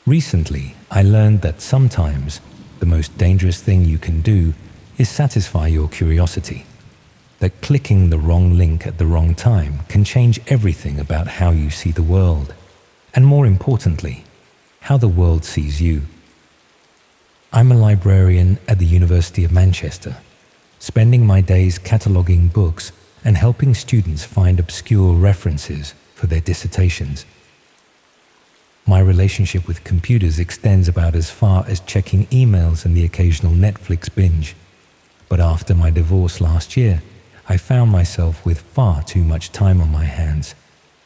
Recently, I learned that sometimes the most dangerous thing you can do is satisfy your curiosity. That clicking the wrong link at the wrong time can change everything about how you see the world, and more importantly, how the world sees you. I'm a librarian at the University of Manchester, spending my days cataloguing books and helping students find obscure references for their dissertations. My relationship with computers extends about as far as checking emails and the occasional Netflix binge. But after my divorce last year, I found myself with far too much time on my hands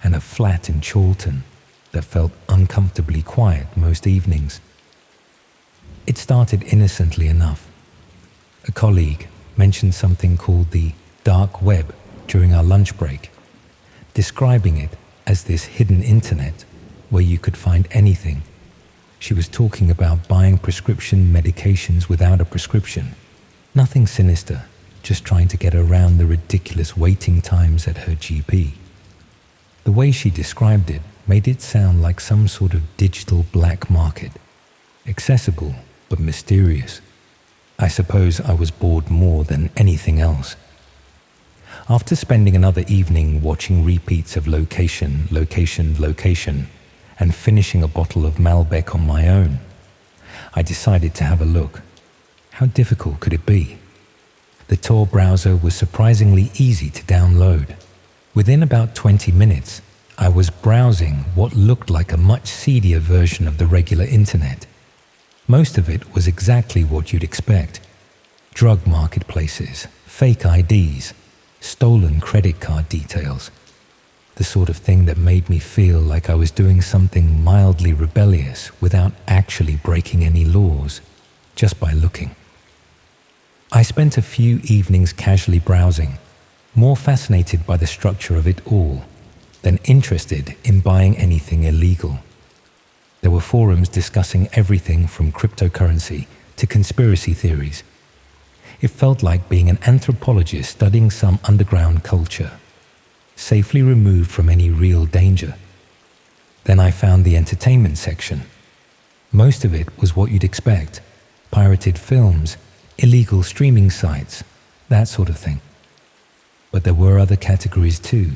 and a flat in Chorlton that felt uncomfortably quiet most evenings. It started innocently enough. A colleague mentioned something called the dark web during our lunch break, describing it as this hidden internet where you could find anything. She was talking about buying prescription medications without a prescription. Nothing sinister, just trying to get around the ridiculous waiting times at her GP. The way she described it made it sound like some sort of digital black market, accessible but mysterious. I suppose I was bored more than anything else. After spending another evening watching repeats of Location, Location, Location, and finishing a bottle of Malbec on my own, I decided to have a look. How difficult could it be? The Tor browser was surprisingly easy to download. Within about 20 minutes, I was browsing what looked like a much seedier version of the regular internet. Most of it was exactly what you'd expect. Drug marketplaces, fake IDs, stolen credit card details. The sort of thing that made me feel like I was doing something mildly rebellious without actually breaking any laws, just by looking. I spent a few evenings casually browsing, more fascinated by the structure of it all than interested in buying anything illegal. There were forums discussing everything from cryptocurrency to conspiracy theories. It felt like being an anthropologist studying some underground culture, safely removed from any real danger. Then I found the entertainment section. Most of it was what you'd expect: pirated films, illegal streaming sites, that sort of thing. But there were other categories too: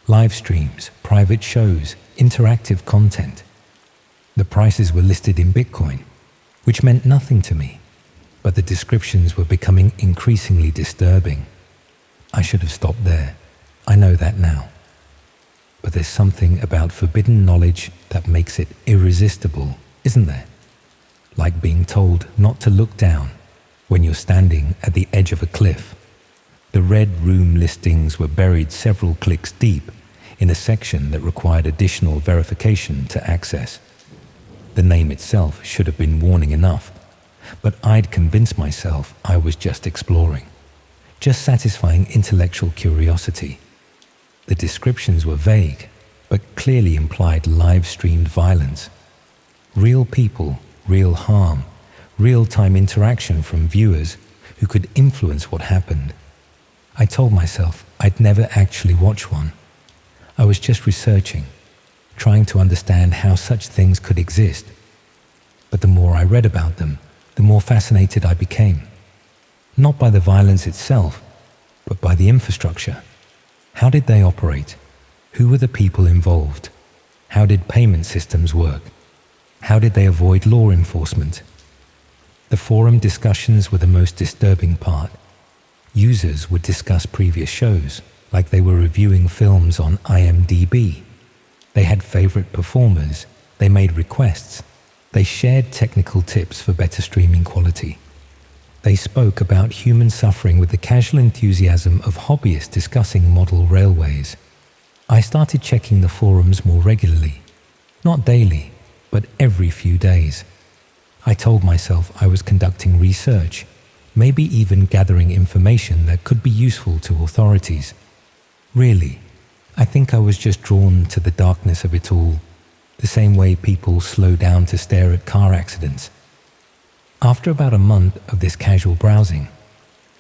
live streams, private shows, interactive content. The prices were listed in Bitcoin, which meant nothing to me, but the descriptions were becoming increasingly disturbing. I should have stopped there. I know that now. But there's something about forbidden knowledge that makes it irresistible, isn't there? Like being told not to look down when you're standing at the edge of a cliff. The red room listings were buried several clicks deep in a section that required additional verification to access. The name itself should have been warning enough, but I'd convinced myself I was just exploring, just satisfying intellectual curiosity. The descriptions were vague, but clearly implied live-streamed violence. Real people, real harm, real-time interaction from viewers who could influence what happened. I told myself I'd never actually watch one. I was just researching, trying to understand how such things could exist. But the more I read about them, the more fascinated I became. Not by the violence itself, but by the infrastructure. How did they operate? Who were the people involved? How did payment systems work? How did they avoid law enforcement? The forum discussions were the most disturbing part. Users would discuss previous shows, like they were reviewing films on IMDb. They had favorite performers, they made requests, they shared technical tips for better streaming quality. They spoke about human suffering with the casual enthusiasm of hobbyists discussing model railways. I started checking the forums more regularly, not daily, but every few days. I told myself I was conducting research, maybe even gathering information that could be useful to authorities. Really, I think I was just drawn to the darkness of it all, the same way people slow down to stare at car accidents. After about a month of this casual browsing,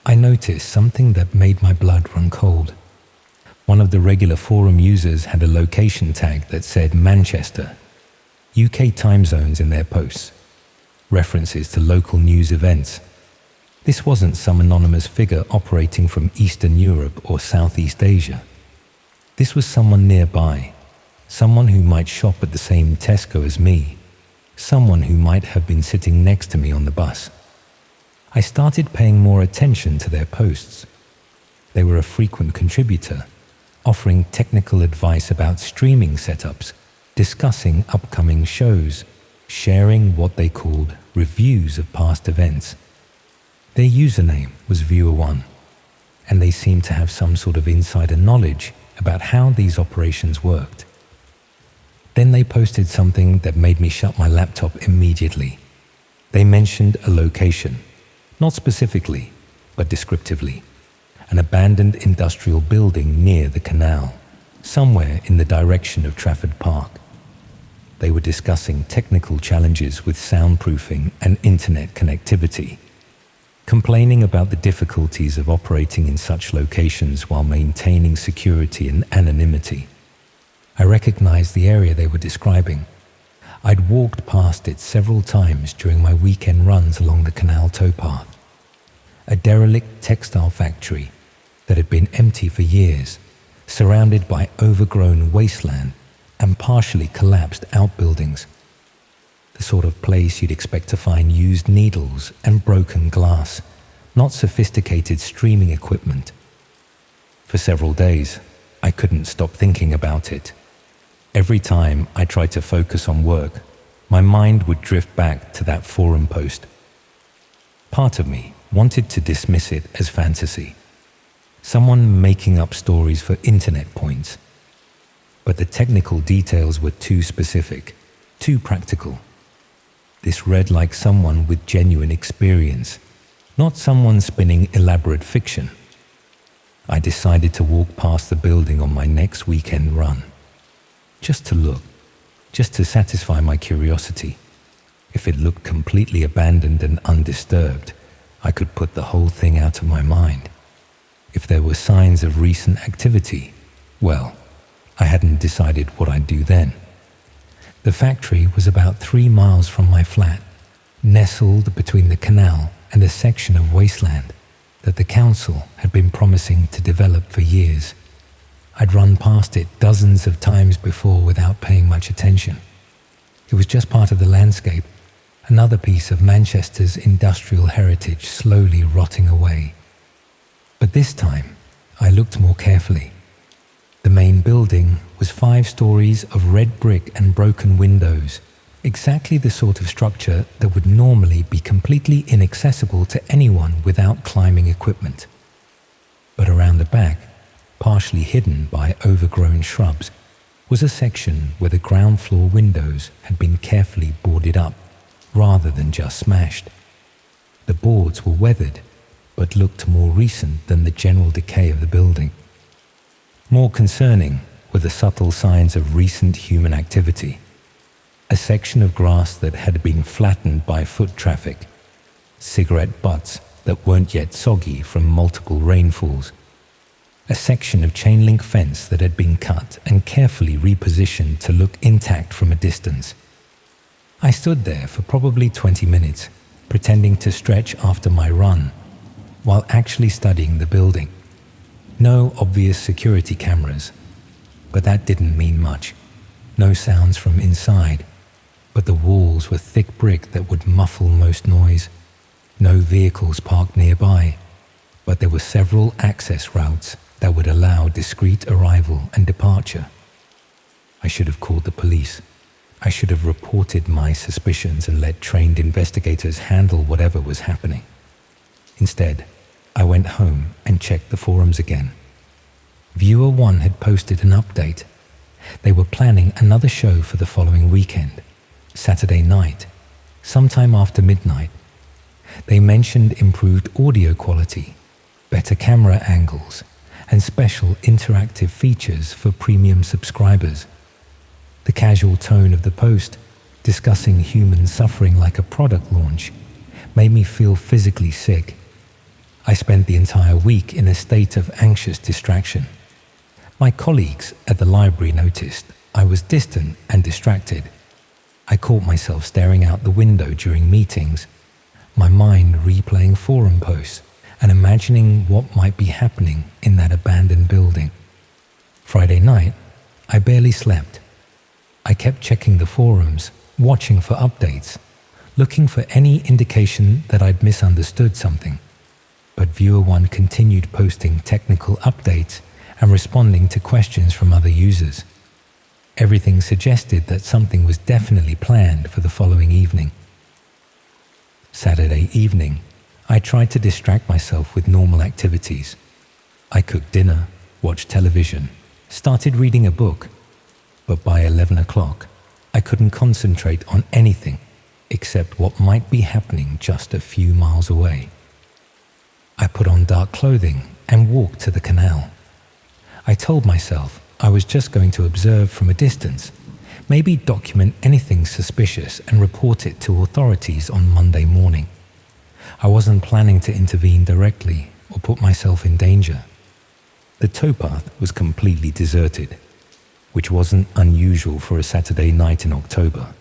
I noticed something that made my blood run cold. One of the regular forum users had a location tag that said Manchester. UK time zones in their posts, references to local news events. This wasn't some anonymous figure operating from Eastern Europe or Southeast Asia. This was someone nearby, someone who might shop at the same Tesco as me, someone who might have been sitting next to me on the bus. I started paying more attention to their posts. They were a frequent contributor, offering technical advice about streaming setups, discussing upcoming shows, sharing what they called reviews of past events. Their username was Viewer1, and they seemed to have some sort of insider knowledge about how these operations worked. Then they posted something that made me shut my laptop immediately. They mentioned a location, not specifically, but descriptively, an abandoned industrial building near the canal, somewhere in the direction of Trafford Park. They were discussing technical challenges with soundproofing and internet connectivity, complaining about the difficulties of operating in such locations while maintaining security and anonymity. I recognized the area they were describing. I'd walked past it several times during my weekend runs along the canal towpath. A derelict textile factory that had been empty for years, surrounded by overgrown wasteland and partially collapsed outbuildings. The sort of place you'd expect to find used needles and broken glass, not sophisticated streaming equipment. For several days, I couldn't stop thinking about it. Every time I tried to focus on work, my mind would drift back to that forum post. Part of me wanted to dismiss it as fantasy, someone making up stories for internet points. But the technical details were too specific, too practical. This read like someone with genuine experience, not someone spinning elaborate fiction. I decided to walk past the building on my next weekend run. Just to look, just to satisfy my curiosity. If it looked completely abandoned and undisturbed, I could put the whole thing out of my mind. If there were signs of recent activity, well, I hadn't decided what I'd do then. The factory was about 3 miles from my flat, nestled between the canal and a section of wasteland that the council had been promising to develop for years. I'd run past it dozens of times before without paying much attention. It was just part of the landscape, another piece of Manchester's industrial heritage slowly rotting away. But this time, I looked more carefully. The main building was 5 stories of red brick and broken windows, exactly the sort of structure that would normally be completely inaccessible to anyone without climbing equipment. But around the back, partially hidden by overgrown shrubs, was a section where the ground floor windows had been carefully boarded up, rather than just smashed. The boards were weathered, but looked more recent than the general decay of the building. More concerning were the subtle signs of recent human activity. A section of grass that had been flattened by foot traffic, cigarette butts that weren't yet soggy from multiple rainfalls, a section of chain link fence that had been cut and carefully repositioned to look intact from a distance. I stood there for probably 20 minutes, pretending to stretch after my run, while actually studying the building. No obvious security cameras, but that didn't mean much. No sounds from inside, but the walls were thick brick that would muffle most noise. No vehicles parked nearby, but there were several access routes that would allow discreet arrival and departure. I should have called the police. I should have reported my suspicions and let trained investigators handle whatever was happening. Instead, I went home and checked the forums again. Viewer 1 had posted an update. They were planning another show for the following weekend, Saturday night, sometime after midnight. They mentioned improved audio quality, better camera angles, and special interactive features for premium subscribers. The casual tone of the post, discussing human suffering like a product launch, made me feel physically sick. I spent the entire week in a state of anxious distraction. My colleagues at the library noticed I was distant and distracted. I caught myself staring out the window during meetings, my mind replaying forum posts and imagining what might be happening in that abandoned building. Friday night, I barely slept. I kept checking the forums, watching for updates, looking for any indication that I'd misunderstood something. But Viewer One continued posting technical updates and responding to questions from other users. Everything suggested that something was definitely planned for the following evening. Saturday evening, I tried to distract myself with normal activities. I cooked dinner, watched television, started reading a book, but by 11 o'clock, I couldn't concentrate on anything except what might be happening just a few miles away. I put on dark clothing and walked to the canal. I told myself I was just going to observe from a distance, maybe document anything suspicious and report it to authorities on Monday morning. I wasn't planning to intervene directly or put myself in danger. The towpath was completely deserted, which wasn't unusual for a Saturday night in October.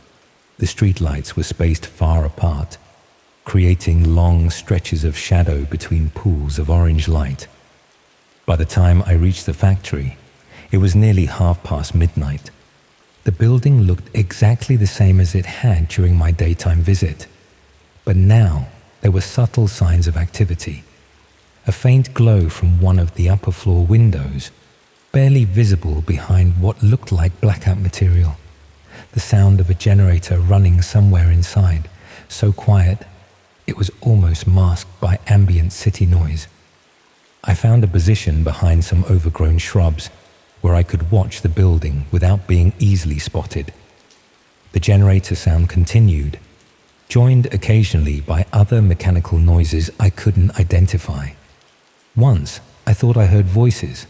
The streetlights were spaced far apart, creating long stretches of shadow between pools of orange light. By the time I reached the factory, it was nearly midnight. The building looked exactly the same as it had during my daytime visit, but now there were subtle signs of activity. A faint glow from one of the upper floor windows, barely visible behind what looked like blackout material. The sound of a generator running somewhere inside, so quiet it was almost masked by ambient city noise. I found a position behind some overgrown shrubs where I could watch the building without being easily spotted. The generator sound continued, joined occasionally by other mechanical noises I couldn't identify. Once, I thought I heard voices,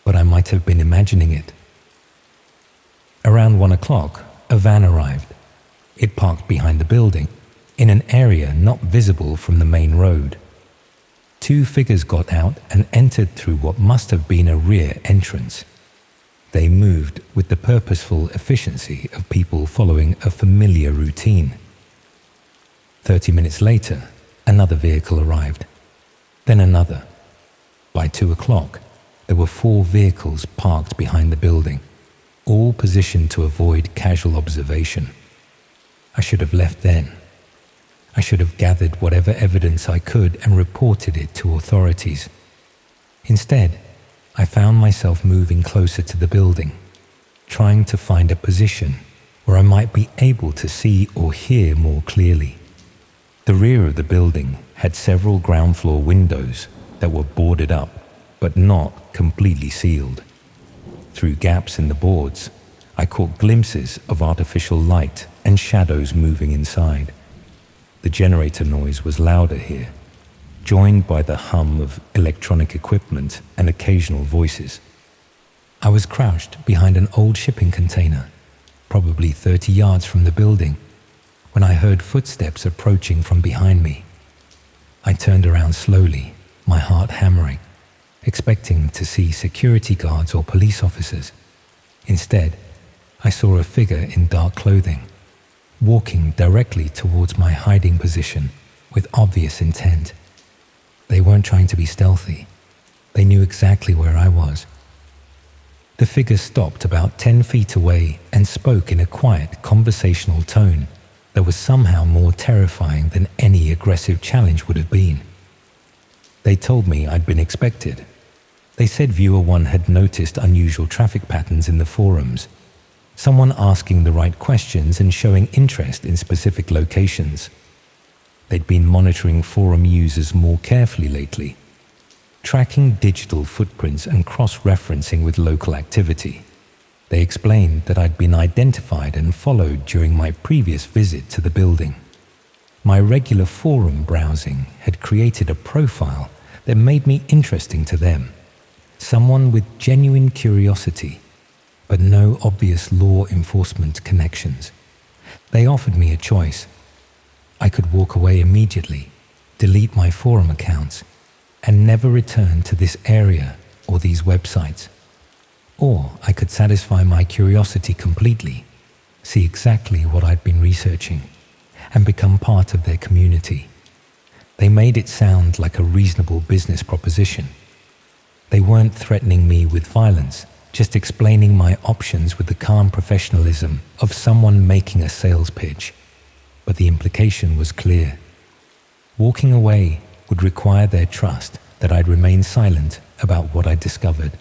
but I might have been imagining it. Around 1 o'clock, a van arrived. It parked behind the building, in an area not visible from the main road. 2 figures got out and entered through what must have been a rear entrance. They moved with the purposeful efficiency of people following a familiar routine. 30 minutes later, another vehicle arrived, then another. By 2 o'clock, there were 4 vehicles parked behind the building, all positioned to avoid casual observation. I should have left then. I should have gathered whatever evidence I could and reported it to authorities. Instead, I found myself moving closer to the building, trying to find a position where I might be able to see or hear more clearly. The rear of the building had several ground floor windows that were boarded up, but not completely sealed. Through gaps in the boards, I caught glimpses of artificial light and shadows moving inside. The generator noise was louder here, joined by the hum of electronic equipment and occasional voices. I was crouched behind an old shipping container, probably 30 yards from the building, when I heard footsteps approaching from behind me. I turned around slowly, my heart hammering, expecting to see security guards or police officers. Instead, I saw a figure in dark clothing, walking directly towards my hiding position with obvious intent. They weren't trying to be stealthy. They knew exactly where I was. The figure stopped about 10 feet away and spoke in a quiet, conversational tone that was somehow more terrifying than any aggressive challenge would have been. They told me I'd been expected. They said Viewer One had noticed unusual traffic patterns in the forums, someone asking the right questions and showing interest in specific locations. They'd been monitoring forum users more carefully lately, tracking digital footprints and cross-referencing with local activity. They explained that I'd been identified and followed during my previous visit to the building. My regular forum browsing had created a profile that made me interesting to them, someone with genuine curiosity, but no obvious law enforcement connections. They offered me a choice. I could walk away immediately, delete my forum accounts, and never return to this area or these websites. Or I could satisfy my curiosity completely, see exactly what I'd been researching, and become part of their community. They made it sound like a reasonable business proposition. They weren't threatening me with violence, just explaining my options with the calm professionalism of someone making a sales pitch. But the implication was clear. Walking away would require their trust that I'd remain silent about what I'd discovered.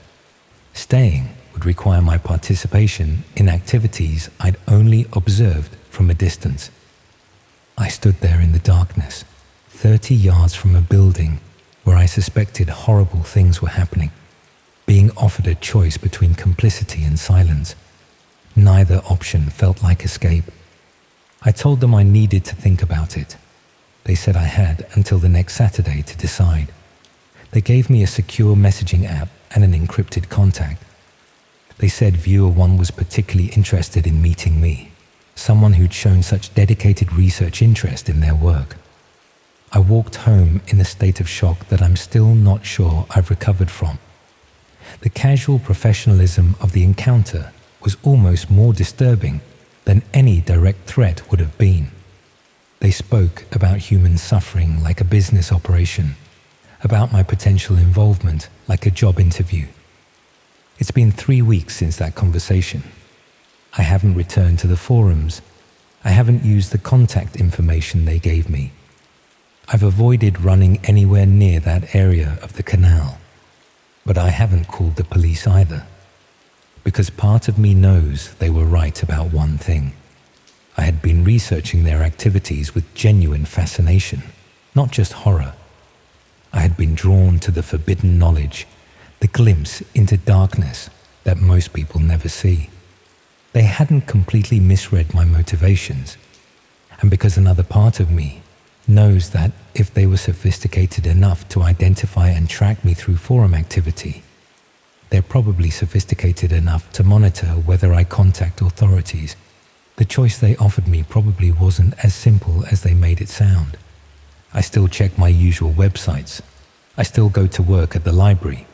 Staying would require my participation in activities I'd only observed from a distance. I stood there in the darkness, 30 yards from a building where I suspected horrible things were happening, being offered a choice between complicity and silence. Neither option felt like escape. I told them I needed to think about it. They said I had until the next Saturday to decide. They gave me a secure messaging app and an encrypted contact. They said Viewer One was particularly interested in meeting me, someone who'd shown such dedicated research interest in their work. I walked home in a state of shock that I'm still not sure I've recovered from. The casual professionalism of the encounter was almost more disturbing than any direct threat would have been. They spoke about human suffering like a business operation, about my potential involvement like a job interview. It's been 3 weeks since that conversation. I haven't returned to the forums. I haven't used the contact information they gave me. I've avoided running anywhere near that area of the canal. But I haven't called the police either, because part of me knows they were right about one thing. I had been researching their activities with genuine fascination, not just horror. I had been drawn to the forbidden knowledge, the glimpse into darkness that most people never see. They hadn't completely misread my motivations, and because another part of me knows that if they were sophisticated enough to identify and track me through forum activity, they're probably sophisticated enough to monitor whether I contact authorities. The choice they offered me probably wasn't as simple as they made it sound. I still check my usual websites. I still go to work at the library.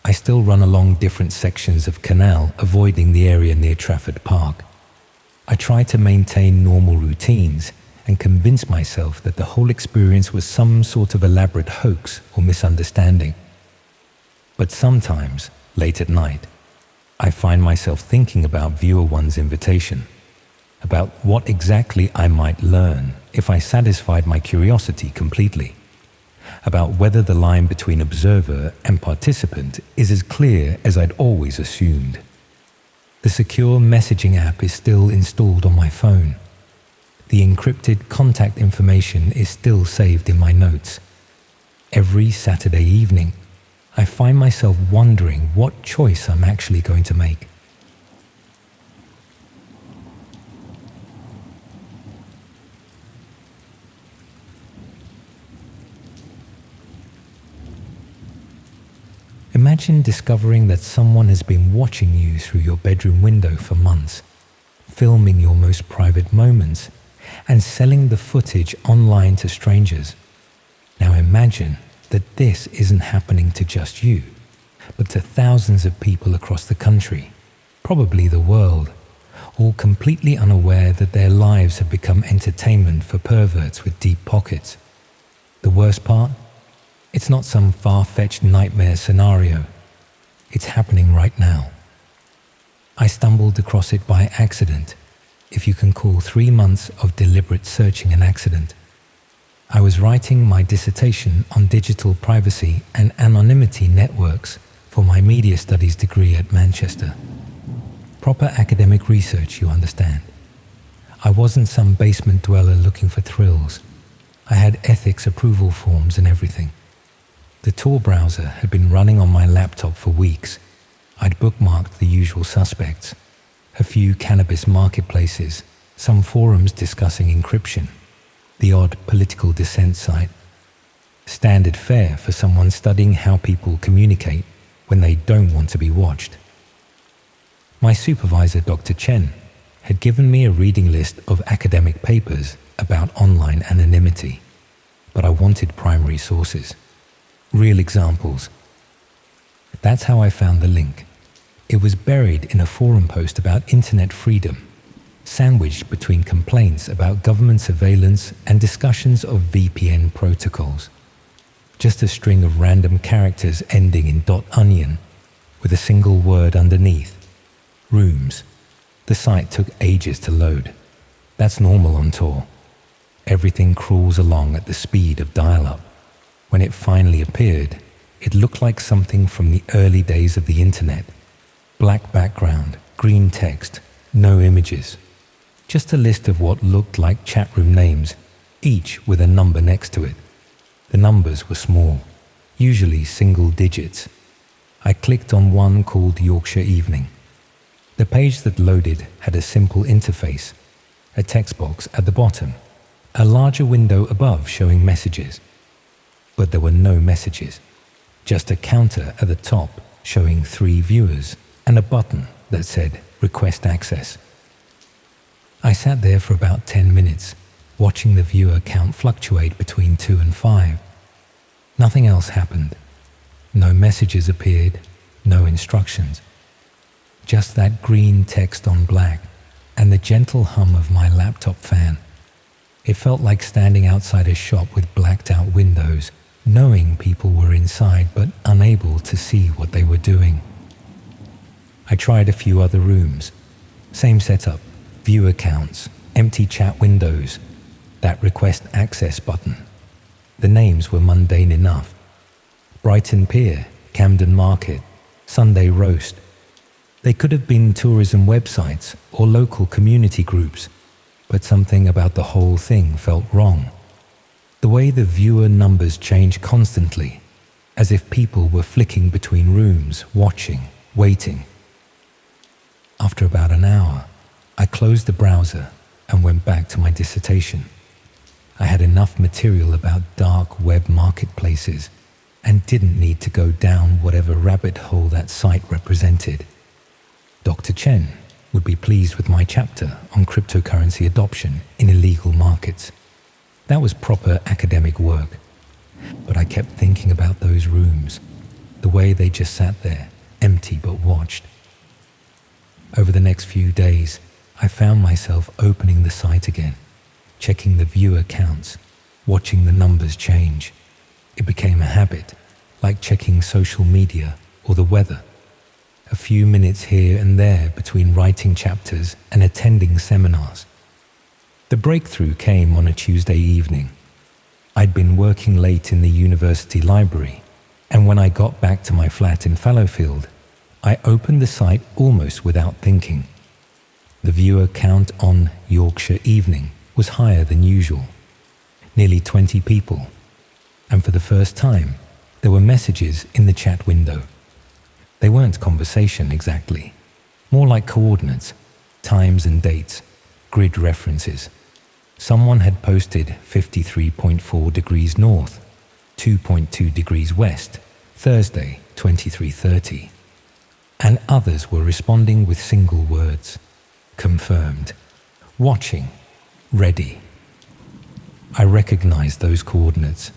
I still run along different sections of canal, avoiding the area near Trafford Park. I try to maintain normal routines and convince myself that the whole experience was some sort of elaborate hoax or misunderstanding. But sometimes, late at night, I find myself thinking about Viewer One's invitation, about what exactly I might learn if I satisfied my curiosity completely, about whether the line between observer and participant is as clear as I'd always assumed. The secure messaging app is still installed on my phone. The encrypted contact information is still saved in my notes. Every Saturday evening, I find myself wondering what choice I'm actually going to make. Imagine discovering that someone has been watching you through your bedroom window for months, filming your most private moments, and selling the footage online to strangers. Now imagine that this isn't happening to just you, but to thousands of people across the country, probably the world, all completely unaware that their lives have become entertainment for perverts with deep pockets. The worst part? It's not some far-fetched nightmare scenario. It's happening right now. I stumbled across it by accident, if you can call 3 months of deliberate searching an accident. I was writing my dissertation on digital privacy and anonymity networks for my media studies degree at Manchester. Proper academic research, you understand. I wasn't some basement dweller looking for thrills. I had ethics approval forms and everything. The Tor browser had been running on my laptop for weeks. I'd bookmarked the usual suspects, a few cannabis marketplaces, some forums discussing encryption, the odd political dissent site. Standard fare for someone studying how people communicate when they don't want to be watched. My supervisor, Dr. Chen, had given me a reading list of academic papers about online anonymity, but I wanted primary sources, real examples. That's how I found the link. It was buried in a forum post about internet freedom. sandwiched between complaints about government surveillance and discussions of VPN protocols. Just a string of random characters ending in .onion with a single word underneath. Rooms. The site took ages to load. That's normal on Tor. Everything crawls along at the speed of dial-up. When it finally appeared, it looked like something from the early days of the internet. Black background, green text, no images. Just a list of what looked like chat room names, each with a number next to it. The numbers were small, usually single digits. I clicked on one called Yorkshire Evening. The page that loaded had a simple interface, a text box at the bottom, a larger window above showing messages. But there were no messages, just a counter at the top showing 3 viewers and a button that said Request Access. I sat there for about 10 minutes, watching the viewer count fluctuate between 2 and 5. Nothing else happened. No messages appeared, no instructions. Just that green text on black and the gentle hum of my laptop fan. It felt like standing outside a shop with blacked out windows, knowing people were inside but unable to see what they were doing. I tried a few other rooms. Same setup, view accounts, empty chat windows, that request access button. The names were mundane enough. Brighton Pier, Camden Market, Sunday Roast. They could have been tourism websites or local community groups, but something about the whole thing felt wrong. The way the viewer numbers changed constantly, as if people were flicking between rooms, watching, waiting. After about an hour, I closed the browser and went back to my dissertation. I had enough material about dark web marketplaces and didn't need to go down whatever rabbit hole that site represented. Dr. Chen would be pleased with my chapter on cryptocurrency adoption in illegal markets. That was proper academic work. But I kept thinking about those rooms, the way they just sat there, empty but watched. Over the next few days, I found myself opening the site again, checking the viewer counts, watching the numbers change. It became a habit, like checking social media or the weather. A few minutes here and there between writing chapters and attending seminars. The breakthrough came on a Tuesday evening. I'd been working late in the university library, and when I got back to my flat in Fallowfield, I opened the site almost without thinking. The viewer count on Yorkshire Evening was higher than usual, nearly 20 people, and for the first time, there were messages in the chat window. They weren't conversation exactly, more like coordinates, times and dates, grid references. Someone had posted 53.4 degrees north, 2.2 degrees west, Thursday, 23:30. And others were responding with single words. Confirmed. Watching. Ready. I recognized those coordinates.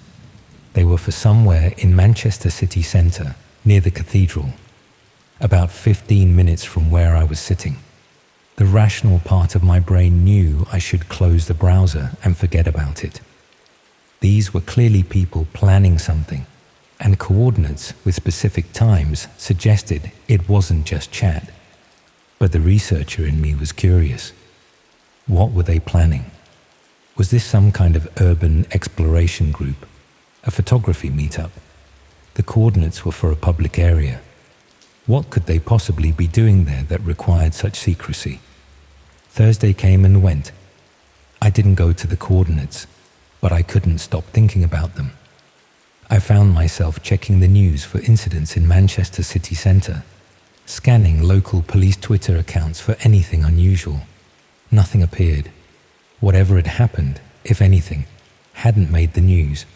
They were for somewhere in Manchester city centre, near the cathedral, about 15 minutes from where I was sitting. The rational part of my brain knew I should close the browser and forget about it. These were clearly people planning something, and coordinates with specific times suggested it wasn't just chat. But the researcher in me was curious. What were they planning? Was this some kind of urban exploration group? A photography meetup? The coordinates were for a public area. What could they possibly be doing there that required such secrecy? Thursday came and went. I didn't go to the coordinates, but I couldn't stop thinking about them. I found myself checking the news for incidents in Manchester city centre, scanning local police Twitter accounts for anything unusual. Nothing appeared. Whatever had happened, if anything, hadn't made the news.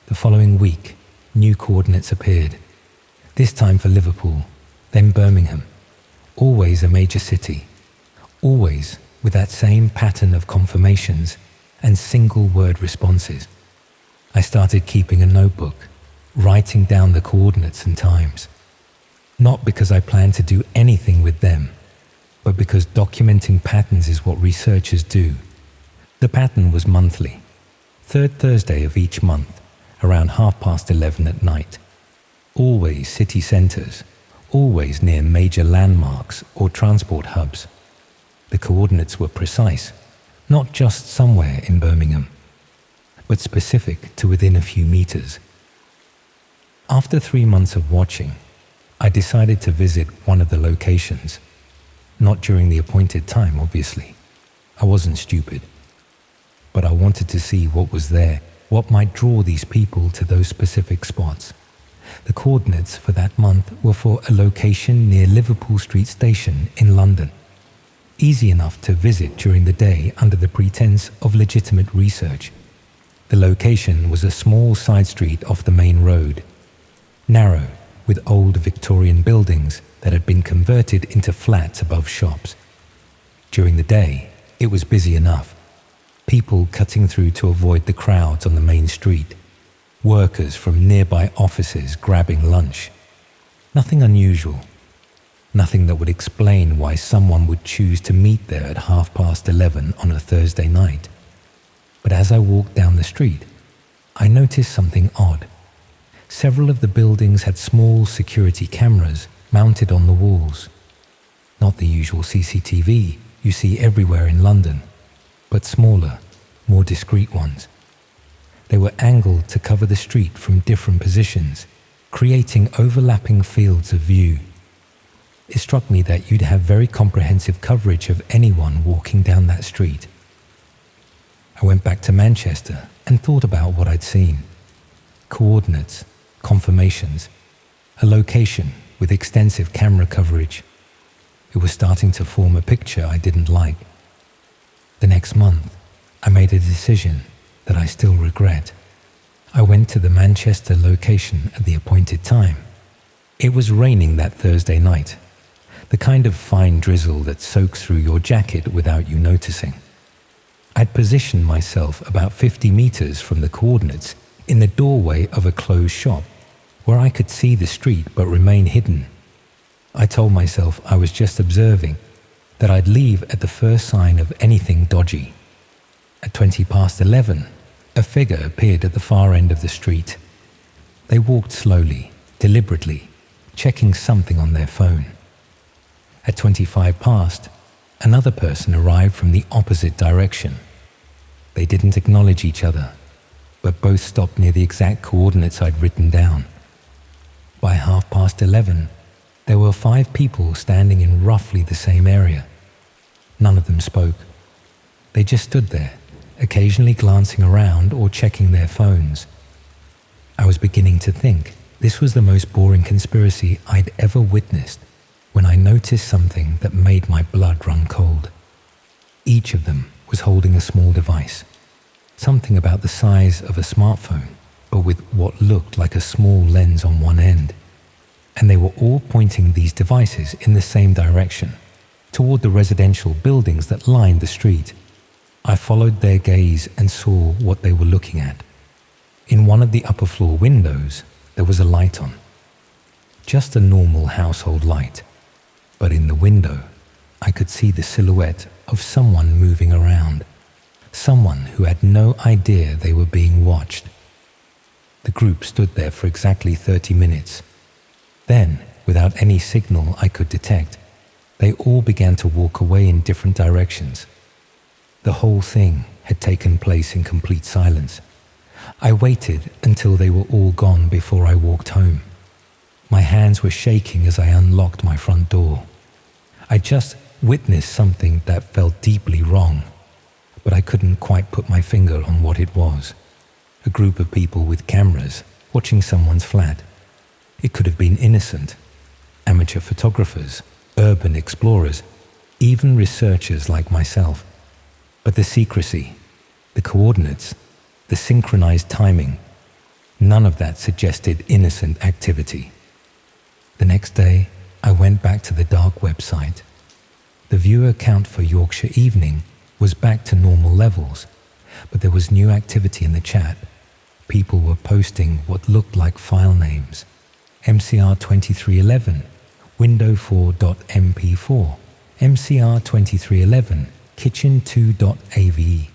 The following week, new coordinates appeared. This time for Liverpool, then Birmingham. Always a major city. Always with that same pattern of confirmations and single-word responses. I started keeping a notebook, writing down the coordinates and times. Not because I planned to do anything with them, but because documenting patterns is what researchers do. The pattern was monthly, third Thursday of each month, around 11:30 at night. Always city centres, always near major landmarks or transport hubs. The coordinates were precise, not just somewhere in Birmingham, but specific to within a few meters. After 3 months of watching, I decided to visit one of the locations. Not during the appointed time, obviously. I wasn't stupid. But I wanted to see what was there, what might draw these people to those specific spots. The coordinates for that month were for a location near Liverpool Street Station in London. Easy enough to visit during the day under the pretense of legitimate research. The location was a small side street off the main road, narrow, with old Victorian buildings that had been converted into flats above shops. During the day, it was busy enough. People cutting through to avoid the crowds on the main street. Workers from nearby offices grabbing lunch. Nothing unusual. Nothing that would explain why someone would choose to meet there at 11:30 on a Thursday night. But as I walked down the street, I noticed something odd. Several of the buildings had small security cameras mounted on the walls. Not the usual CCTV you see everywhere in London, but smaller, more discreet ones. They were angled to cover the street from different positions, creating overlapping fields of view. It struck me that you'd have very comprehensive coverage of anyone walking down that street. I went back to Manchester and thought about what I'd seen. Coordinates, confirmations, a location with extensive camera coverage. It was starting to form a picture I didn't like. The next month, I made a decision that I still regret. I went to the Manchester location at the appointed time. It was raining that Thursday night, the kind of fine drizzle that soaks through your jacket without you noticing. I'd positioned myself about 50 meters from the coordinates in the doorway of a closed shop where I could see the street but remain hidden. I told myself I was just observing, that I'd leave at the first sign of anything dodgy. At 11:20, a figure appeared at the far end of the street. They walked slowly, deliberately, checking something on their phone. At 25 past, another person arrived from the opposite direction. They didn't acknowledge each other, but both stopped near the exact coordinates I'd written down. By 11:30, there were 5 people standing in roughly the same area. None of them spoke. They just stood there, occasionally glancing around or checking their phones. I was beginning to think this was the most boring conspiracy I'd ever witnessed when I noticed something that made my blood run cold. Each of them was holding a small device, something about the size of a smartphone, but with what looked like a small lens on one end. And they were all pointing these devices in the same direction, toward the residential buildings that lined the street. I followed their gaze and saw what they were looking at. In one of the upper floor windows, there was a light on. Just a normal household light. But in the window, I could see the silhouette of someone moving around. Someone who had no idea they were being watched. The group stood there for exactly 30 minutes. Then, without any signal I could detect, they all began to walk away in different directions. The whole thing had taken place in complete silence. I waited until they were all gone before I walked home. My hands were shaking as I unlocked my front door. I just witnessed something that felt deeply wrong, but I couldn't quite put my finger on what it was. A group of people with cameras watching someone's flat. It could have been innocent. Amateur photographers, urban explorers, even researchers like myself. But the secrecy, the coordinates, the synchronized timing, none of that suggested innocent activity. The next day, I went back to the dark website. The viewer count for Yorkshire Evening was back to normal levels, but there was new activity in the chat. People were posting what looked like file names. MCR 2311, window4.mp4, MCR 2311 kitchen2.ave.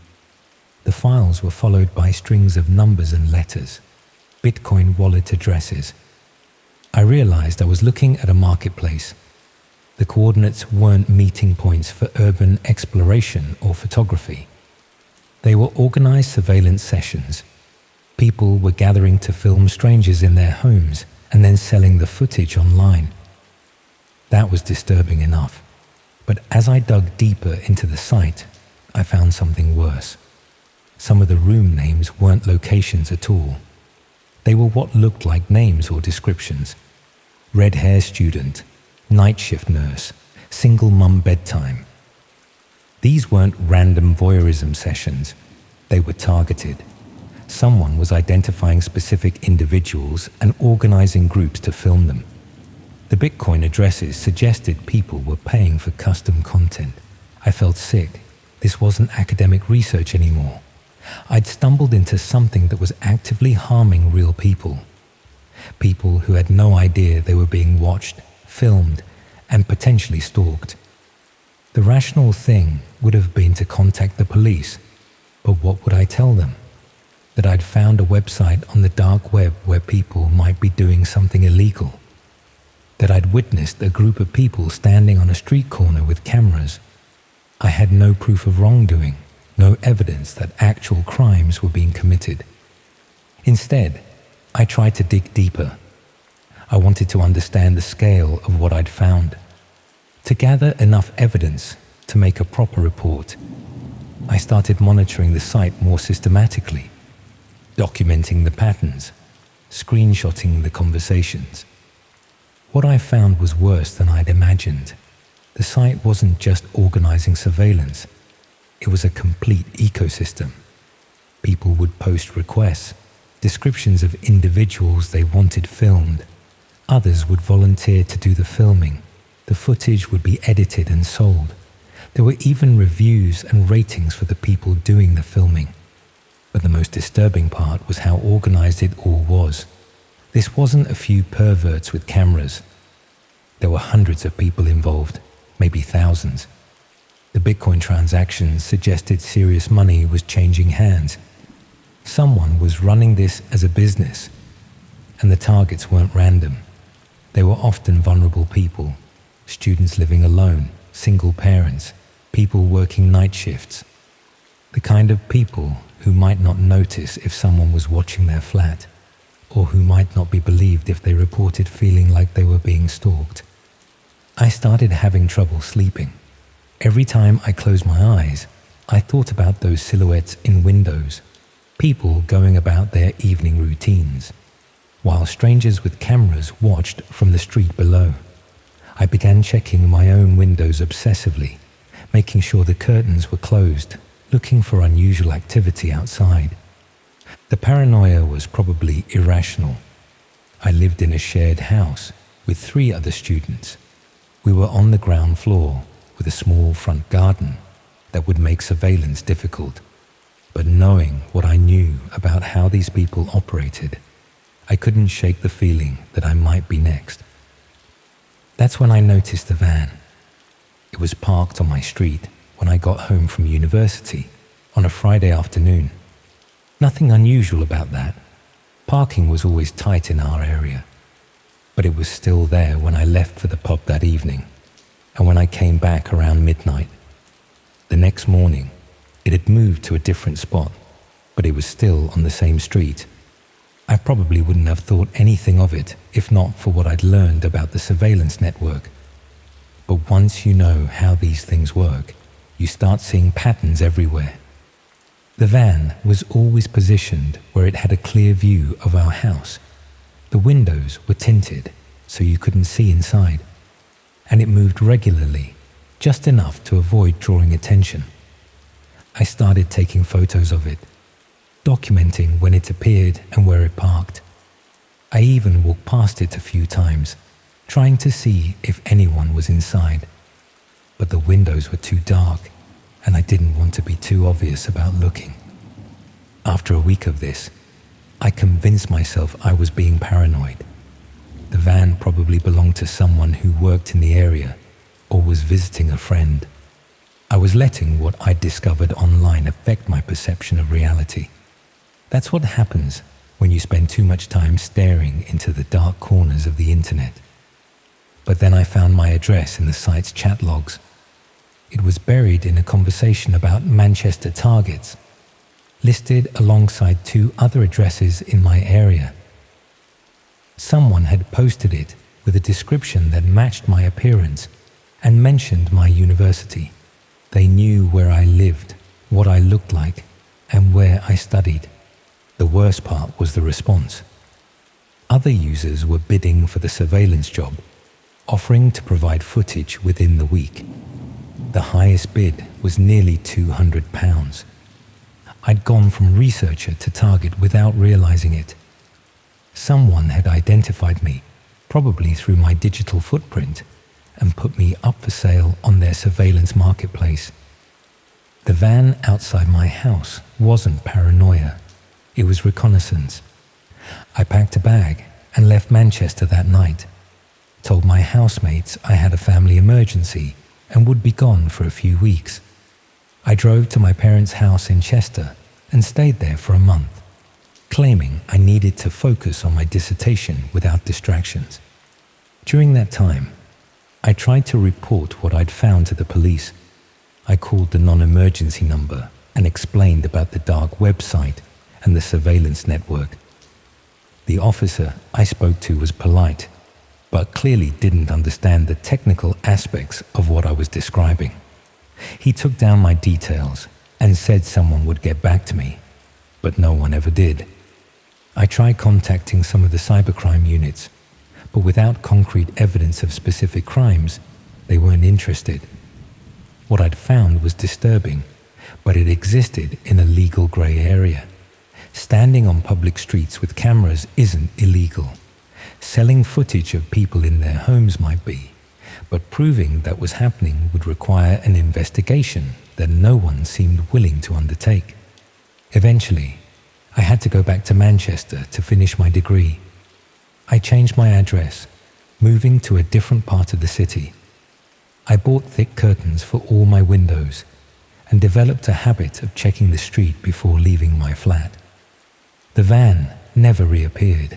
The files were followed by strings of numbers and letters, Bitcoin wallet addresses. I realized I was looking at a marketplace. The coordinates weren't meeting points for urban exploration or photography. They were organized surveillance sessions. People were gathering to film strangers in their homes and then selling the footage online. That was disturbing enough. But as I dug deeper into the site, I found something worse. Some of the room names weren't locations at all. They were what looked like names or descriptions. Red hair student, night shift nurse, single mum bedtime. These weren't random voyeurism sessions. They were targeted. Someone was identifying specific individuals and organizing groups to film them. The Bitcoin addresses suggested people were paying for custom content. I felt sick. This wasn't academic research anymore. I'd stumbled into something that was actively harming real people. People who had no idea they were being watched, filmed, and potentially stalked. The rational thing would have been to contact the police, but what would I tell them? That I'd found a website on the dark web where people might be doing something illegal. That I'd witnessed a group of people standing on a street corner with cameras. I had no proof of wrongdoing, no evidence that actual crimes were being committed. Instead, I tried to dig deeper. I wanted to understand the scale of what I'd found, to gather enough evidence to make a proper report. I started monitoring the site more systematically, documenting the patterns, screenshotting the conversations. What I found was worse than I'd imagined. The site wasn't just organizing surveillance. It was a complete ecosystem. People would post requests, descriptions of individuals they wanted filmed. Others would volunteer to do the filming. The footage would be edited and sold. There were even reviews and ratings for the people doing the filming. But the most disturbing part was how organized it all was. This wasn't a few perverts with cameras. There were hundreds of people involved, maybe thousands. The Bitcoin transactions suggested serious money was changing hands. Someone was running this as a business, and the targets weren't random. They were often vulnerable people, students living alone, single parents, people working night shifts. The kind of people who might not notice if someone was watching their flat, or who might not be believed if they reported feeling like they were being stalked. I started having trouble sleeping. Every time I closed my eyes, I thought about those silhouettes in windows, people going about their evening routines, while strangers with cameras watched from the street below. I began checking my own windows obsessively, making sure the curtains were closed, looking for unusual activity outside. The paranoia was probably irrational. I lived in a shared house with 3 other students. We were on the ground floor with a small front garden that would make surveillance difficult. But knowing what I knew about how these people operated, I couldn't shake the feeling that I might be next. That's when I noticed the van. It was parked on my street when I got home from university on a Friday afternoon. Nothing unusual about that. Parking was always tight in our area. But it was still there when I left for the pub that evening, and when I came back around midnight. The next morning, it had moved to a different spot, but it was still on the same street. I probably wouldn't have thought anything of it if not for what I'd learned about the surveillance network. But once you know how these things work, you start seeing patterns everywhere. The van was always positioned where it had a clear view of our house. The windows were tinted, so you couldn't see inside. And it moved regularly, just enough to avoid drawing attention. I started taking photos of it, documenting when it appeared and where it parked. I even walked past it a few times, trying to see if anyone was inside. But the windows were too dark, and I didn't want to be too obvious about looking. After a week of this, I convinced myself I was being paranoid. The van probably belonged to someone who worked in the area, or was visiting a friend. I was letting what I'd discovered online affect my perception of reality. That's what happens when you spend too much time staring into the dark corners of the internet. But then I found my address in the site's chat logs. It was buried in a conversation about Manchester targets, listed alongside 2 other addresses in my area. Someone had posted it with a description that matched my appearance and mentioned my university. They knew where I lived, what I looked like, and where I studied. The worst part was the response. Other users were bidding for the surveillance job, offering to provide footage within the week. The highest bid was nearly £200. I'd gone from researcher to target without realizing it. Someone had identified me, probably through my digital footprint, and put me up for sale on their surveillance marketplace. The van outside my house wasn't paranoia, it was reconnaissance. I packed a bag and left Manchester that night, told my housemates I had a family emergency and would be gone for a few weeks. I drove to my parents' house in Chester and stayed there for a month, claiming I needed to focus on my dissertation without distractions. During that time, I tried to report what I'd found to the police. I called the non-emergency number and explained about the dark website and the surveillance network. The officer I spoke to was polite, but clearly didn't understand the technical aspects of what I was describing. He took down my details and said someone would get back to me, but no one ever did. I tried contacting some of the cybercrime units, but without concrete evidence of specific crimes, they weren't interested. What I'd found was disturbing, but it existed in a legal grey area. Standing on public streets with cameras isn't illegal. Selling footage of people in their homes might be, but proving that was happening would require an investigation that no one seemed willing to undertake. Eventually, I had to go back to Manchester to finish my degree. I changed my address, moving to a different part of the city. I bought thick curtains for all my windows and developed a habit of checking the street before leaving my flat. The van never reappeared,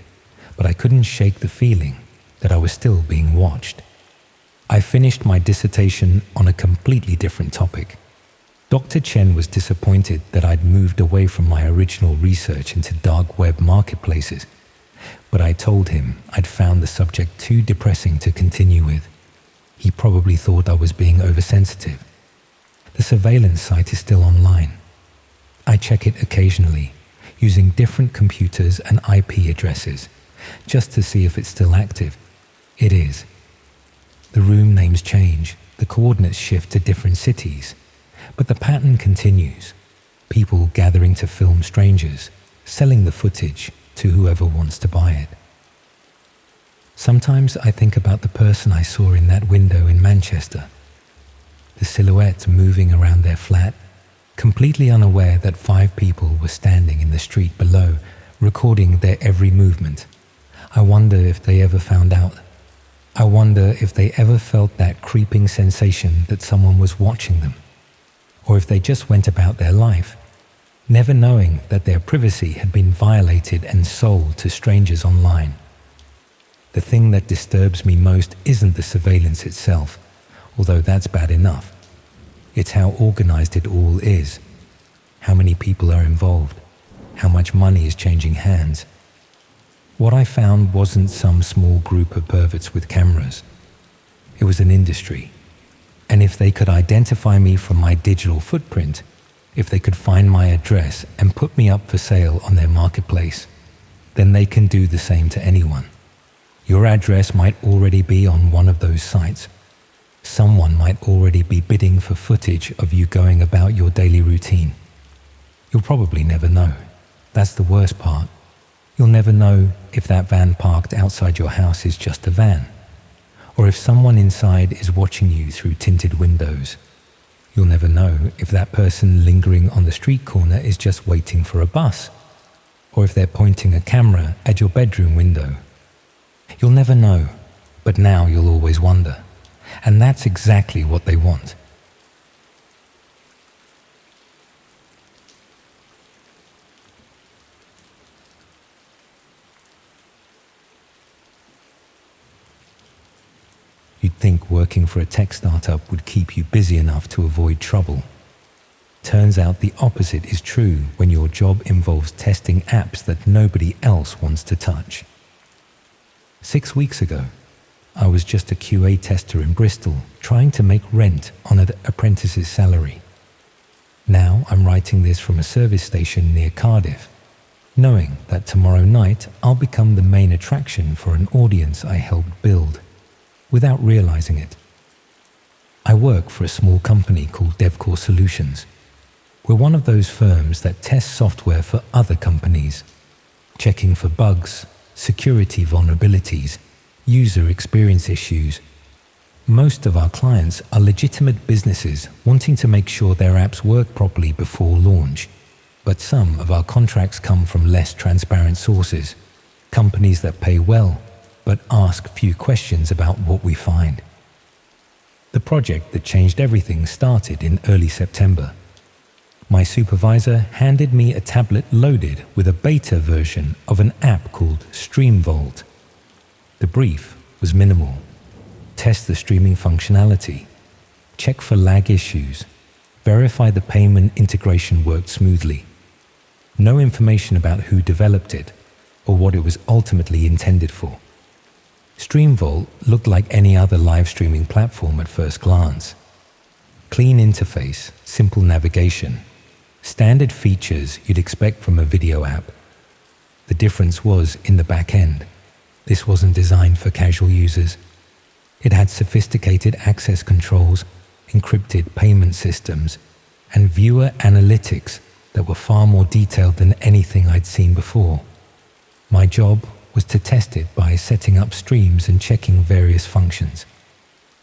but I couldn't shake the feeling that I was still being watched. I finished my dissertation on a completely different topic. Dr. Chen was disappointed that I'd moved away from my original research into dark web marketplaces, but I told him I'd found the subject too depressing to continue with. He probably thought I was being oversensitive. The surveillance site is still online. I check it occasionally, using different computers and IP addresses, just to see if it's still active. It is. The room names change, the coordinates shift to different cities, but the pattern continues. People gathering to film strangers, selling the footage to whoever wants to buy it. Sometimes I think about the person I saw in that window in Manchester, the silhouette moving around their flat, completely unaware that 5 people were standing in the street below, recording their every movement. I wonder if they ever found out. I wonder if they ever felt that creeping sensation that someone was watching them, or if they just went about their life, never knowing that their privacy had been violated and sold to strangers online. The thing that disturbs me most isn't the surveillance itself, although that's bad enough. It's how organized it all is, how many people are involved, how much money is changing hands. What I found wasn't some small group of perverts with cameras. It was an industry. And if they could identify me from my digital footprint, if they could find my address and put me up for sale on their marketplace, then they can do the same to anyone. Your address might already be on one of those sites. Someone might already be bidding for footage of you going about your daily routine. You'll probably never know. That's the worst part. You'll never know if that van parked outside your house is just a van, or if someone inside is watching you through tinted windows. You'll never know if that person lingering on the street corner is just waiting for a bus, or if they're pointing a camera at your bedroom window. You'll never know, but now you'll always wonder. and that's exactly what they want. You'd think working for a tech startup would keep you busy enough to avoid trouble. Turns out the opposite is true when your job involves testing apps that nobody else wants to touch. 6 weeks ago, I was just a QA tester in Bristol trying to make rent on an apprentice's salary. Now I'm writing this from a service station near Cardiff, knowing that tomorrow night I'll become the main attraction for an audience I helped build, without realizing it. I work for a small company called DevCore Solutions. We're one of those firms that test software for other companies, checking for bugs, security vulnerabilities, user experience issues. Most of our clients are legitimate businesses wanting to make sure their apps work properly before launch, but some of our contracts come from less transparent sources, companies that pay well but ask few questions about what we find. The project that changed everything started in early September. My supervisor handed me a tablet loaded with a beta version of an app called StreamVault. The brief was minimal. Test the streaming functionality, check for lag issues, verify the payment integration worked smoothly. No information about who developed it or what it was ultimately intended for. StreamVault looked like any other live streaming platform at first glance. Clean interface, simple navigation, standard features you'd expect from a video app. The difference was in the back end. This wasn't designed for casual users. It had sophisticated access controls, encrypted payment systems, and viewer analytics that were far more detailed than anything I'd seen before. My job was to test it by setting up streams and checking various functions.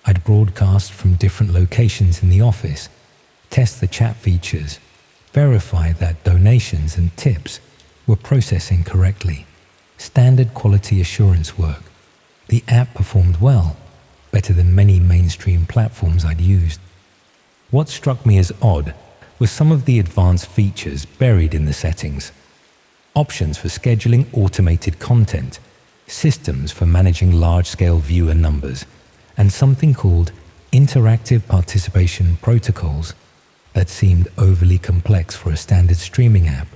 I'd broadcast from different locations in the office, test the chat features, verify that donations and tips were processing correctly. Standard quality assurance work. The app performed well, better than many mainstream platforms I'd used. What struck me as odd was some of the advanced features buried in the settings. Options for scheduling automated content, systems for managing large-scale viewer numbers, and something called interactive participation protocols that seemed overly complex for a standard streaming app.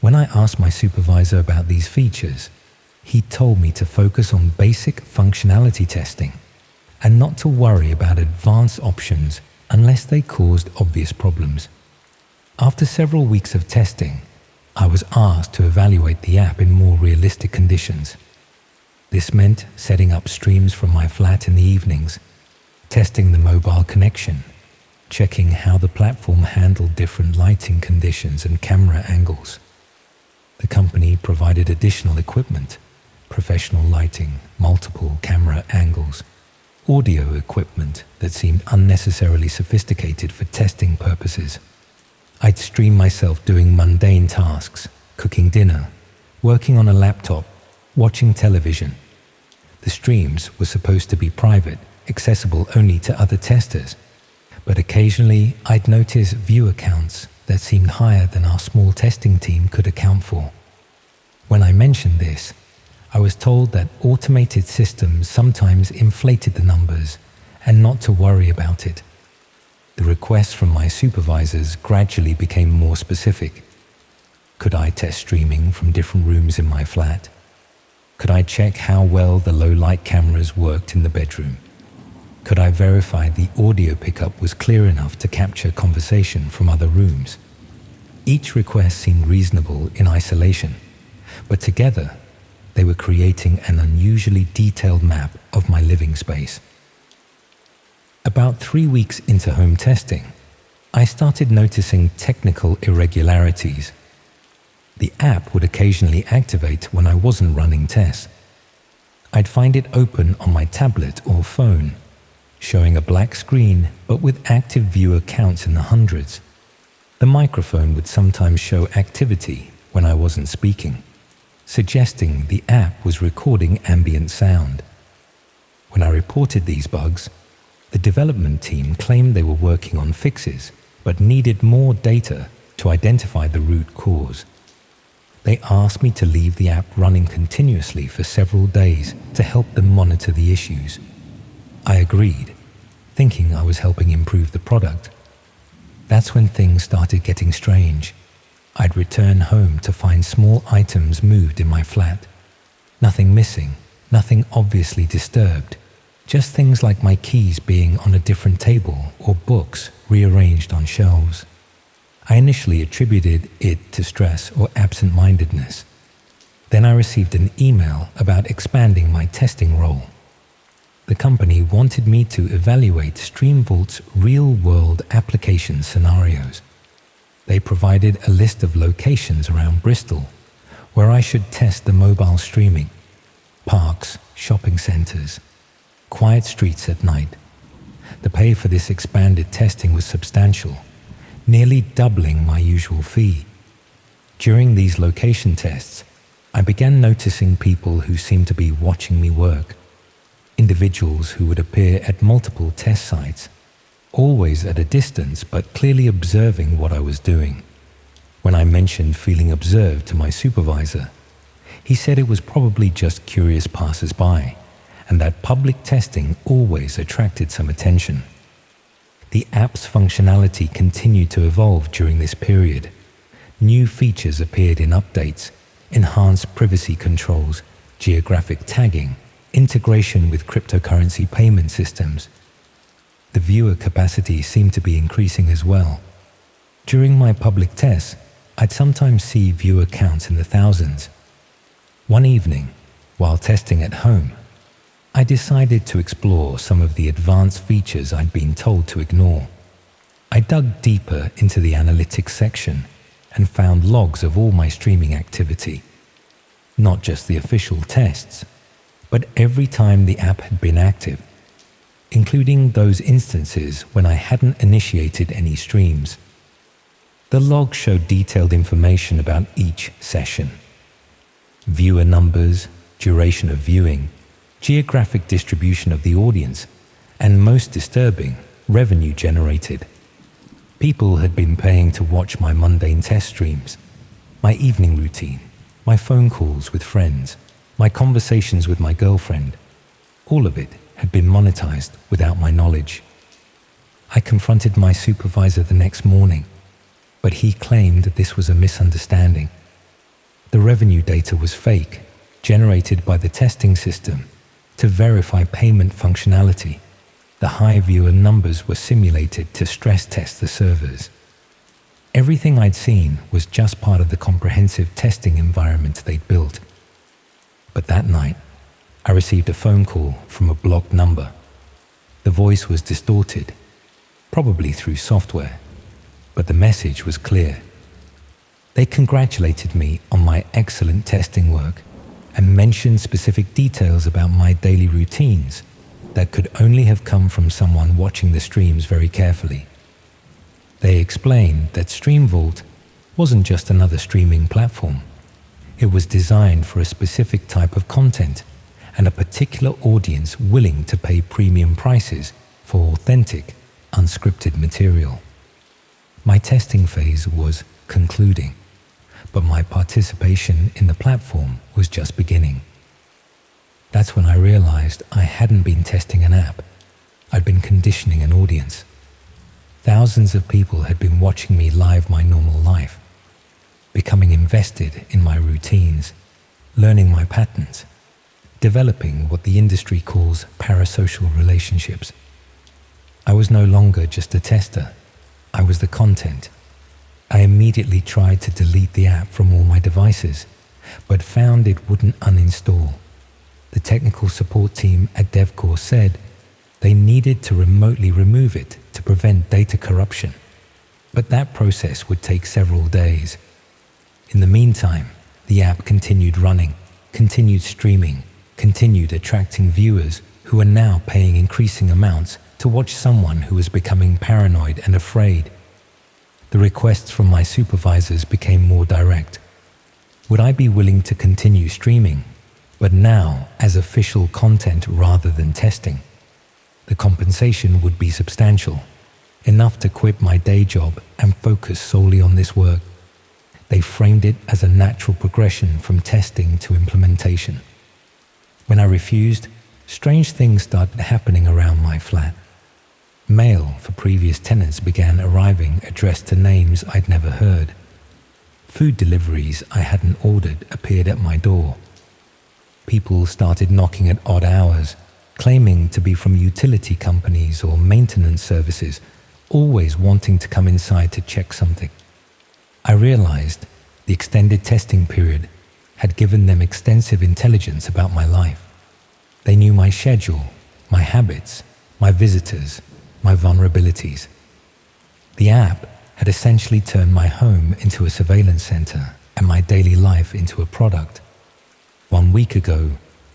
When I asked my supervisor about these features, he told me to focus on basic functionality testing and not to worry about advanced options unless they caused obvious problems. After several weeks of testing, I was asked to evaluate the app in more realistic conditions. This meant setting up streams from my flat in the evenings, testing the mobile connection, checking how the platform handled different lighting conditions and camera angles. The company provided additional equipment, professional lighting, multiple camera angles, audio equipment that seemed unnecessarily sophisticated for testing purposes. I'd stream myself doing mundane tasks, cooking dinner, working on a laptop, watching television. The streams were supposed to be private, accessible only to other testers, but occasionally I'd notice viewer counts that seemed higher than our small testing team could account for. When I mentioned this, I was told that automated systems sometimes inflated the numbers and not to worry about it. The requests from my supervisors gradually became more specific. Could I test streaming from different rooms in my flat? Could I check how well the low-light cameras worked in the bedroom? Could I verify the audio pickup was clear enough to capture conversation from other rooms? Each request seemed reasonable in isolation, but together they were creating an unusually detailed map of my living space. About 3 weeks into home testing, I started noticing technical irregularities. The app would occasionally activate when I wasn't running tests. I'd find it open on my tablet or phone, showing a black screen but with active viewer counts in the hundreds. The microphone would sometimes show activity when I wasn't speaking, suggesting the app was recording ambient sound. When I reported these bugs, The development team claimed they were working on fixes, but needed more data to identify the root cause. They asked me to leave the app running continuously for several days to help them monitor the issues. I agreed, thinking I was helping improve the product. That's when things started getting strange. I'd return home to find small items moved in my flat. Nothing missing, nothing obviously disturbed, just things like my keys being on a different table or books rearranged on shelves. I initially attributed it to stress or absent-mindedness. Then I received an email about expanding my testing role. The company wanted me to evaluate StreamVault's real-world application scenarios. They provided a list of locations around Bristol where I should test the mobile streaming, parks, shopping centres, quiet streets at night. The pay for this expanded testing was substantial, nearly doubling my usual fee. During these location tests, I began noticing people who seemed to be watching me work. Individuals who would appear at multiple test sites, always at a distance but clearly observing what I was doing. When I mentioned feeling observed to my supervisor, he said it was probably just curious passers-by, and that public testing always attracted some attention. The app's functionality continued to evolve during this period. New features appeared in updates, enhanced privacy controls, geographic tagging, integration with cryptocurrency payment systems. The viewer capacity seemed to be increasing as well. During my public tests, I'd sometimes see viewer counts in the thousands. One evening, while testing at home, I decided to explore some of the advanced features I'd been told to ignore. I dug deeper into the analytics section and found logs of all my streaming activity. Not just the official tests, but every time the app had been active, including those instances when I hadn't initiated any streams. The log showed detailed information about each session: viewer numbers, duration of viewing, geographic distribution of the audience, and most disturbing, revenue generated. People had been paying to watch my mundane test streams, my evening routine, my phone calls with friends, my conversations with my girlfriend. All of it had been monetized without my knowledge. I confronted my supervisor the next morning, but he claimed that this was a misunderstanding. The revenue data was fake, generated by the testing system to verify payment functionality. The high viewer numbers were simulated to stress test the servers. Everything I'd seen was just part of the comprehensive testing environment they'd built. But that night, I received a phone call from a blocked number. The voice was distorted, probably through software, but the message was clear. They congratulated me on my excellent testing work and mentioned specific details about my daily routines that could only have come from someone watching the streams very carefully. They explained that StreamVault wasn't just another streaming platform. It was designed for a specific type of content and a particular audience willing to pay premium prices for authentic, unscripted material. My testing phase was concluding, but my participation in the platform was just beginning. That's when I realized I hadn't been testing an app. I'd been conditioning an audience. Thousands of people had been watching me live my normal life, becoming invested in my routines, learning my patterns, developing what the industry calls parasocial relationships. I was no longer just a tester. I was the content. I immediately tried to delete the app from all my devices, but found it wouldn't uninstall. The technical support team at DevCore said they needed to remotely remove it to prevent data corruption, but that process would take several days. In the meantime, the app continued running, continued streaming, continued attracting viewers who are now paying increasing amounts to watch someone who was becoming paranoid and afraid. The requests from my supervisors became more direct. Would I be willing to continue streaming, but now as official content rather than testing? The compensation would be substantial, enough to quit my day job and focus solely on this work. They framed it as a natural progression from testing to implementation. When I refused, strange things started happening around my flat. Mail for previous tenants began arriving addressed to names I'd never heard. Food deliveries I hadn't ordered appeared at my door. People started knocking at odd hours, claiming to be from utility companies or maintenance services, always wanting to come inside to check something. I realized the extended testing period had given them extensive intelligence about my life. They knew my schedule, my habits, my visitors, my vulnerabilities. The app had essentially turned my home into a surveillance center and my daily life into a product. 1 week ago,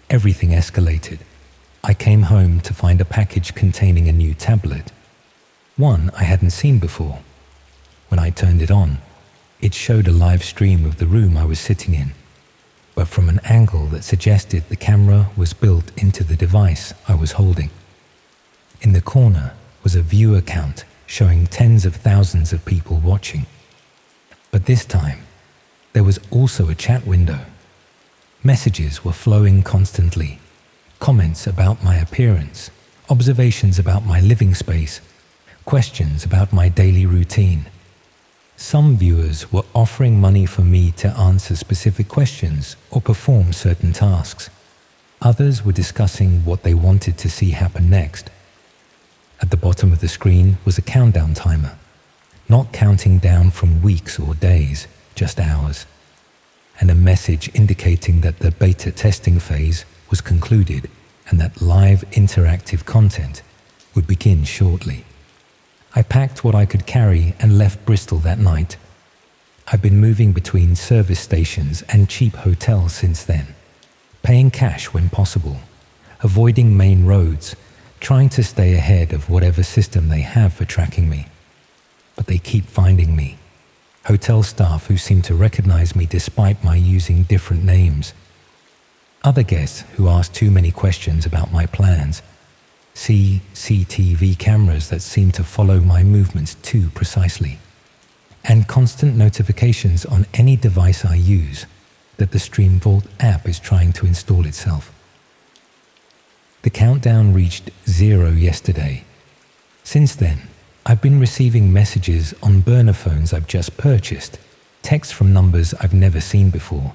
everything escalated. I came home to find a package containing a new tablet, one I hadn't seen before. When I turned it on, it showed a live stream of the room I was sitting in, but from an angle that suggested the camera was built into the device I was holding. In the corner was a viewer count showing tens of thousands of people watching. But this time, there was also a chat window. Messages were flowing constantly, comments about my appearance, observations about my living space, questions about my daily routine. Some viewers were offering money for me to answer specific questions or perform certain tasks. Others were discussing what they wanted to see happen next. At the bottom of the screen was a countdown timer, not counting down from weeks or days, just hours, and a message indicating that the beta testing phase was concluded and that live interactive content would begin shortly. I packed what I could carry and left Bristol that night. I've been moving between service stations and cheap hotels since then, paying cash when possible, avoiding main roads, trying to stay ahead of whatever system they have for tracking me. But they keep finding me. Hotel staff who seem to recognize me despite my using different names. Other guests who ask too many questions about my plans. CCTV cameras that seem to follow my movements too precisely. And constant notifications on any device I use that the Stream Vault app is trying to install itself. The countdown reached 0 yesterday. Since then, I've been receiving messages on burner phones I've just purchased, texts from numbers I've never seen before.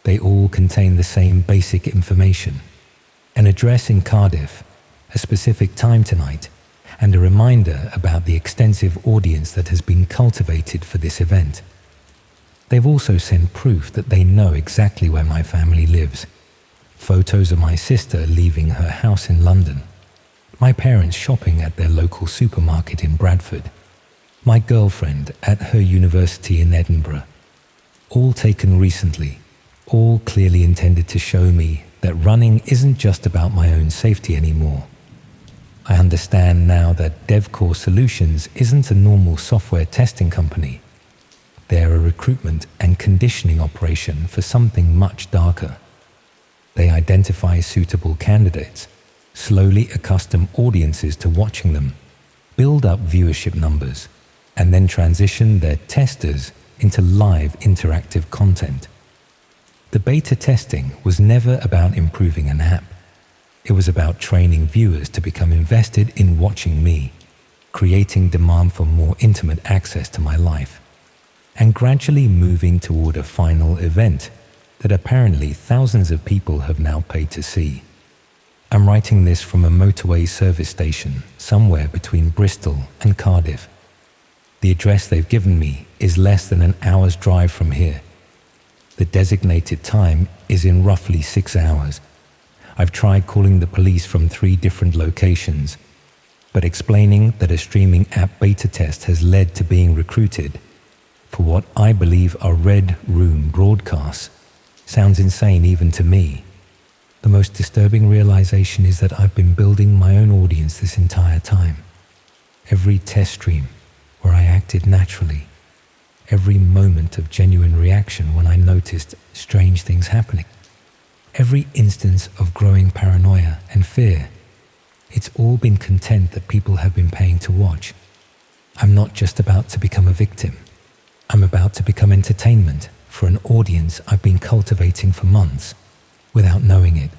They all contain the same basic information: an address in Cardiff, a specific time tonight, and a reminder about the extensive audience that has been cultivated for this event. They've also sent proof that they know exactly where my family lives. Photos of my sister leaving her house in London, my parents shopping at their local supermarket in Bradford, my girlfriend at her university in Edinburgh. All taken recently, all clearly intended to show me that running isn't just about my own safety anymore. I understand now that DevCore Solutions isn't a normal software testing company. They're a recruitment and conditioning operation for something much darker. They identify suitable candidates, slowly accustom audiences to watching them, build up viewership numbers, and then transition their testers into live interactive content. The beta testing was never about improving an app. It was about training viewers to become invested in watching me, creating demand for more intimate access to my life, and gradually moving toward a final event that apparently thousands of people have now paid to see. I'm writing this from a motorway service station somewhere between Bristol and Cardiff. The address they've given me is less than an hour's drive from here. The designated time is in roughly 6 hours. I've tried calling the police from 3 different locations, but explaining that a streaming app beta test has led to being recruited for what I believe are red room broadcasts sounds insane even to me. The most disturbing realization is that I've been building my own audience this entire time. Every test stream where I acted naturally, every moment of genuine reaction when I noticed strange things happening, every instance of growing paranoia and fear, It's all been content that people have been paying to watch. I'm not just about to become a victim. I'm about to become entertainment for an audience I've been cultivating for months without knowing it.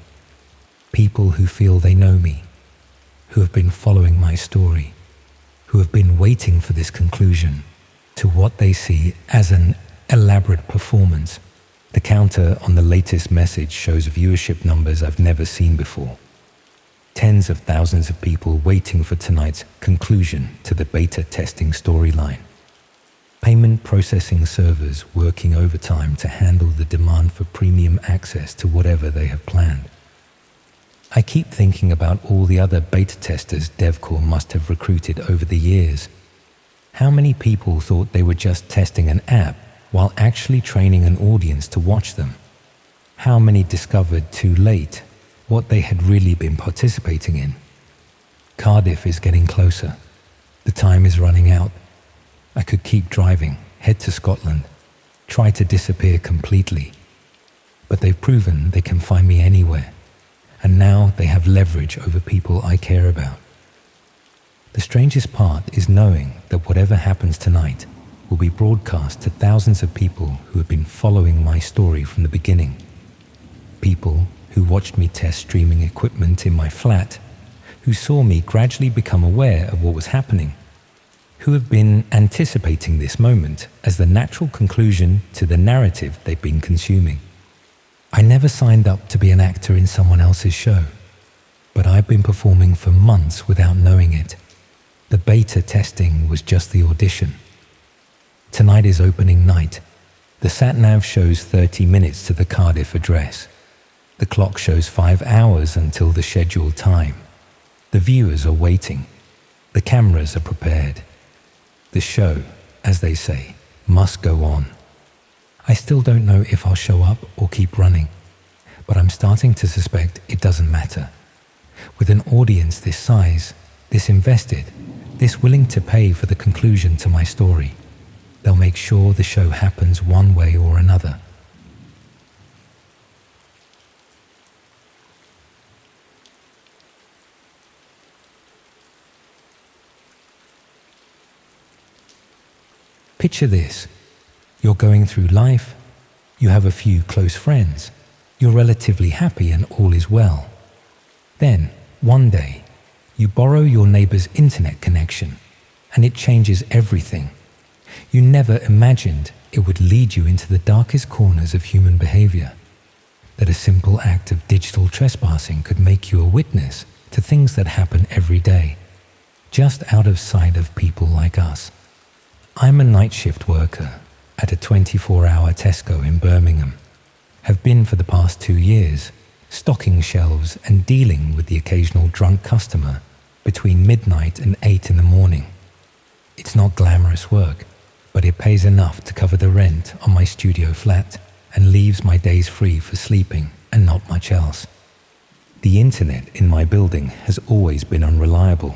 People who feel they know me, who have been following my story, who have been waiting for this conclusion to what they see as an elaborate performance. The counter on the latest message shows viewership numbers I've never seen before. Tens of thousands of people waiting for tonight's conclusion to the beta testing storyline. Payment processing servers working overtime to handle the demand for premium access to whatever they have planned. I keep thinking about all the other beta testers DevCore must have recruited over the years. How many people thought they were just testing an app while actually training an audience to watch them? How many discovered too late what they had really been participating in? Cardiff is getting closer. The time is running out. I could keep driving, head to Scotland, try to disappear completely. But they've proven they can find me anywhere, and now they have leverage over people I care about. The strangest part is knowing that whatever happens tonight will be broadcast to thousands of people who have been following my story from the beginning. People who watched me test streaming equipment in my flat, who saw me gradually become aware of what was happening, who have been anticipating this moment as the natural conclusion to the narrative they've been consuming. I never signed up to be an actor in someone else's show, but I've been performing for months without knowing it. The beta testing was just the audition. Tonight is opening night. The sat-nav shows 30 minutes to the Cardiff address. The clock shows 5 hours until the scheduled time. The viewers are waiting. The cameras are prepared. The show, as they say, must go on. I still don't know if I'll show up or keep running, but I'm starting to suspect it doesn't matter. With an audience this size, this invested, this willing to pay for the conclusion to my story, they'll make sure the show happens one way or another. Picture this. You're going through life, you have a few close friends, you're relatively happy and all is well. Then, one day, you borrow your neighbor's internet connection, and it changes everything. You never imagined it would lead you into the darkest corners of human behavior, that a simple act of digital trespassing could make you a witness to things that happen every day, just out of sight of people like us. I'm a night shift worker at a 24-hour Tesco in Birmingham, have been for the past 2 years, stocking shelves and dealing with the occasional drunk customer between midnight and 8 in the morning. It's not glamorous work, but it pays enough to cover the rent on my studio flat and leaves my days free for sleeping and not much else. The internet in my building has always been unreliable.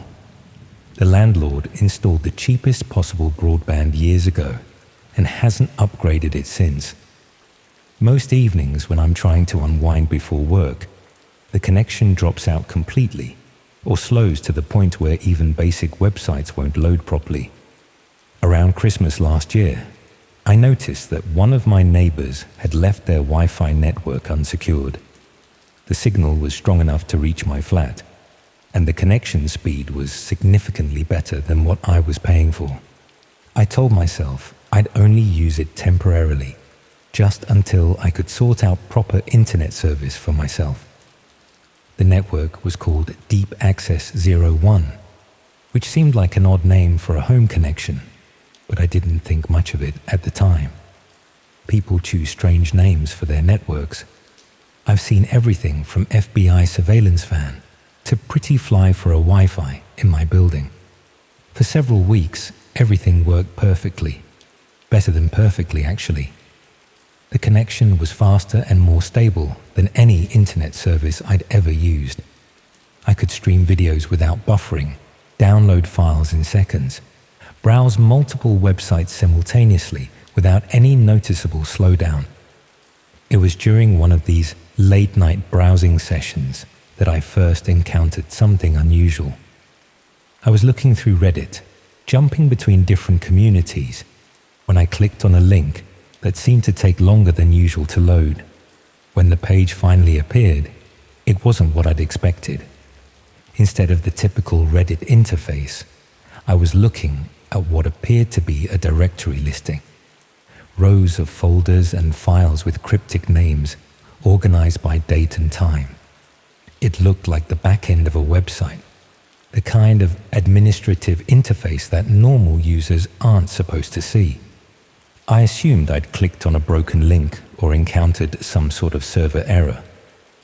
The landlord installed the cheapest possible broadband years ago and hasn't upgraded it since. Most evenings when I'm trying to unwind before work, the connection drops out completely or slows to the point where even basic websites won't load properly. Around Christmas last year, I noticed that one of my neighbors had left their Wi-Fi network unsecured. The signal was strong enough to reach my flat, and the connection speed was significantly better than what I was paying for. I told myself I'd only use it temporarily, just until I could sort out proper internet service for myself. The network was called Deep Access 01, which seemed like an odd name for a home connection, but I didn't think much of it at the time. People choose strange names for their networks. I've seen everything from FBI surveillance van to pretty fly for a Wi-Fi in my building. For several weeks, everything worked perfectly. Better than perfectly, actually. The connection was faster and more stable than any internet service I'd ever used. I could stream videos without buffering, download files in seconds, browse multiple websites simultaneously without any noticeable slowdown. It was during one of these late-night browsing sessions that I first encountered something unusual. I was looking through Reddit, jumping between different communities, when I clicked on a link that seemed to take longer than usual to load. When the page finally appeared, it wasn't what I'd expected. Instead of the typical Reddit interface, I was looking at what appeared to be a directory listing. Rows of folders and files with cryptic names organized by date and time. It looked like the back end of a website, the kind of administrative interface that normal users aren't supposed to see. I assumed I'd clicked on a broken link or encountered some sort of server error,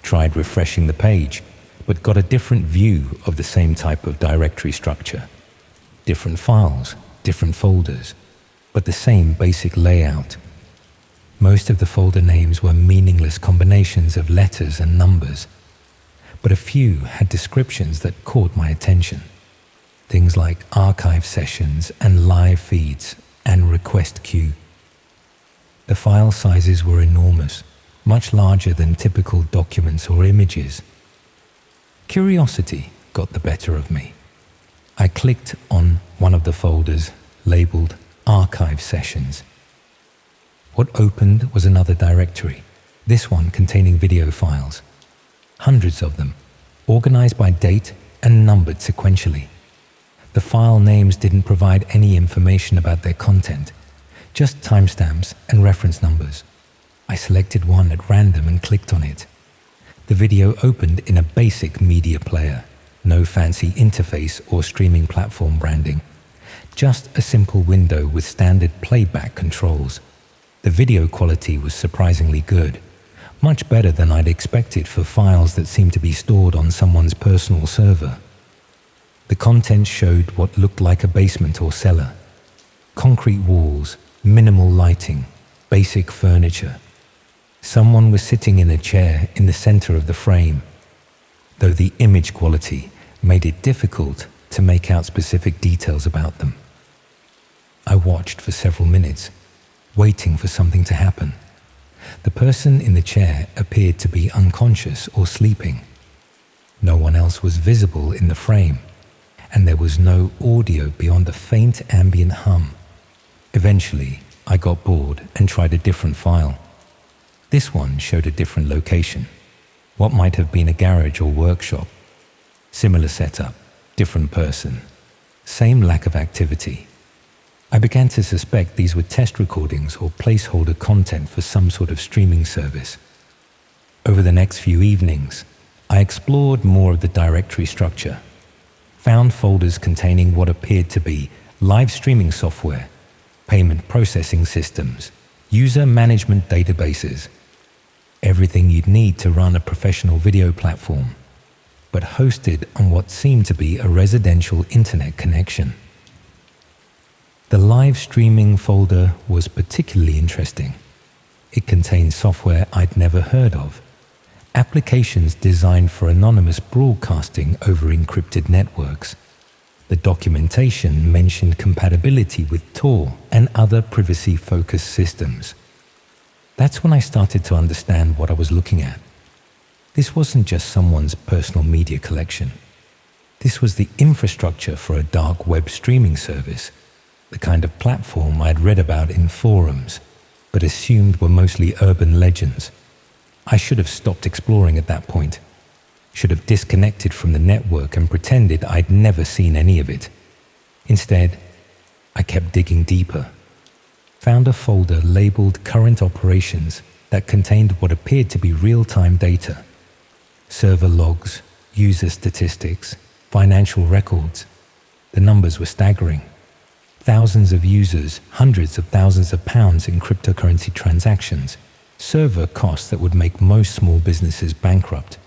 tried refreshing the page, but got a different view of the same type of directory structure. Different files, different folders, but the same basic layout. Most of the folder names were meaningless combinations of letters and numbers, but a few had descriptions that caught my attention. Things like archive sessions and live feeds and request queue. The file sizes were enormous, much larger than typical documents or images. Curiosity got the better of me. I clicked on one of the folders labeled Archive Sessions. What opened was another directory, this one containing video files. Hundreds of them, organized by date and numbered sequentially. The file names didn't provide any information about their content, just timestamps and reference numbers. I selected one at random and clicked on it. The video opened in a basic media player, no fancy interface or streaming platform branding, just a simple window with standard playback controls. The video quality was surprisingly good, much better than I'd expected for files that seemed to be stored on someone's personal server. The content showed what looked like a basement or cellar. Concrete walls, minimal lighting, basic furniture. Someone was sitting in a chair in the center of the frame, though the image quality made it difficult to make out specific details about them. I watched for several minutes, waiting for something to happen. The person in the chair appeared to be unconscious or sleeping. No one else was visible in the frame, and there was no audio beyond a faint ambient hum. Eventually, I got bored and tried a different file. This one showed a different location, what might have been a garage or workshop. Similar setup, different person, same lack of activity. I began to suspect these were test recordings or placeholder content for some sort of streaming service. Over the next few evenings, I explored more of the directory structure, found folders containing what appeared to be live streaming software, payment processing systems, user management databases, everything you'd need to run a professional video platform, but hosted on what seemed to be a residential internet connection. The live streaming folder was particularly interesting. It contained software I'd never heard of, applications designed for anonymous broadcasting over encrypted networks. The documentation mentioned compatibility with Tor and other privacy-focused systems. That's when I started to understand what I was looking at. This wasn't just someone's personal media collection. This was the infrastructure for a dark web streaming service, the kind of platform I'd read about in forums, but assumed were mostly urban legends. I should have stopped exploring at that point, should have disconnected from the network and pretended I'd never seen any of it. Instead, I kept digging deeper, found a folder labeled Current Operations that contained what appeared to be real-time data, server logs, user statistics, financial records. The numbers were staggering. Thousands of users, hundreds of thousands of pounds in cryptocurrency transactions, server costs that would make most small businesses bankrupt.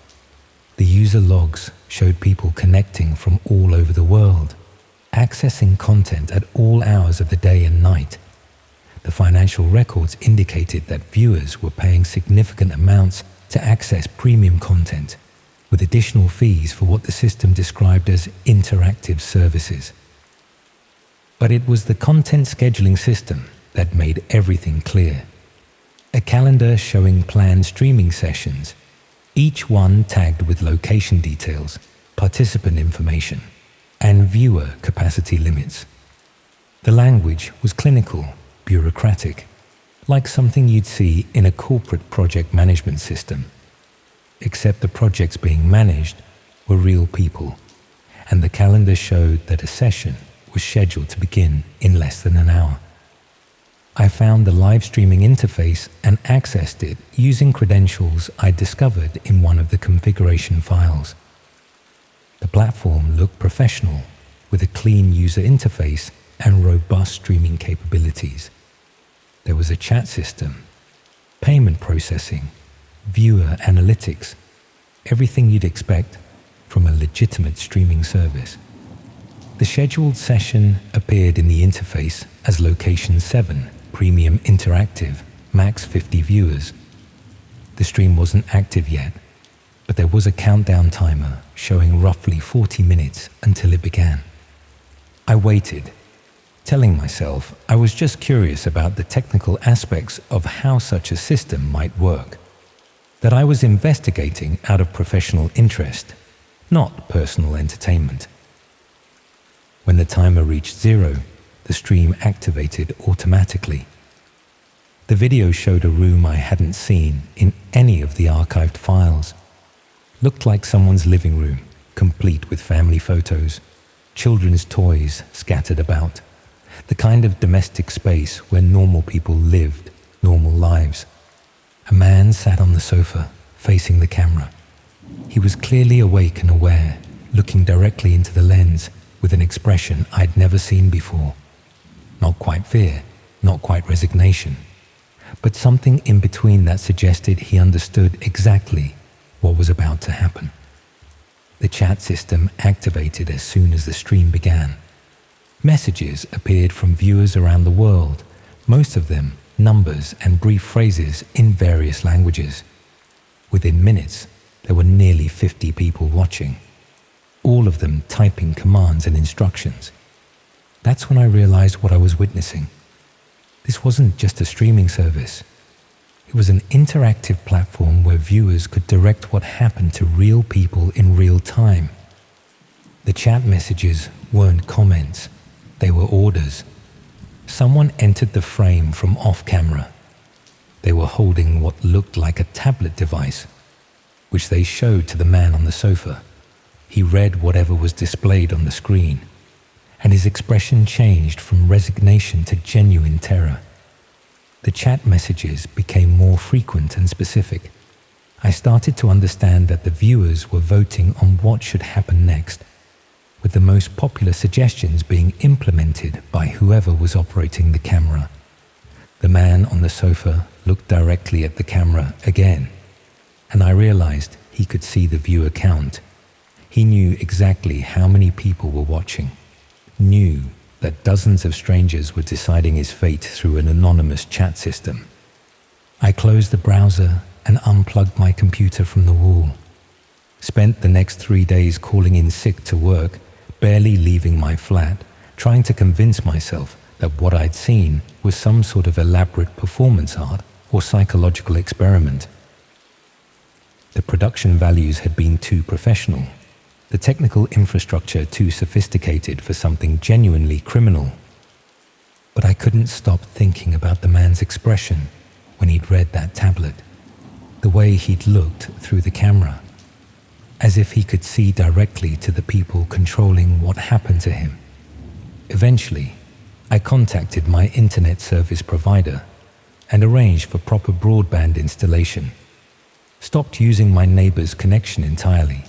The user logs showed people connecting from all over the world, accessing content at all hours of the day and night. The financial records indicated that viewers were paying significant amounts to access premium content, with additional fees for what the system described as interactive services. But it was the content scheduling system that made everything clear. A calendar showing planned streaming sessions, each one tagged with location details, participant information, and viewer capacity limits. The language was clinical, bureaucratic, like something you'd see in a corporate project management system. Except the projects being managed were real people, and the calendar showed that a session was scheduled to begin in less than an hour. I found the live streaming interface and accessed it using credentials I discovered in one of the configuration files. The platform looked professional, with a clean user interface and robust streaming capabilities. There was a chat system, payment processing, viewer analytics, everything you'd expect from a legitimate streaming service. The scheduled session appeared in the interface as Location 7, Premium Interactive, max 50 viewers. The stream wasn't active yet, but there was a countdown timer showing roughly 40 minutes until it began. I waited, telling myself I was just curious about the technical aspects of how such a system might work, that I was investigating out of professional interest, not personal entertainment. When the timer reached 0, the stream activated automatically. The video showed a room I hadn't seen in any of the archived files. Looked like someone's living room, complete with family photos, children's toys scattered about, the kind of domestic space where normal people lived normal lives. A man sat on the sofa, facing the camera. He was clearly awake and aware, looking directly into the lens with an expression I'd never seen before. Not quite fear, not quite resignation, but something in between that suggested he understood exactly what was about to happen. The chat system activated as soon as the stream began. Messages appeared from viewers around the world, most of them numbers and brief phrases in various languages. Within minutes, there were nearly 50 people watching, all of them typing commands and instructions. That's when I realized what I was witnessing. This wasn't just a streaming service. It was an interactive platform where viewers could direct what happened to real people in real time. The chat messages weren't comments, they were orders. Someone entered the frame from off-camera. They were holding what looked like a tablet device, which they showed to the man on the sofa. He read whatever was displayed on the screen, and his expression changed from resignation to genuine terror. The chat messages became more frequent and specific. I started to understand that the viewers were voting on what should happen next, with the most popular suggestions being implemented by whoever was operating the camera. The man on the sofa looked directly at the camera again, and I realized he could see the viewer count. He knew exactly how many people were watching, knew that dozens of strangers were deciding his fate through an anonymous chat system. I closed the browser and unplugged my computer from the wall. Spent the next 3 days calling in sick to work, barely leaving my flat, trying to convince myself that what I'd seen was some sort of elaborate performance art or psychological experiment. The production values had been too professional, the technical infrastructure too sophisticated for something genuinely criminal. But I couldn't stop thinking about the man's expression when he'd read that tablet, the way he'd looked through the camera, as if he could see directly to the people controlling what happened to him. Eventually, I contacted my internet service provider and arranged for proper broadband installation. Stopped using my neighbor's connection entirely,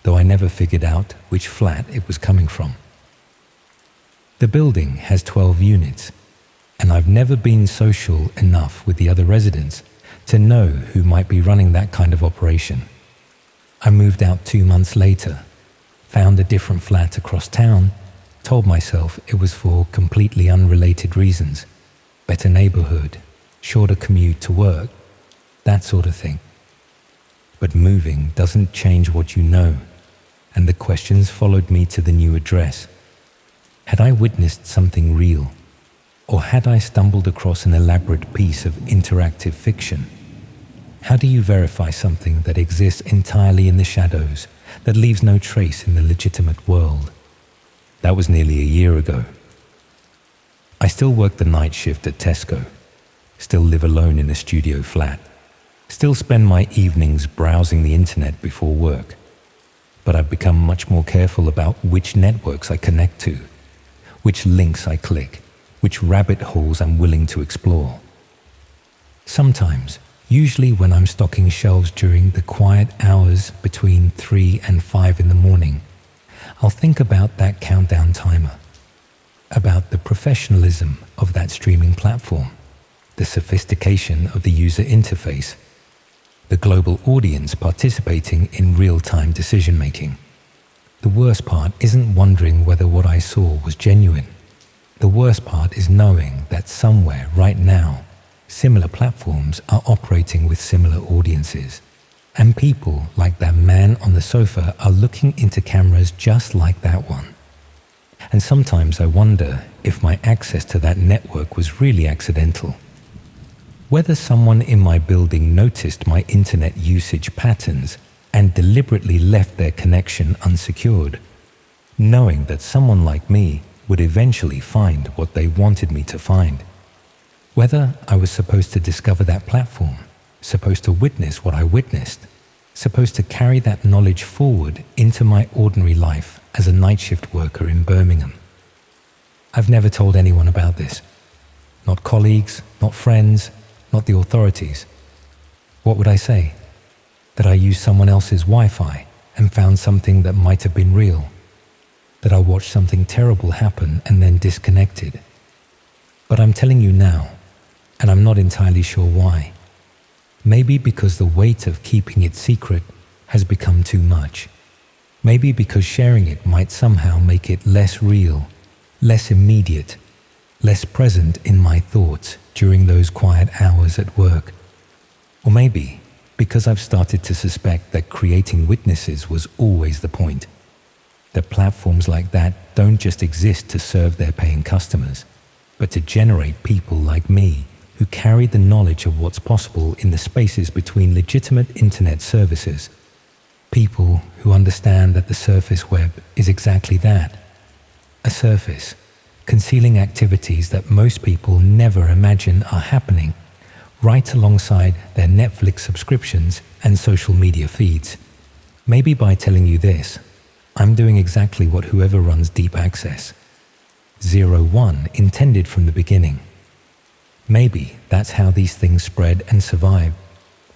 though I never figured out which flat it was coming from. The building has 12 units, and I've never been social enough with the other residents to know who might be running that kind of operation. I moved out 2 months later, found a different flat across town, told myself it was for completely unrelated reasons, better neighborhood, shorter commute to work, that sort of thing. But moving doesn't change what you know, and the questions followed me to the new address. Had I witnessed something real, or had I stumbled across an elaborate piece of interactive fiction? How do you verify something that exists entirely in the shadows, that leaves no trace in the legitimate world? That was nearly a year ago. I still work the night shift at Tesco, still live alone in a studio flat, still spend my evenings browsing the internet before work. But I've become much more careful about which networks I connect to, which links I click, which rabbit holes I'm willing to explore. Sometimes, usually when I'm stocking shelves during the quiet hours between 3 and 5 in the morning, I'll think about that countdown timer, about the professionalism of that streaming platform, the sophistication of the user interface, the global audience participating in real-time decision-making. The worst part isn't wondering whether what I saw was genuine. The worst part is knowing that somewhere right now, similar platforms are operating with similar audiences. And people like that man on the sofa are looking into cameras just like that one. And sometimes I wonder if my access to that network was really accidental. Whether someone in my building noticed my internet usage patterns and deliberately left their connection unsecured, knowing that someone like me would eventually find what they wanted me to find. Whether I was supposed to discover that platform, supposed to witness what I witnessed, supposed to carry that knowledge forward into my ordinary life as a night shift worker in Birmingham. I've never told anyone about this. Not colleagues, not friends, not the authorities. What would I say? That I used someone else's Wi-Fi and found something that might have been real? That I watched something terrible happen and then disconnected? But I'm telling you now, and I'm not entirely sure why. Maybe because the weight of keeping it secret has become too much. Maybe because sharing it might somehow make it less real, less immediate, less present in my thoughts during those quiet hours at work. Or maybe because I've started to suspect that creating witnesses was always the point. That platforms like that don't just exist to serve their paying customers, but to generate people like me who carry the knowledge of what's possible in the spaces between legitimate internet services. People who understand that the surface web is exactly that, a surface, concealing activities that most people never imagine are happening, right alongside their Netflix subscriptions and social media feeds. Maybe by telling you this, I'm doing exactly what whoever runs Deep Access, 01, intended from the beginning. Maybe that's how these things spread and survive,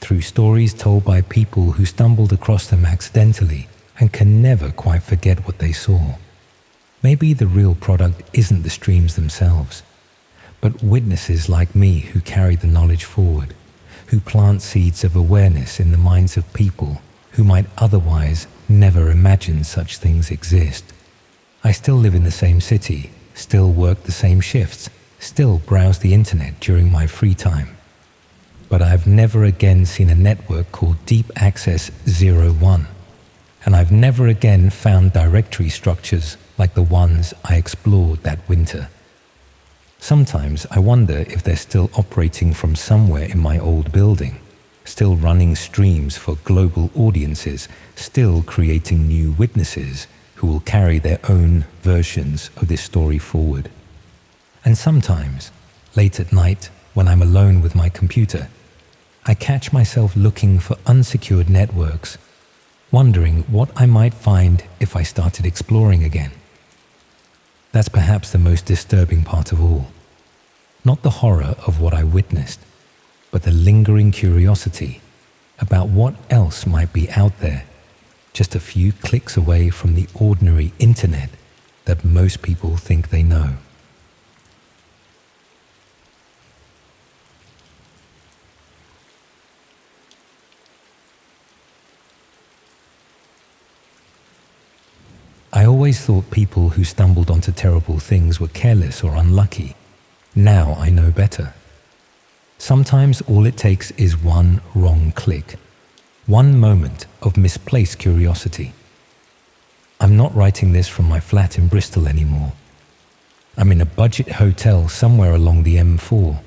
through stories told by people who stumbled across them accidentally and can never quite forget what they saw. Maybe the real product isn't the streams themselves, but witnesses like me who carry the knowledge forward, who plant seeds of awareness in the minds of people who might otherwise never imagine such things exist. I still live in the same city, still work the same shifts, still browse the internet during my free time. But I've never again seen a network called Deep Access 01, and I've never again found directory structures like the ones I explored that winter. Sometimes I wonder if they're still operating from somewhere in my old building, still running streams for global audiences, still creating new witnesses who will carry their own versions of this story forward. And sometimes, late at night, when I'm alone with my computer, I catch myself looking for unsecured networks, wondering what I might find if I started exploring again. That's perhaps the most disturbing part of all. Not the horror of what I witnessed, but the lingering curiosity about what else might be out there, just a few clicks away from the ordinary internet that most people think they know. I always thought people who stumbled onto terrible things were careless or unlucky. Now I know better. Sometimes all it takes is one wrong click, one moment of misplaced curiosity. I'm not writing this from my flat in Bristol anymore. I'm in a budget hotel somewhere along the M4,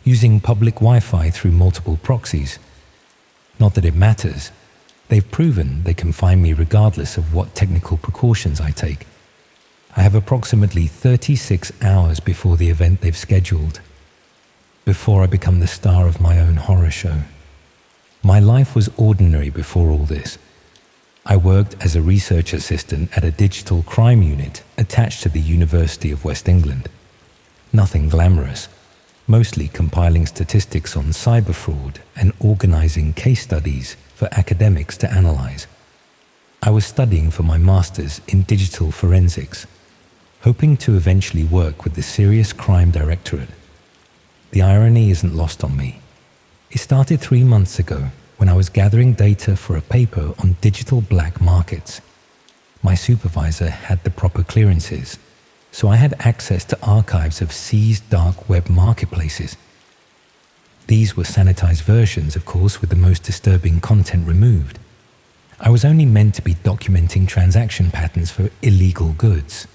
using public Wi-Fi through multiple proxies. Not that it matters. They've proven they can find me regardless of what technical precautions I take. I have approximately 36 hours before the event they've scheduled, before I become the star of my own horror show. My life was ordinary before all this. I worked as a research assistant at a digital crime unit attached to the University of West England. Nothing glamorous, mostly compiling statistics on cyber fraud and organizing case studies for academics to analyze. I was studying for my master's in digital forensics, hoping to eventually work with the Serious Crime Directorate. The irony isn't lost on me. It started 3 months ago when I was gathering data for a paper on digital black markets. My supervisor had the proper clearances, so I had access to archives of seized dark web marketplaces. These were sanitized versions, of course, with the most disturbing content removed. I was only meant to be documenting transaction patterns for illegal goods,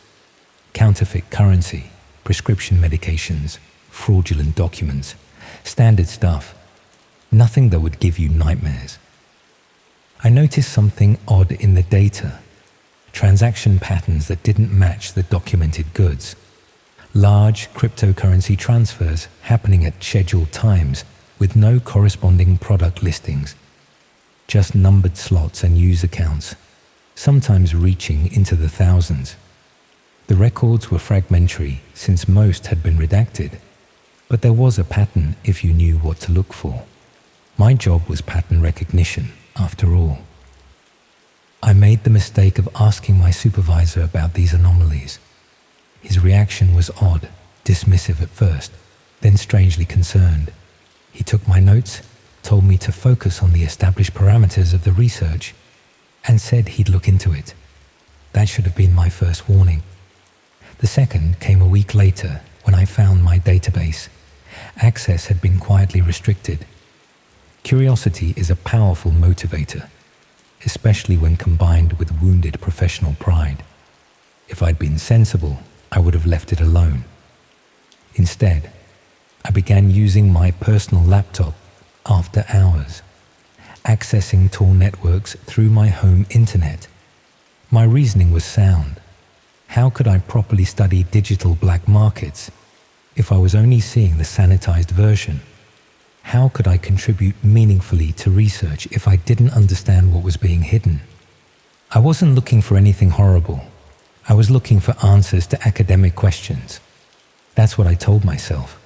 counterfeit currency, prescription medications, fraudulent documents, standard stuff. Nothing that would give you nightmares. I noticed something odd in the data. Transaction patterns that didn't match the documented goods. Large cryptocurrency transfers happening at scheduled times with no corresponding product listings. Just numbered slots and user counts, sometimes reaching into the thousands. The records were fragmentary since most had been redacted, but there was a pattern if you knew what to look for. My job was pattern recognition, after all. I made the mistake of asking my supervisor about these anomalies. His reaction was odd, dismissive at first, then strangely concerned. He took my notes, told me to focus on the established parameters of the research, and said he'd look into it. That should have been my first warning. The second came a week later when I found my database. Access had been quietly restricted. Curiosity is a powerful motivator, especially when combined with wounded professional pride. If I'd been sensible, I would have left it alone. Instead, I began using my personal laptop after hours, accessing Tor networks through my home internet. My reasoning was sound. How could I properly study digital black markets if I was only seeing the sanitized version? How could I contribute meaningfully to research if I didn't understand what was being hidden? I wasn't looking for anything horrible. I was looking for answers to academic questions. That's what I told myself.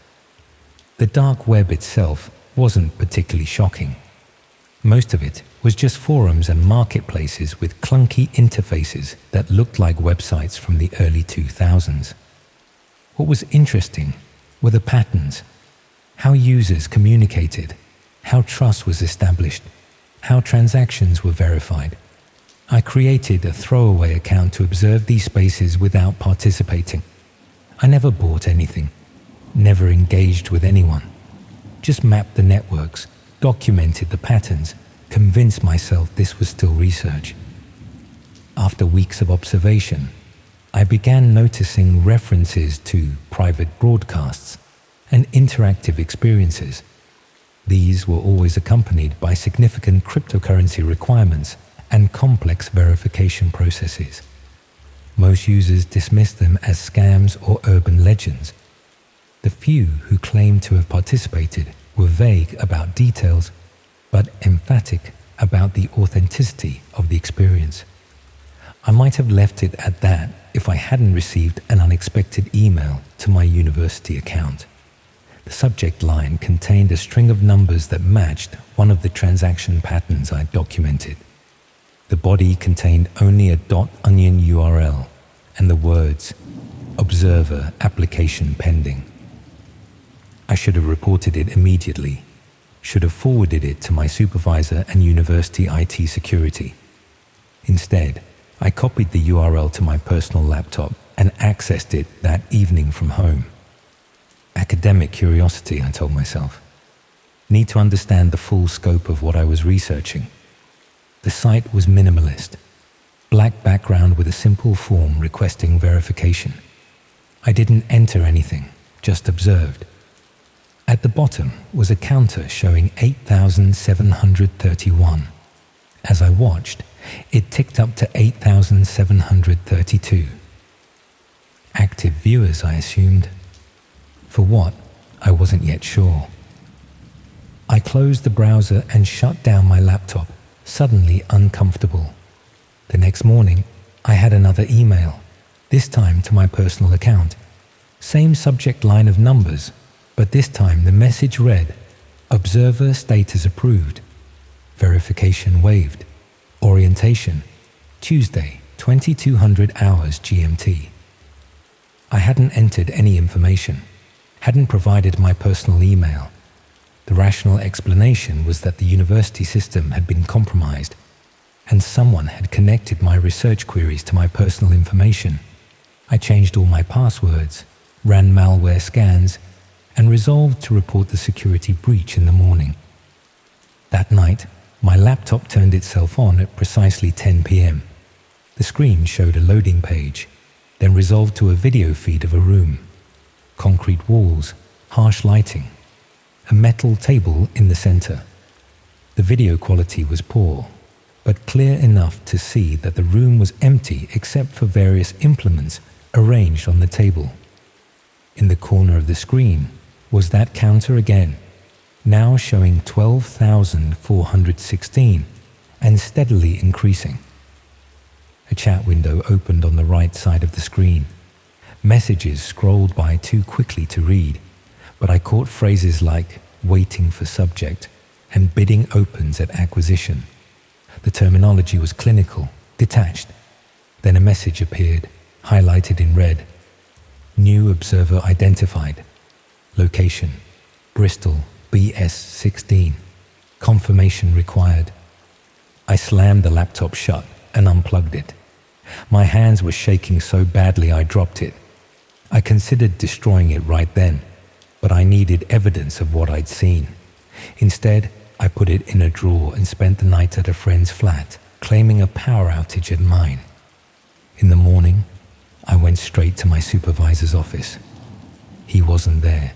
The dark web itself wasn't particularly shocking. Most of it was just forums and marketplaces with clunky interfaces that looked like websites from the early 2000s. What was interesting were the patterns. How users communicated, how trust was established, how transactions were verified. I created a throwaway account to observe these spaces without participating. I never bought anything, never engaged with anyone. Just mapped the networks, documented the patterns, convinced myself this was still research. After weeks of observation, I began noticing references to private broadcasts and interactive experiences. These were always accompanied by significant cryptocurrency requirements and complex verification processes. Most users dismissed them as scams or urban legends. The few who claimed to have participated were vague about details, but emphatic about the authenticity of the experience. I might have left it at that if I hadn't received an unexpected email to my university account. The subject line contained a string of numbers that matched one of the transaction patterns I documented. The body contained only a .onion URL and the words, "Observer application pending." I should have reported it immediately, should have forwarded it to my supervisor and university IT security. Instead, I copied the URL to my personal laptop and accessed it that evening from home. Academic curiosity, I told myself. Need to understand the full scope of what I was researching. The site was minimalist. Black background with a simple form requesting verification. I didn't enter anything, just observed. At the bottom was a counter showing 8,731. As I watched, it ticked up to 8,732. Active viewers, I assumed. For what, I wasn't yet sure. I closed the browser and shut down my laptop, suddenly uncomfortable. The next morning, I had another email, this time to my personal account. Same subject line of numbers, but this time the message read, "Observer status approved. Verification waived. Orientation, Tuesday, 2200 hours GMT." I hadn't entered any information, hadn't provided my personal email. The rational explanation was that the university system had been compromised and someone had connected my research queries to my personal information. I changed all my passwords, ran malware scans, and resolved to report the security breach in the morning. That night, my laptop turned itself on at precisely 10 p.m. The screen showed a loading page, then resolved to a video feed of a room. Concrete walls, harsh lighting, a metal table in the center. The video quality was poor, but clear enough to see that the room was empty except for various implements arranged on the table. In the corner of the screen was that counter again, now showing 12,416 and steadily increasing. A chat window opened on the right side of the screen. Messages scrolled by too quickly to read, but I caught phrases like "waiting for subject" and "bidding opens at acquisition." The terminology was clinical, detached. Then a message appeared, highlighted in red. "New observer identified. Location, Bristol, BS16. Confirmation required." I slammed the laptop shut and unplugged it. My hands were shaking so badly I dropped it. I considered destroying it right then, but I needed evidence of what I'd seen. Instead, I put it in a drawer and spent the night at a friend's flat, claiming a power outage at mine. In the morning, I went straight to my supervisor's office. He wasn't there.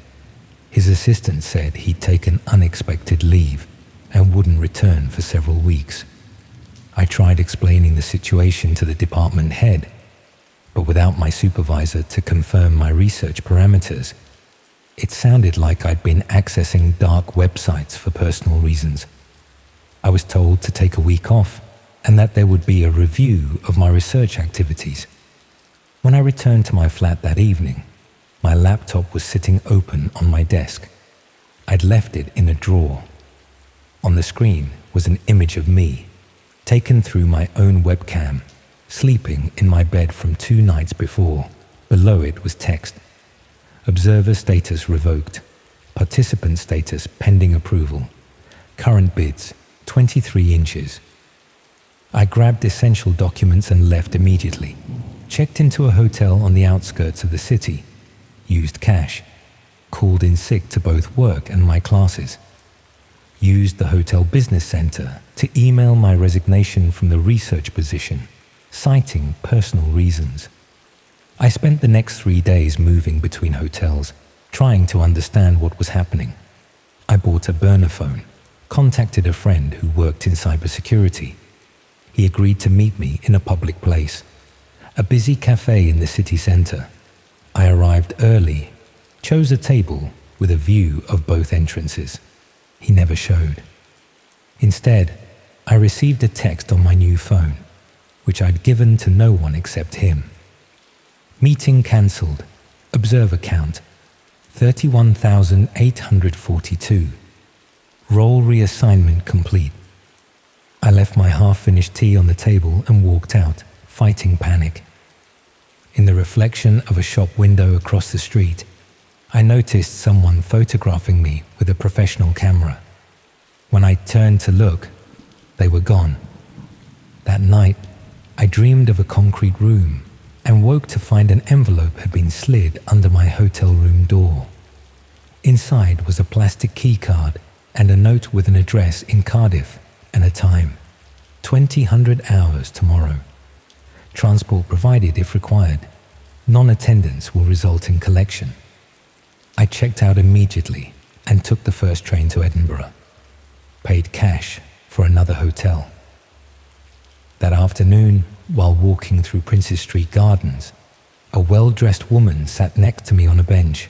His assistant said he'd taken unexpected leave and wouldn't return for several weeks. I tried explaining the situation to the department head, but without my supervisor to confirm my research parameters, it sounded like I'd been accessing dark websites for personal reasons. I was told to take a week off and that there would be a review of my research activities. When I returned to my flat that evening, my laptop was sitting open on my desk. I'd left it in a drawer. On the screen was an image of me, taken through my own webcam, sleeping in my bed from 2 nights before. Below it was text: "Observer status revoked. Participant status pending approval. Current bids, 23 inches. I grabbed essential documents and left immediately. Checked into a hotel on the outskirts of the city. Used cash. Called in sick to both work and my classes. Used the hotel business center to email my resignation from the research position, citing personal reasons. I spent the next 3 days moving between hotels, trying to understand what was happening. I bought a burner phone, contacted a friend who worked in cybersecurity. He agreed to meet me in a public place, a busy cafe in the city center. I arrived early, chose a table with a view of both entrances. He never showed. Instead, I received a text on my new phone, which I'd given to no one except him. Meeting cancelled. Observer count 31,842. Role reassignment complete. I left my half-finished tea on the table and walked out, fighting panic. In the reflection of a shop window across the street, I noticed someone photographing me with a professional camera. When I turned to look, they were gone. That night, I dreamed of a concrete room and woke to find an envelope had been slid under my hotel room door. Inside was a plastic key card and a note with an address in Cardiff and a time: 2000 hours tomorrow. Transport provided if required. Non-attendance will result in collection. I checked out immediately, and took the first train to Edinburgh. Paid cash for another hotel. That afternoon, while walking through Princes Street Gardens, a well-dressed woman sat next to me on a bench.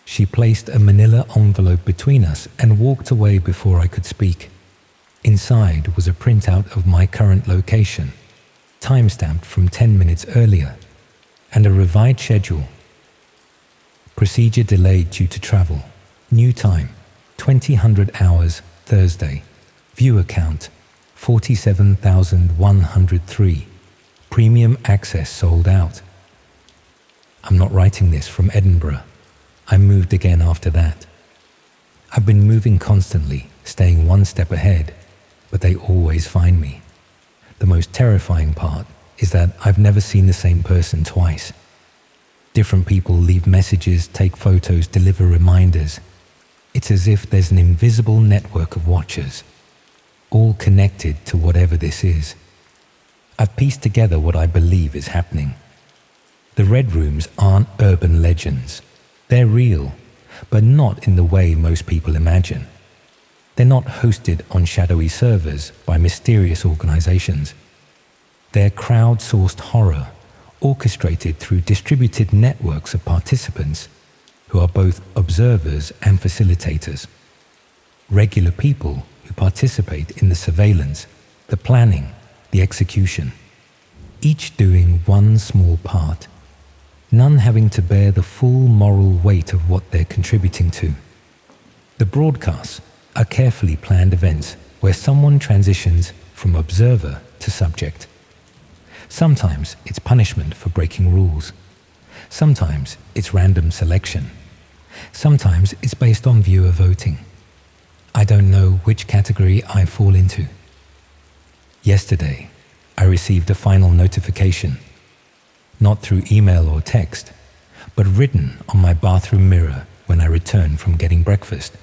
She placed a manila envelope between us and walked away before I could speak. Inside was a printout of my current location, timestamped from 10 minutes earlier, and a revised schedule. Procedure delayed due to travel. New time, 2000 hours, Thursday. View account, 47,103. Premium access sold out. I'm not writing this from Edinburgh. I moved again after that. I've been moving constantly, staying one step ahead, but they always find me. The most terrifying part is that I've never seen the same person twice. Different people leave messages, take photos, deliver reminders. It's as if there's an invisible network of watchers, all connected to whatever this is. I've pieced together what I believe is happening. The Red Rooms aren't urban legends. They're real, but not in the way most people imagine. They're not hosted on shadowy servers by mysterious organizations. They're crowd-sourced horror, orchestrated through distributed networks of participants who are both observers and facilitators. Regular people who participate in the surveillance, the planning, the execution, each doing one small part, none having to bear the full moral weight of what they're contributing to. The broadcasts are carefully planned events where someone transitions from observer to subject. Sometimes it's punishment for breaking rules. Sometimes it's random selection. Sometimes it's based on viewer voting. I don't know which category I fall into. Yesterday, I received a final notification, not through email or text, but written on my bathroom mirror when I returned from getting breakfast.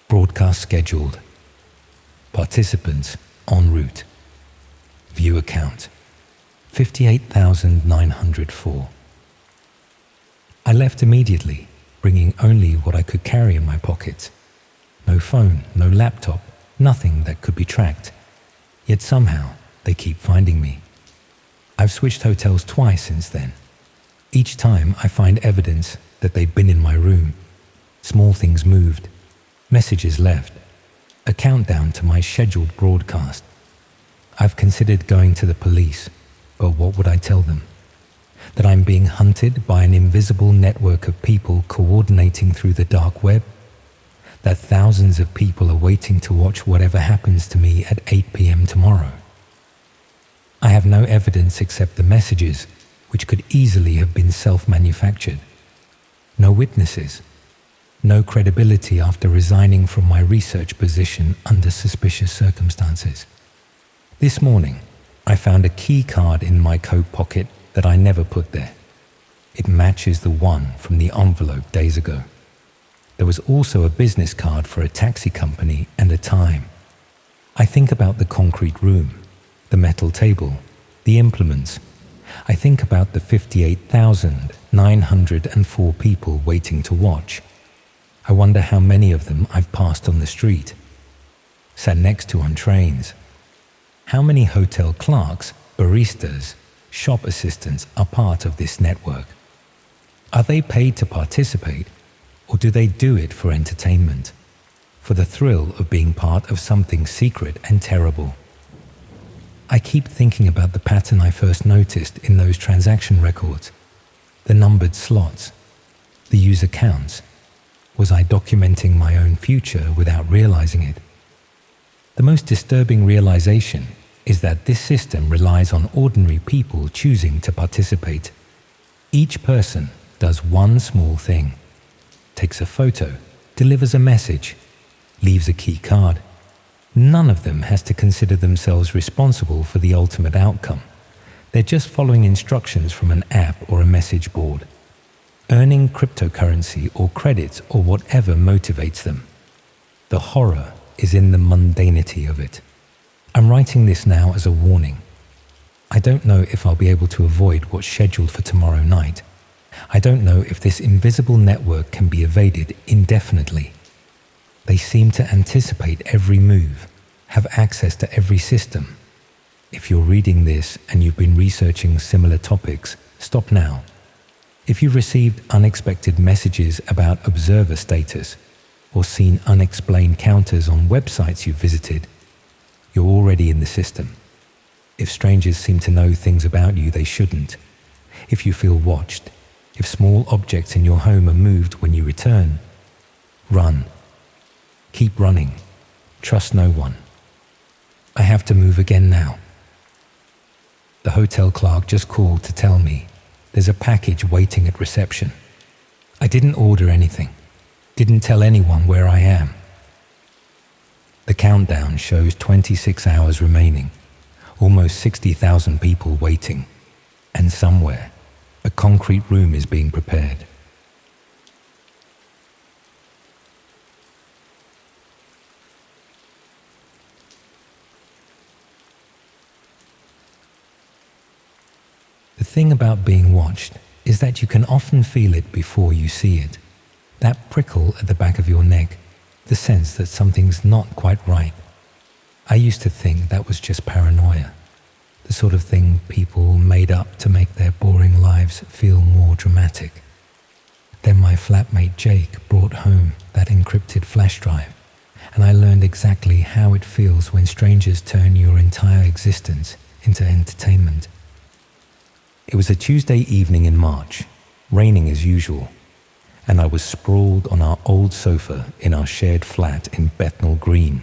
Broadcast scheduled. Participants en route. View account, 58,904. I left immediately, bringing only what I could carry in my pockets. No phone, no laptop, nothing that could be tracked. Yet somehow, they keep finding me. I've switched hotels twice since then. Each time I find evidence that they've been in my room. Small things moved, messages left, a countdown to my scheduled broadcast. I've considered going to the police, but what would I tell them? That I'm being hunted by an invisible network of people coordinating through the dark web? That thousands of people are waiting to watch whatever happens to me at 8 p.m. tomorrow? I have no evidence except the messages, which could easily have been self-manufactured. No witnesses. No credibility after resigning from my research position under suspicious circumstances. This morning, I found a key card in my coat pocket that I never put there. It matches the one from the envelope days ago. There was also a business card for a taxi company and a time. I think about the concrete room, the metal table, the implements. I think about the 58,904 people waiting to watch. I wonder how many of them I've passed on the street, sat next to on trains. How many hotel clerks, baristas, shop assistants are part of this network? Are they paid to participate, or do they do it for entertainment, for the thrill of being part of something secret and terrible? I keep thinking about the pattern I first noticed in those transaction records, the numbered slots, the user counts. Was I documenting my own future without realizing it? The most disturbing realization is that this system relies on ordinary people choosing to participate. Each person does one small thing, takes a photo, delivers a message, leaves a key card. None of them has to consider themselves responsible for the ultimate outcome. They're just following instructions from an app or a message board, earning cryptocurrency or credits or whatever motivates them. The horror is in the mundanity of it. I'm writing this now as a warning. I don't know if I'll be able to avoid what's scheduled for tomorrow night. I don't know if this invisible network can be evaded indefinitely. They seem to anticipate every move, have access to every system. If you're reading this and you've been researching similar topics, stop now. If you've received unexpected messages about observer status or seen unexplained counters on websites you've visited, you're already in the system. If strangers seem to know things about you they shouldn't, if you feel watched, if small objects in your home are moved when you return, run. Keep running. Trust no one. I have to move again now. The hotel clerk just called to tell me there's a package waiting at reception. I didn't order anything. Didn't tell anyone where I am. The countdown shows 26 hours remaining, almost 60,000 people waiting, and somewhere, a concrete room is being prepared. The thing about being watched is that you can often feel it before you see it. That prickle at the back of your neck, the sense that something's not quite right. I used to think that was just paranoia, the sort of thing people made up to make their boring lives feel more dramatic. Then my flatmate Jake brought home that encrypted flash drive, and I learned exactly how it feels when strangers turn your entire existence into entertainment. It was a Tuesday evening in March, raining as usual, and I was sprawled on our old sofa in our shared flat in Bethnal Green.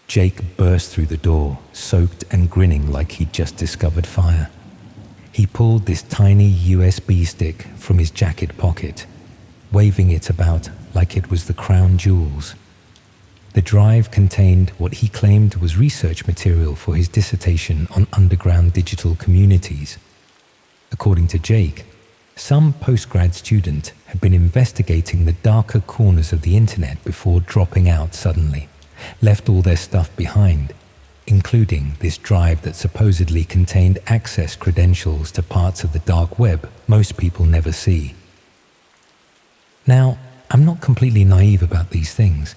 Jake burst through the door, soaked and grinning like he'd just discovered fire. He pulled this tiny USB stick from his jacket pocket, waving it about like it was the crown jewels. The drive contained what he claimed was research material for his dissertation on underground digital communities. According to Jake, some postgrad student had been investigating the darker corners of the internet before dropping out suddenly, left all their stuff behind, including this drive that supposedly contained access credentials to parts of the dark web most people never see. Now, I'm not completely naive about these things.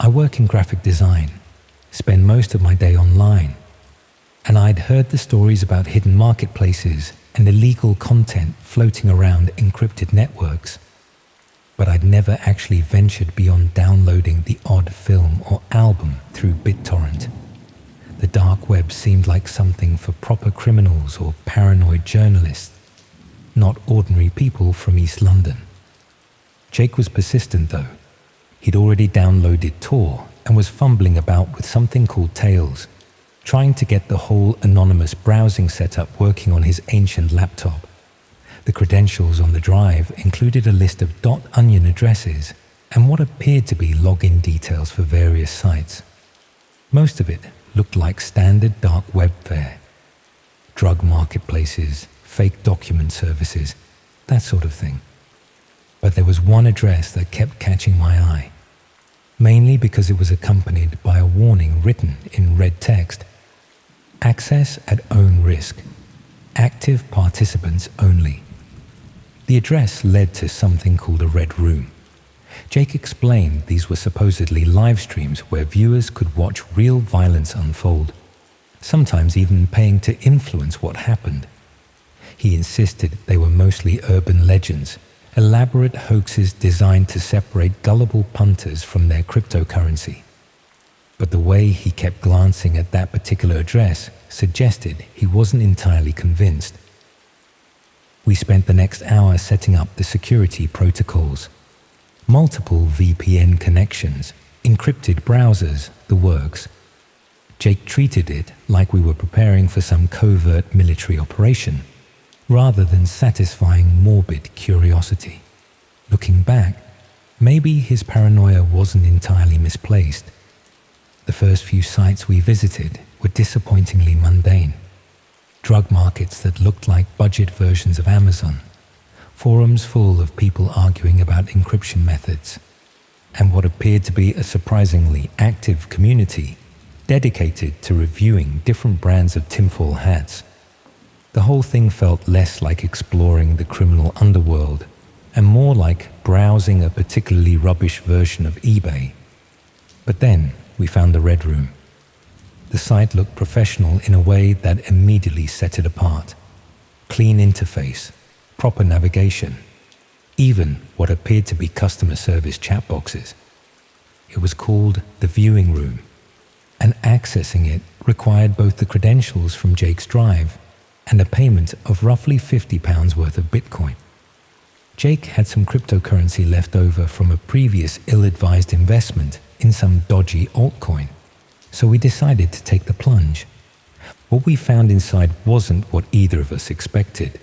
I work in graphic design, spend most of my day online, and I'd heard the stories about hidden marketplaces and illegal content floating around encrypted networks, but I'd never actually ventured beyond downloading the odd film or album through BitTorrent. The dark web seemed like something for proper criminals or paranoid journalists, not ordinary people from East London. Jake was persistent though. He'd already downloaded Tor and was fumbling about with something called Tails, trying to get the whole anonymous browsing setup working on his ancient laptop. The credentials on the drive included a list of .onion addresses and what appeared to be login details for various sites. Most of it looked like standard dark web fare. Drug marketplaces, fake document services, that sort of thing. But there was one address that kept catching my eye, mainly because it was accompanied by a warning written in red text. Access at own risk. Active participants only. The address led to something called a Red Room. Jake explained these were supposedly live streams where viewers could watch real violence unfold, sometimes even paying to influence what happened. He insisted they were mostly urban legends, elaborate hoaxes designed to separate gullible punters from their cryptocurrency. But the way he kept glancing at that particular address suggested he wasn't entirely convinced. We spent the next hour setting up the security protocols. Multiple VPN connections, encrypted browsers, the works. Jake treated it like we were preparing for some covert military operation, rather than satisfying morbid curiosity. Looking back, maybe his paranoia wasn't entirely misplaced. The first few sites we visited were disappointingly mundane. Drug markets that looked like budget versions of Amazon, forums full of people arguing about encryption methods, and what appeared to be a surprisingly active community dedicated to reviewing different brands of tinfoil hats. The whole thing felt less like exploring the criminal underworld and more like browsing a particularly rubbish version of eBay. But then we found the Red Room. The site looked professional in a way that immediately set it apart. Clean interface, proper navigation, even what appeared to be customer service chat boxes. It was called the Viewing Room, and accessing it required both the credentials from Jake's drive and a payment of roughly £50 worth of Bitcoin. Jake had some cryptocurrency left over from a previous ill-advised investment in some dodgy altcoin, so we decided to take the plunge. What we found inside wasn't what either of us expected.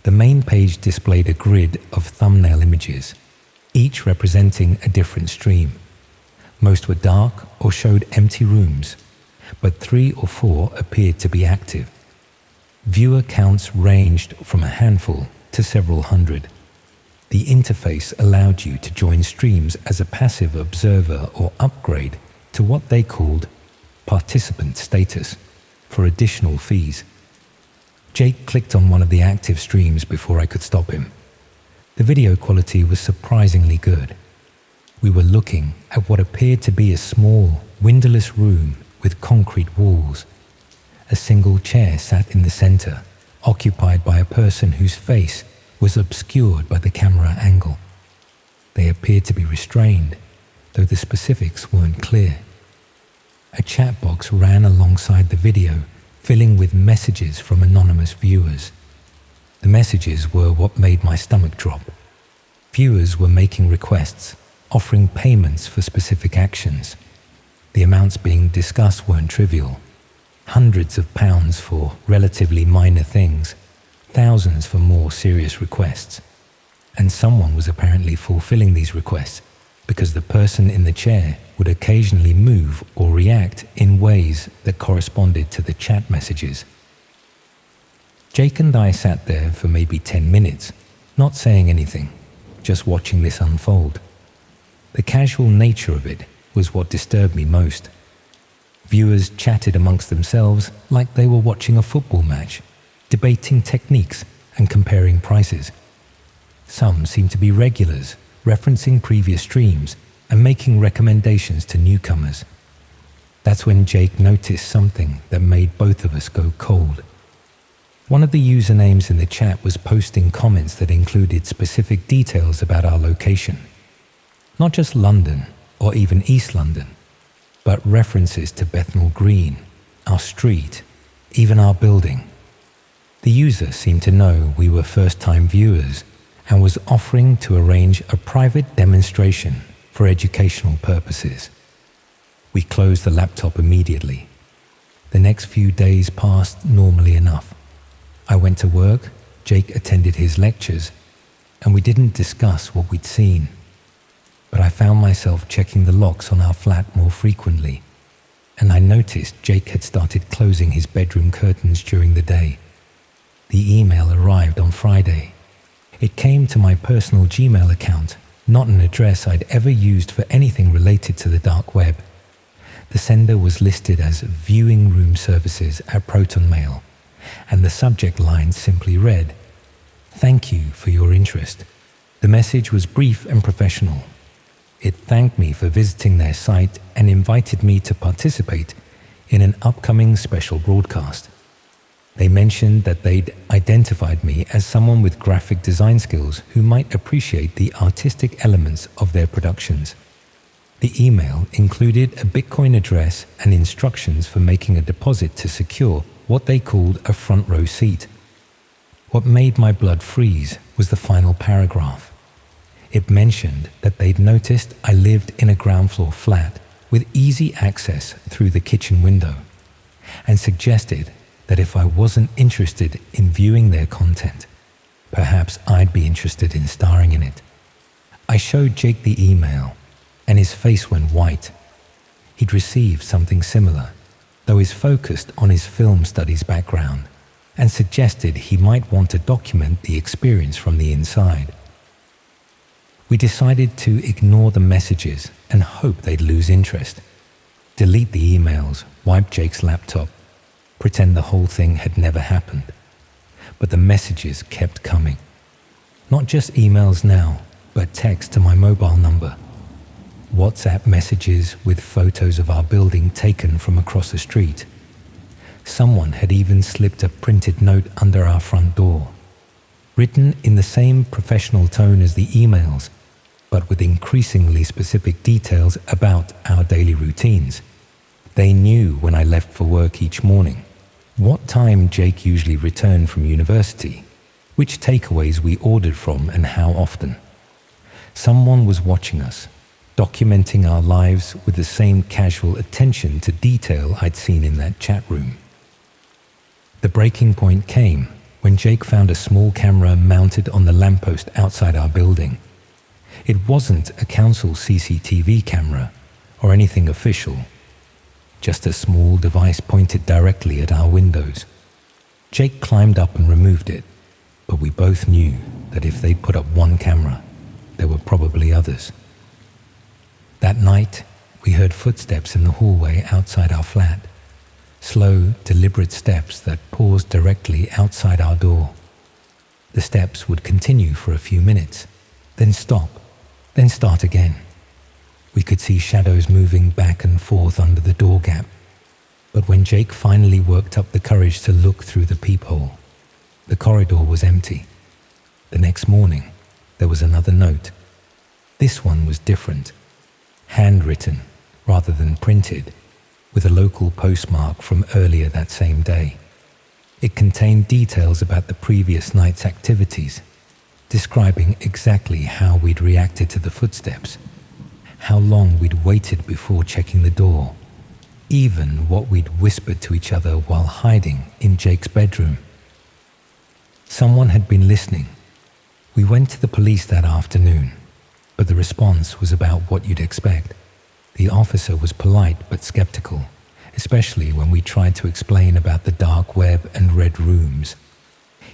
The main page displayed a grid of thumbnail images, each representing a different stream. Most were dark or showed empty rooms, but 3 or 4 appeared to be active. Viewer counts ranged from a handful to several hundred. The interface allowed you to join streams as a passive observer or upgrade to what they called participant status for additional fees. Jake clicked on one of the active streams before I could stop him. The video quality was surprisingly good. We were looking at what appeared to be a small, windowless room with concrete walls. A single chair sat in the center, occupied by a person whose face was obscured by the camera angle. They appeared to be restrained, though the specifics weren't clear. A chat box ran alongside the video, filling with messages from anonymous viewers. The messages were what made my stomach drop. Viewers were making requests, offering payments for specific actions. The amounts being discussed weren't trivial. Hundreds of pounds for relatively minor things, thousands for more serious requests. And someone was apparently fulfilling these requests because the person in the chair would occasionally move or react in ways that corresponded to the chat messages. Jake and I sat there for maybe 10 minutes, not saying anything, just watching this unfold. The casual nature of it was what disturbed me most. Viewers chatted amongst themselves like they were watching a football match, debating techniques and comparing prices. Some seemed to be regulars, referencing previous streams and making recommendations to newcomers. That's when Jake noticed something that made both of us go cold. One of the usernames in the chat was posting comments that included specific details about our location. Not just London or even East London, but references to Bethnal Green, our street, even our building. The user seemed to know we were first-time viewers and was offering to arrange a private demonstration for educational purposes. We closed the laptop immediately. The next few days passed normally enough. I went to work, Jake attended his lectures, and we didn't discuss what we'd seen. But I found myself checking the locks on our flat more frequently, and I noticed Jake had started closing his bedroom curtains during the day. The email arrived on Friday. It came to my personal Gmail account, not an address I'd ever used for anything related to the dark web. The sender was listed as Viewing Room Services at Proton Mail, and the subject line simply read, "Thank you for your interest." The message was brief and professional. It thanked me for visiting their site and invited me to participate in an upcoming special broadcast. They mentioned that they'd identified me as someone with graphic design skills who might appreciate the artistic elements of their productions. The email included a Bitcoin address and instructions for making a deposit to secure what they called a front row seat. What made my blood freeze was the final paragraph. It mentioned that they'd noticed I lived in a ground floor flat with easy access through the kitchen window, and suggested that if I wasn't interested in viewing their content, perhaps I'd be interested in starring in it. I showed Jake the email, and his face went white. He'd received something similar, though he's focused on his film studies background, and suggested he might want to document the experience from the inside. We decided to ignore the messages and hope they'd lose interest, delete the emails, wipe Jake's laptop, pretend the whole thing had never happened. But the messages kept coming. Not just emails now, but text to my mobile number. WhatsApp messages with photos of our building taken from across the street. Someone had even slipped a printed note under our front door, written in the same professional tone as the emails, but with increasingly specific details about our daily routines. They knew when I left for work each morning, what time Jake usually returned from university, which takeaways we ordered from and how often. Someone was watching us, documenting our lives with the same casual attention to detail I'd seen in that chat room. The breaking point came when Jake found a small camera mounted on the lamppost outside our building. It wasn't a council CCTV camera or anything official, just a small device pointed directly at our windows. Jake climbed up and removed it, but we both knew that if they'd put up one camera, there were probably others. That night, we heard footsteps in the hallway outside our flat. Slow, deliberate steps that paused directly outside our door. The steps would continue for a few minutes, then stop, then start again. We could see shadows moving back and forth under the door gap. But when Jake finally worked up the courage to look through the peephole, the corridor was empty. The next morning, there was another note. This one was different, handwritten rather than printed, with a local postmark from earlier that same day. It contained details about the previous night's activities, describing exactly how we'd reacted to the footsteps, how long we'd waited before checking the door, even what we'd whispered to each other while hiding in Jake's bedroom. Someone had been listening. We went to the police that afternoon, but the response was about what you'd expect. The officer was polite but skeptical, especially when we tried to explain about the dark web and red rooms.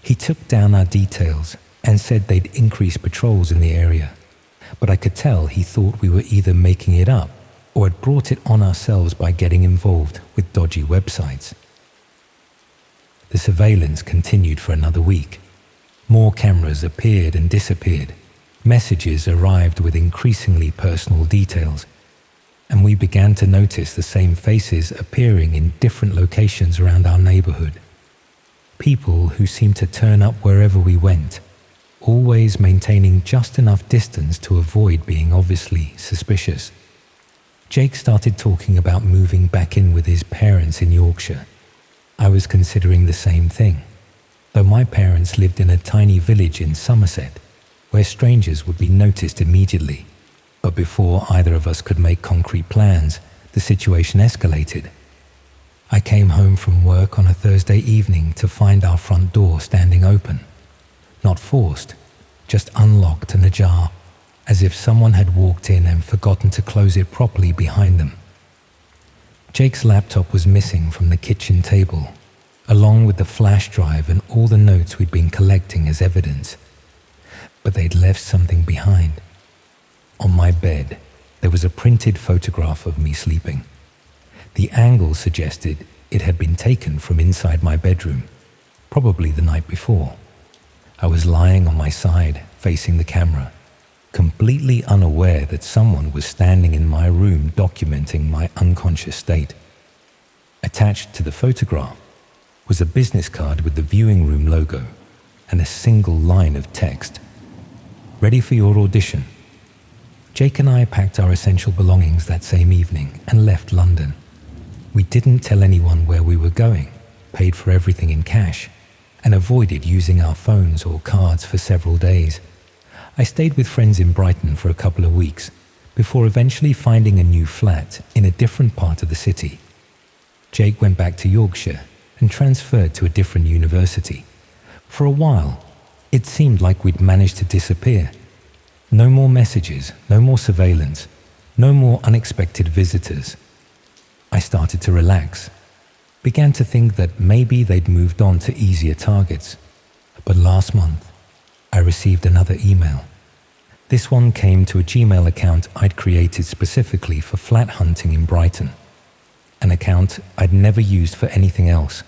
He took down our details and said they'd increase patrols in the area, but I could tell he thought we were either making it up or had brought it on ourselves by getting involved with dodgy websites. The surveillance continued for another week. More cameras appeared and disappeared. Messages arrived with increasingly personal details, and we began to notice the same faces appearing in different locations around our neighborhood. People who seemed to turn up wherever we went, always maintaining just enough distance to avoid being obviously suspicious. Jake started talking about moving back in with his parents in Yorkshire. I was considering the same thing, though my parents lived in a tiny village in Somerset, where strangers would be noticed immediately. But before either of us could make concrete plans, the situation escalated. I came home from work on a Thursday evening to find our front door standing open. Not forced, just unlocked and ajar, as if someone had walked in and forgotten to close it properly behind them. Jake's laptop was missing from the kitchen table, along with the flash drive and all the notes we'd been collecting as evidence. But they'd left something behind. On my bed, there was a printed photograph of me sleeping. The angle suggested it had been taken from inside my bedroom, probably the night before. I was lying on my side, facing the camera, completely unaware that someone was standing in my room documenting my unconscious state. Attached to the photograph was a business card with the viewing room logo and a single line of text. "Ready for your audition." Jake and I packed our essential belongings that same evening and left London. We didn't tell anyone where we were going, paid for everything in cash, and avoided using our phones or cards for several days. I stayed with friends in Brighton for a couple of weeks before eventually finding a new flat in a different part of the city. Jake went back to Yorkshire and transferred to a different university. For a while, it seemed like we'd managed to disappear. No more messages, no more surveillance, no more unexpected visitors. I started to relax, began to think that maybe they'd moved on to easier targets. But last month, I received another email. This one came to a Gmail account I'd created specifically for flat hunting in Brighton, an account I'd never used for anything else.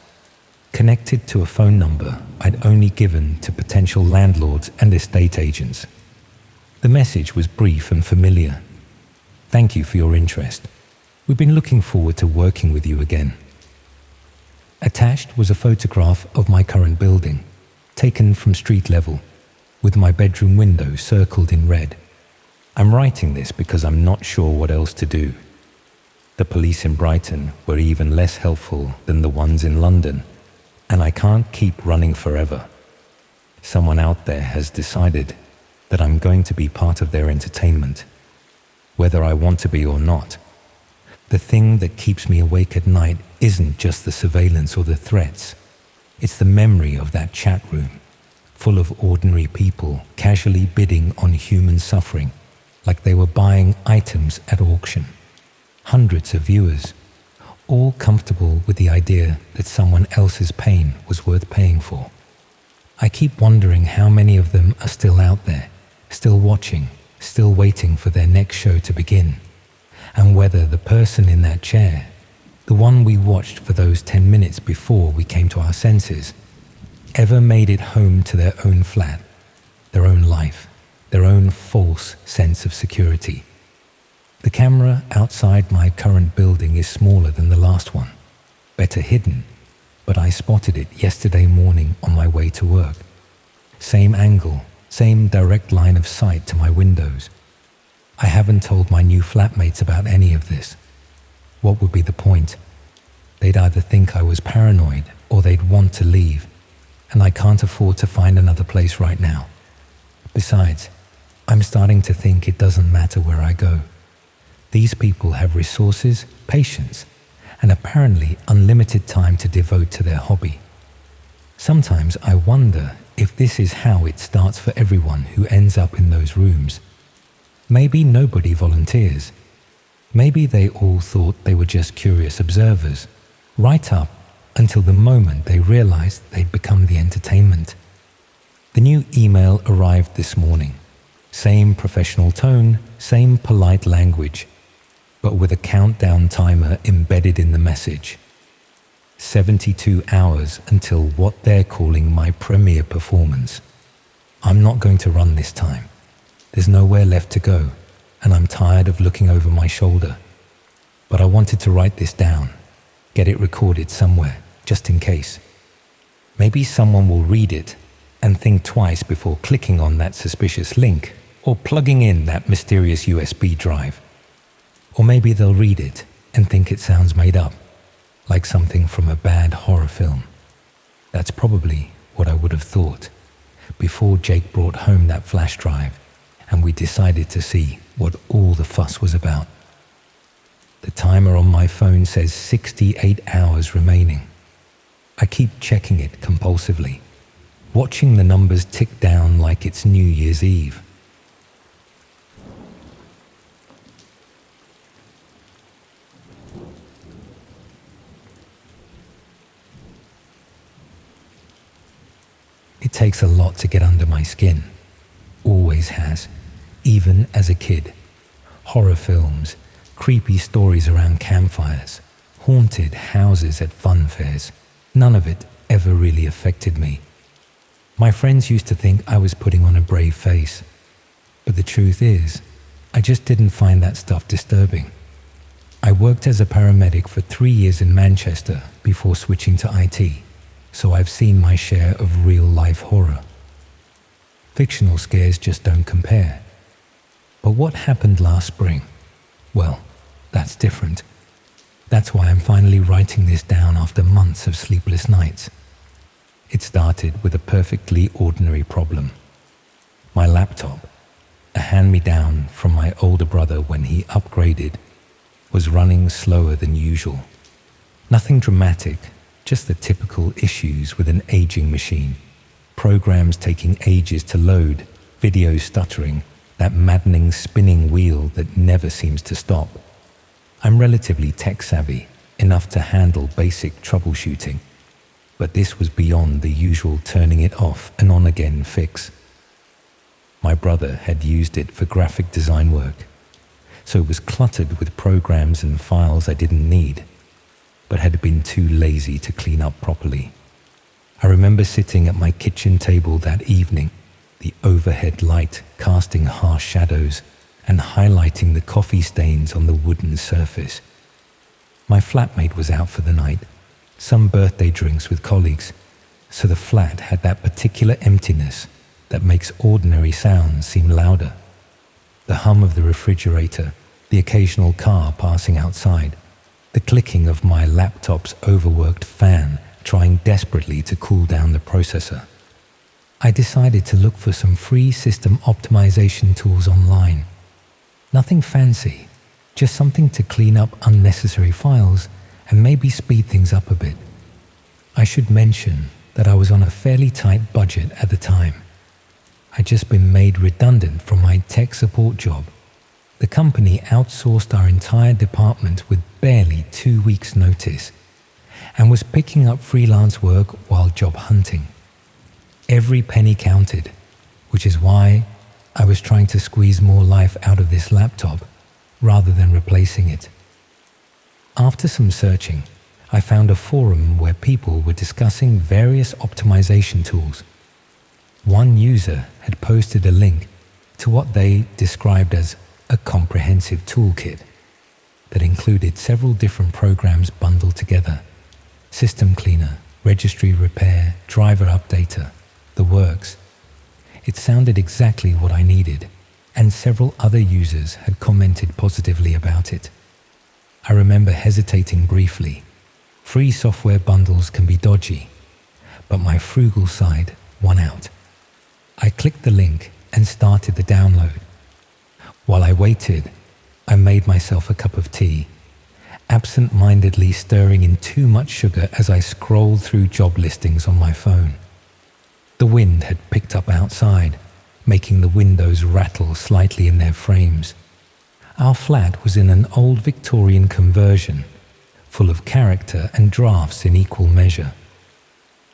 connected to a phone number I'd only given to potential landlords and estate agents. The message was brief and familiar. "Thank you for your interest. We've been looking forward to working with you again." Attached was a photograph of my current building, taken from street level, with my bedroom window circled in red. I'm writing this because I'm not sure what else to do. The police in Brighton were even less helpful than the ones in London, and I can't keep running forever. Someone out there has decided that I'm going to be part of their entertainment, whether I want to be or not. The thing that keeps me awake at night isn't just the surveillance or the threats. It's the memory of that chat room, full of ordinary people casually bidding on human suffering, like they were buying items at auction. Hundreds of viewers, all comfortable with the idea that someone else's pain was worth paying for. I keep wondering how many of them are still out there, still watching, still waiting for their next show to begin, and whether the person in that chair, the one we watched for those 10 minutes before we came to our senses, ever made it home to their own flat, their own life, their own false sense of security. The camera outside my current building is smaller than the last one, better hidden, but I spotted it yesterday morning on my way to work. Same angle, same direct line of sight to my windows. I haven't told my new flatmates about any of this. What would be the point? They'd either think I was paranoid or they'd want to leave, and I can't afford to find another place right now. Besides, I'm starting to think it doesn't matter where I go. These people have resources, patience, and apparently unlimited time to devote to their hobby. Sometimes I wonder if this is how it starts for everyone who ends up in those rooms. Maybe nobody volunteers. Maybe they all thought they were just curious observers, right up until the moment they realized they'd become the entertainment. The new email arrived this morning. Same professional tone, same polite language, but with a countdown timer embedded in the message. 72 hours until what they're calling my premiere performance. I'm not going to run this time. There's nowhere left to go, and I'm tired of looking over my shoulder. But I wanted to write this down, get it recorded somewhere, just in case. Maybe someone will read it and think twice before clicking on that suspicious link or plugging in that mysterious USB drive. Or maybe they'll read it and think it sounds made up, like something from a bad horror film. That's probably what I would have thought before Jake brought home that flash drive and we decided to see what all the fuss was about. The timer on my phone says 68 hours remaining. I keep checking it compulsively, watching the numbers tick down like it's New Year's Eve. It takes a lot to get under my skin. Always has, even as a kid. Horror films, creepy stories around campfires, haunted houses at fun fairs. None of it ever really affected me. My friends used to think I was putting on a brave face. But the truth is, I just didn't find that stuff disturbing. I worked as a paramedic for 3 years in Manchester before switching to IT. So I've seen my share of real-life horror. Fictional scares just don't compare. But what happened last spring? Well, that's different. That's why I'm finally writing this down after months of sleepless nights. It started with a perfectly ordinary problem. My laptop, a hand-me-down from my older brother when he upgraded, was running slower than usual. Nothing dramatic, just the typical issues with an aging machine. Programs taking ages to load, videos stuttering, that maddening spinning wheel that never seems to stop. I'm relatively tech-savvy, enough to handle basic troubleshooting, but this was beyond the usual turning it off and on again fix. My brother had used it for graphic design work, so it was cluttered with programs and files I didn't need, but had been too lazy to clean up properly. I remember sitting at my kitchen table that evening, the overhead light casting harsh shadows and highlighting the coffee stains on the wooden surface. My flatmate was out for the night, some birthday drinks with colleagues, so the flat had that particular emptiness that makes ordinary sounds seem louder. The hum of the refrigerator, the occasional car passing outside, the clicking of my laptop's overworked fan trying desperately to cool down the processor. I decided to look for some free system optimization tools online. Nothing fancy, just something to clean up unnecessary files and maybe speed things up a bit. I should mention that I was on a fairly tight budget at the time. I'd just been made redundant from my tech support job. The company outsourced our entire department with barely 2 weeks' notice and was picking up freelance work while job hunting. Every penny counted, which is why I was trying to squeeze more life out of this laptop rather than replacing it. After some searching, I found a forum where people were discussing various optimization tools. One user had posted a link to what they described as a comprehensive toolkit that included several different programs bundled together: system cleaner, registry repair, driver updater, the works. It sounded exactly what I needed, and several other users had commented positively about it. I remember hesitating briefly. Free software bundles can be dodgy, but my frugal side won out. I clicked the link and started the download. While I waited, I made myself a cup of tea, absent-mindedly stirring in too much sugar as I scrolled through job listings on my phone. The wind had picked up outside, making the windows rattle slightly in their frames. Our flat was in an old Victorian conversion, full of character and drafts in equal measure.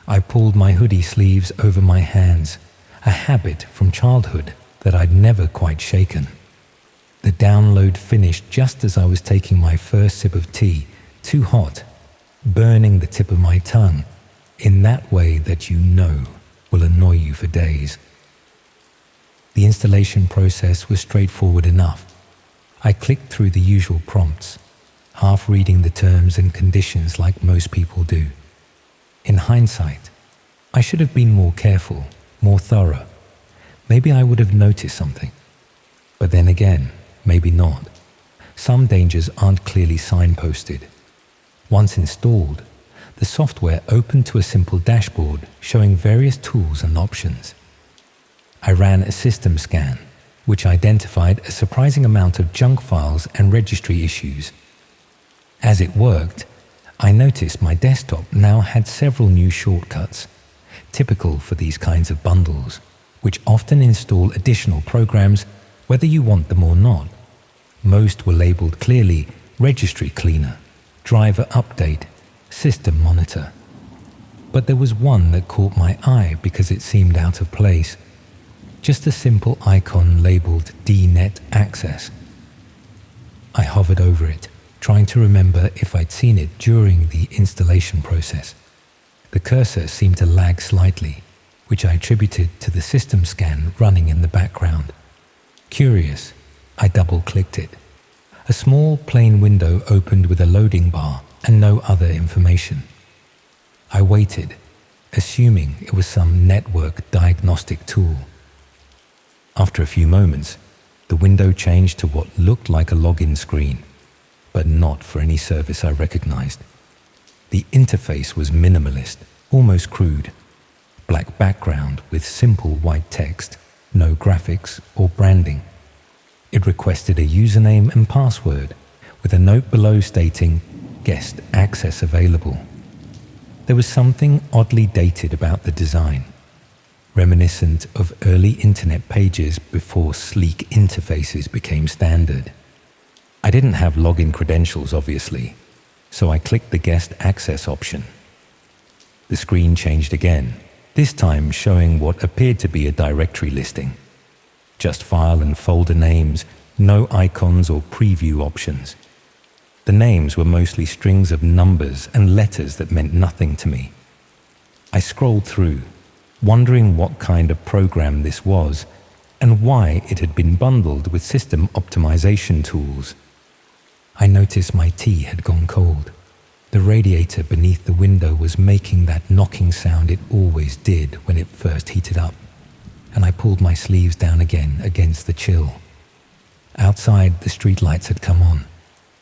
I pulled my hoodie sleeves over my hands, a habit from childhood that I'd never quite shaken. The download finished just as I was taking my first sip of tea, too hot, burning the tip of my tongue in that way that you know will annoy you for days. The installation process was straightforward enough. I clicked through the usual prompts, half reading the terms and conditions like most people do. In hindsight, I should have been more careful, more thorough. Maybe I would have noticed something. But then again, maybe not. Some dangers aren't clearly signposted. Once installed, the software opened to a simple dashboard showing various tools and options. I ran a system scan, which identified a surprising amount of junk files and registry issues. As it worked, I noticed my desktop now had several new shortcuts, typical for these kinds of bundles, which often install additional programs whether you want them or not. Most were labeled clearly registry cleaner, driver update, system monitor. But there was one that caught my eye because it seemed out of place. Just a simple icon labeled DNet Access. I hovered over it, trying to remember if I'd seen it during the installation process. The cursor seemed to lag slightly, which I attributed to the system scan running in the background. Curious, I double-clicked it. A small plain window opened with a loading bar and no other information. I waited, assuming it was some network diagnostic tool. After a few moments, the window changed to what looked like a login screen, but not for any service I recognized. The interface was minimalist, almost crude. Black background with simple white text, no graphics or branding. It requested a username and password, with a note below stating, "Guest access available." There was something oddly dated about the design, reminiscent of early internet pages before sleek interfaces became standard. I didn't have login credentials, obviously, so I clicked the guest access option. The screen changed again, this time showing what appeared to be a directory listing. Just file and folder names, no icons or preview options. The names were mostly strings of numbers and letters that meant nothing to me. I scrolled through, wondering what kind of program this was and why it had been bundled with system optimization tools. I noticed my tea had gone cold. The radiator beneath the window was making that knocking sound it always did when it first heated up, and I pulled my sleeves down again against the chill. Outside, the streetlights had come on,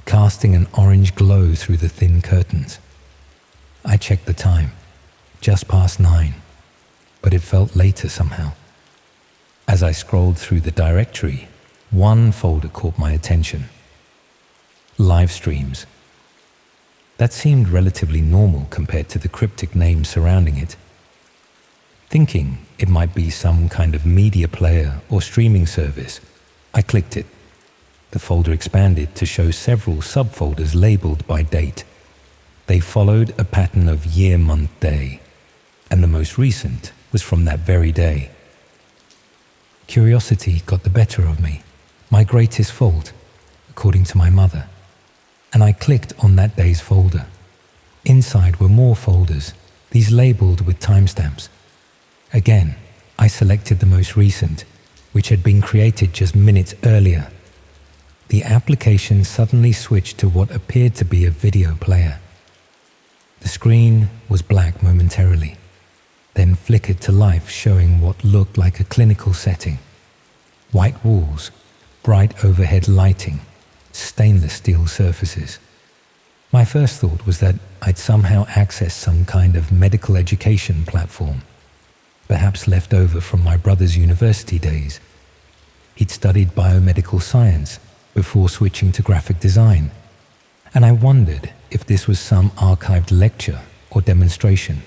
casting an orange glow through the thin curtains. I checked the time, just past 9, but it felt later somehow. As I scrolled through the directory, one folder caught my attention. Live streams. That seemed relatively normal compared to the cryptic name surrounding it. Thinking it might be some kind of media player or streaming service, I clicked it. The folder expanded to show several subfolders labeled by date. They followed a pattern of year, month, day, and the most recent was from that very day. Curiosity got the better of me, my greatest fault, according to my mother, and I clicked on that day's folder. Inside were more folders, these labeled with timestamps. Again, I selected the most recent, which had been created just minutes earlier. The application suddenly switched to what appeared to be a video player. The screen was black momentarily, then flickered to life, showing what looked like a clinical setting. White walls, bright overhead lighting, stainless steel surfaces. My first thought was that I'd somehow accessed some kind of medical education platform, perhaps left over from my brother's university days. He'd studied biomedical science before switching to graphic design, and I wondered if this was some archived lecture or demonstration.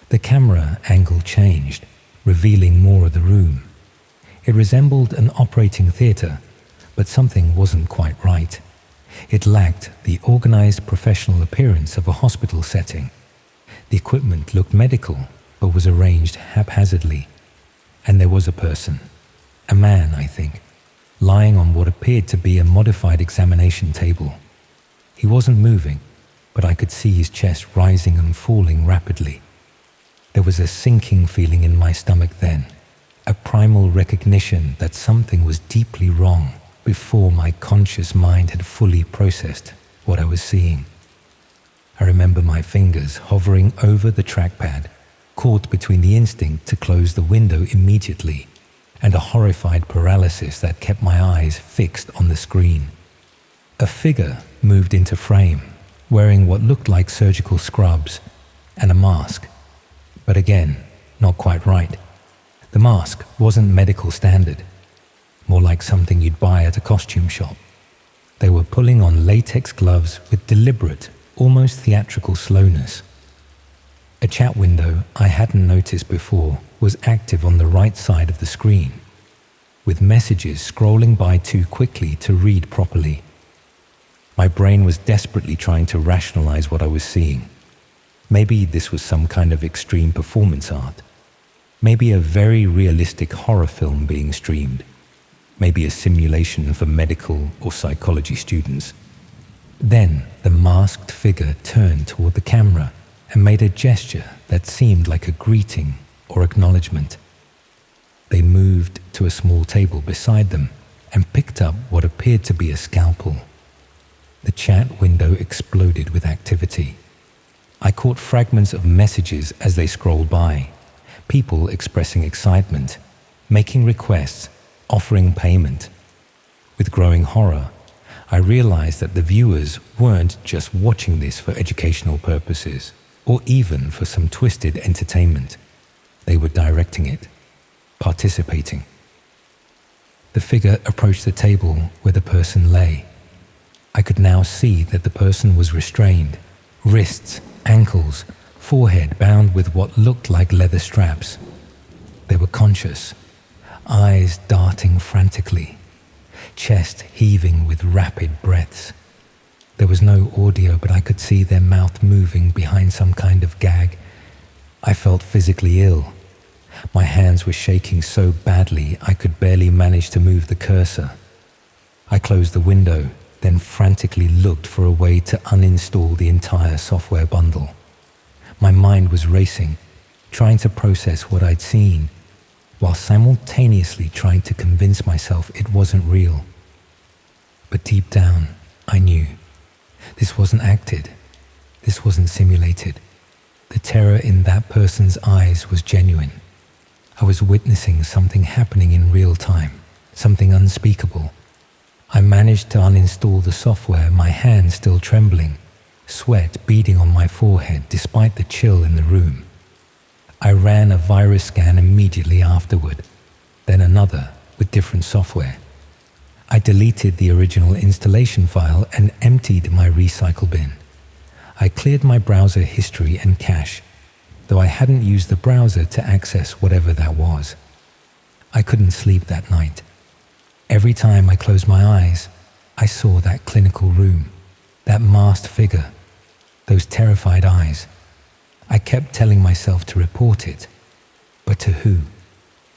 The camera angle changed, revealing more of the room. It resembled an operating theatre, but something wasn't quite right. It lacked the organized professional appearance of a hospital setting. The equipment looked medical, but was arranged haphazardly. And there was a person, a man, I think, lying on what appeared to be a modified examination table. He wasn't moving, but I could see his chest rising and falling rapidly. There was a sinking feeling in my stomach then, a primal recognition that something was deeply wrong before my conscious mind had fully processed what I was seeing. I remember my fingers hovering over the trackpad, caught between the instinct to close the window immediately and a horrified paralysis that kept my eyes fixed on the screen. A figure moved into frame, wearing what looked like surgical scrubs and a mask. But again, not quite right. The mask wasn't medical standard, more like something you'd buy at a costume shop. They were pulling on latex gloves with deliberate, almost theatrical slowness. A chat window I hadn't noticed before was active on the right side of the screen, with messages scrolling by too quickly to read properly. My brain was desperately trying to rationalize what I was seeing. Maybe this was some kind of extreme performance art. Maybe a very realistic horror film being streamed. Maybe a simulation for medical or psychology students. Then the masked figure turned toward the camera and made a gesture that seemed like a greeting or acknowledgement. They moved to a small table beside them and picked up what appeared to be a scalpel. The chat window exploded with activity. I caught fragments of messages as they scrolled by, people expressing excitement, making requests, offering payment. With growing horror, I realized that the viewers weren't just watching this for educational purposes or even for some twisted entertainment. They were directing it, participating. The figure approached the table where the person lay. I could now see that the person was restrained, wrists, ankles, forehead bound with what looked like leather straps. They were conscious, eyes darting frantically, chest heaving with rapid breaths. There was no audio, but I could see their mouth moving behind some kind of gag. I felt physically ill. My hands were shaking so badly I could barely manage to move the cursor. I closed the window, then frantically looked for a way to uninstall the entire software bundle. My mind was racing, trying to process what I'd seen, while simultaneously trying to convince myself it wasn't real. But deep down, I knew. This wasn't acted. This wasn't simulated. The terror in that person's eyes was genuine. I was witnessing something happening in real time, something unspeakable. I managed to uninstall the software, my hands still trembling, sweat beading on my forehead despite the chill in the room. I ran a virus scan immediately afterward, then another with different software. I deleted the original installation file and emptied my recycle bin. I cleared my browser history and cache, though I hadn't used the browser to access whatever that was. I couldn't sleep that night. Every time I closed my eyes, I saw that clinical room, that masked figure, those terrified eyes. I kept telling myself to report it, but to who?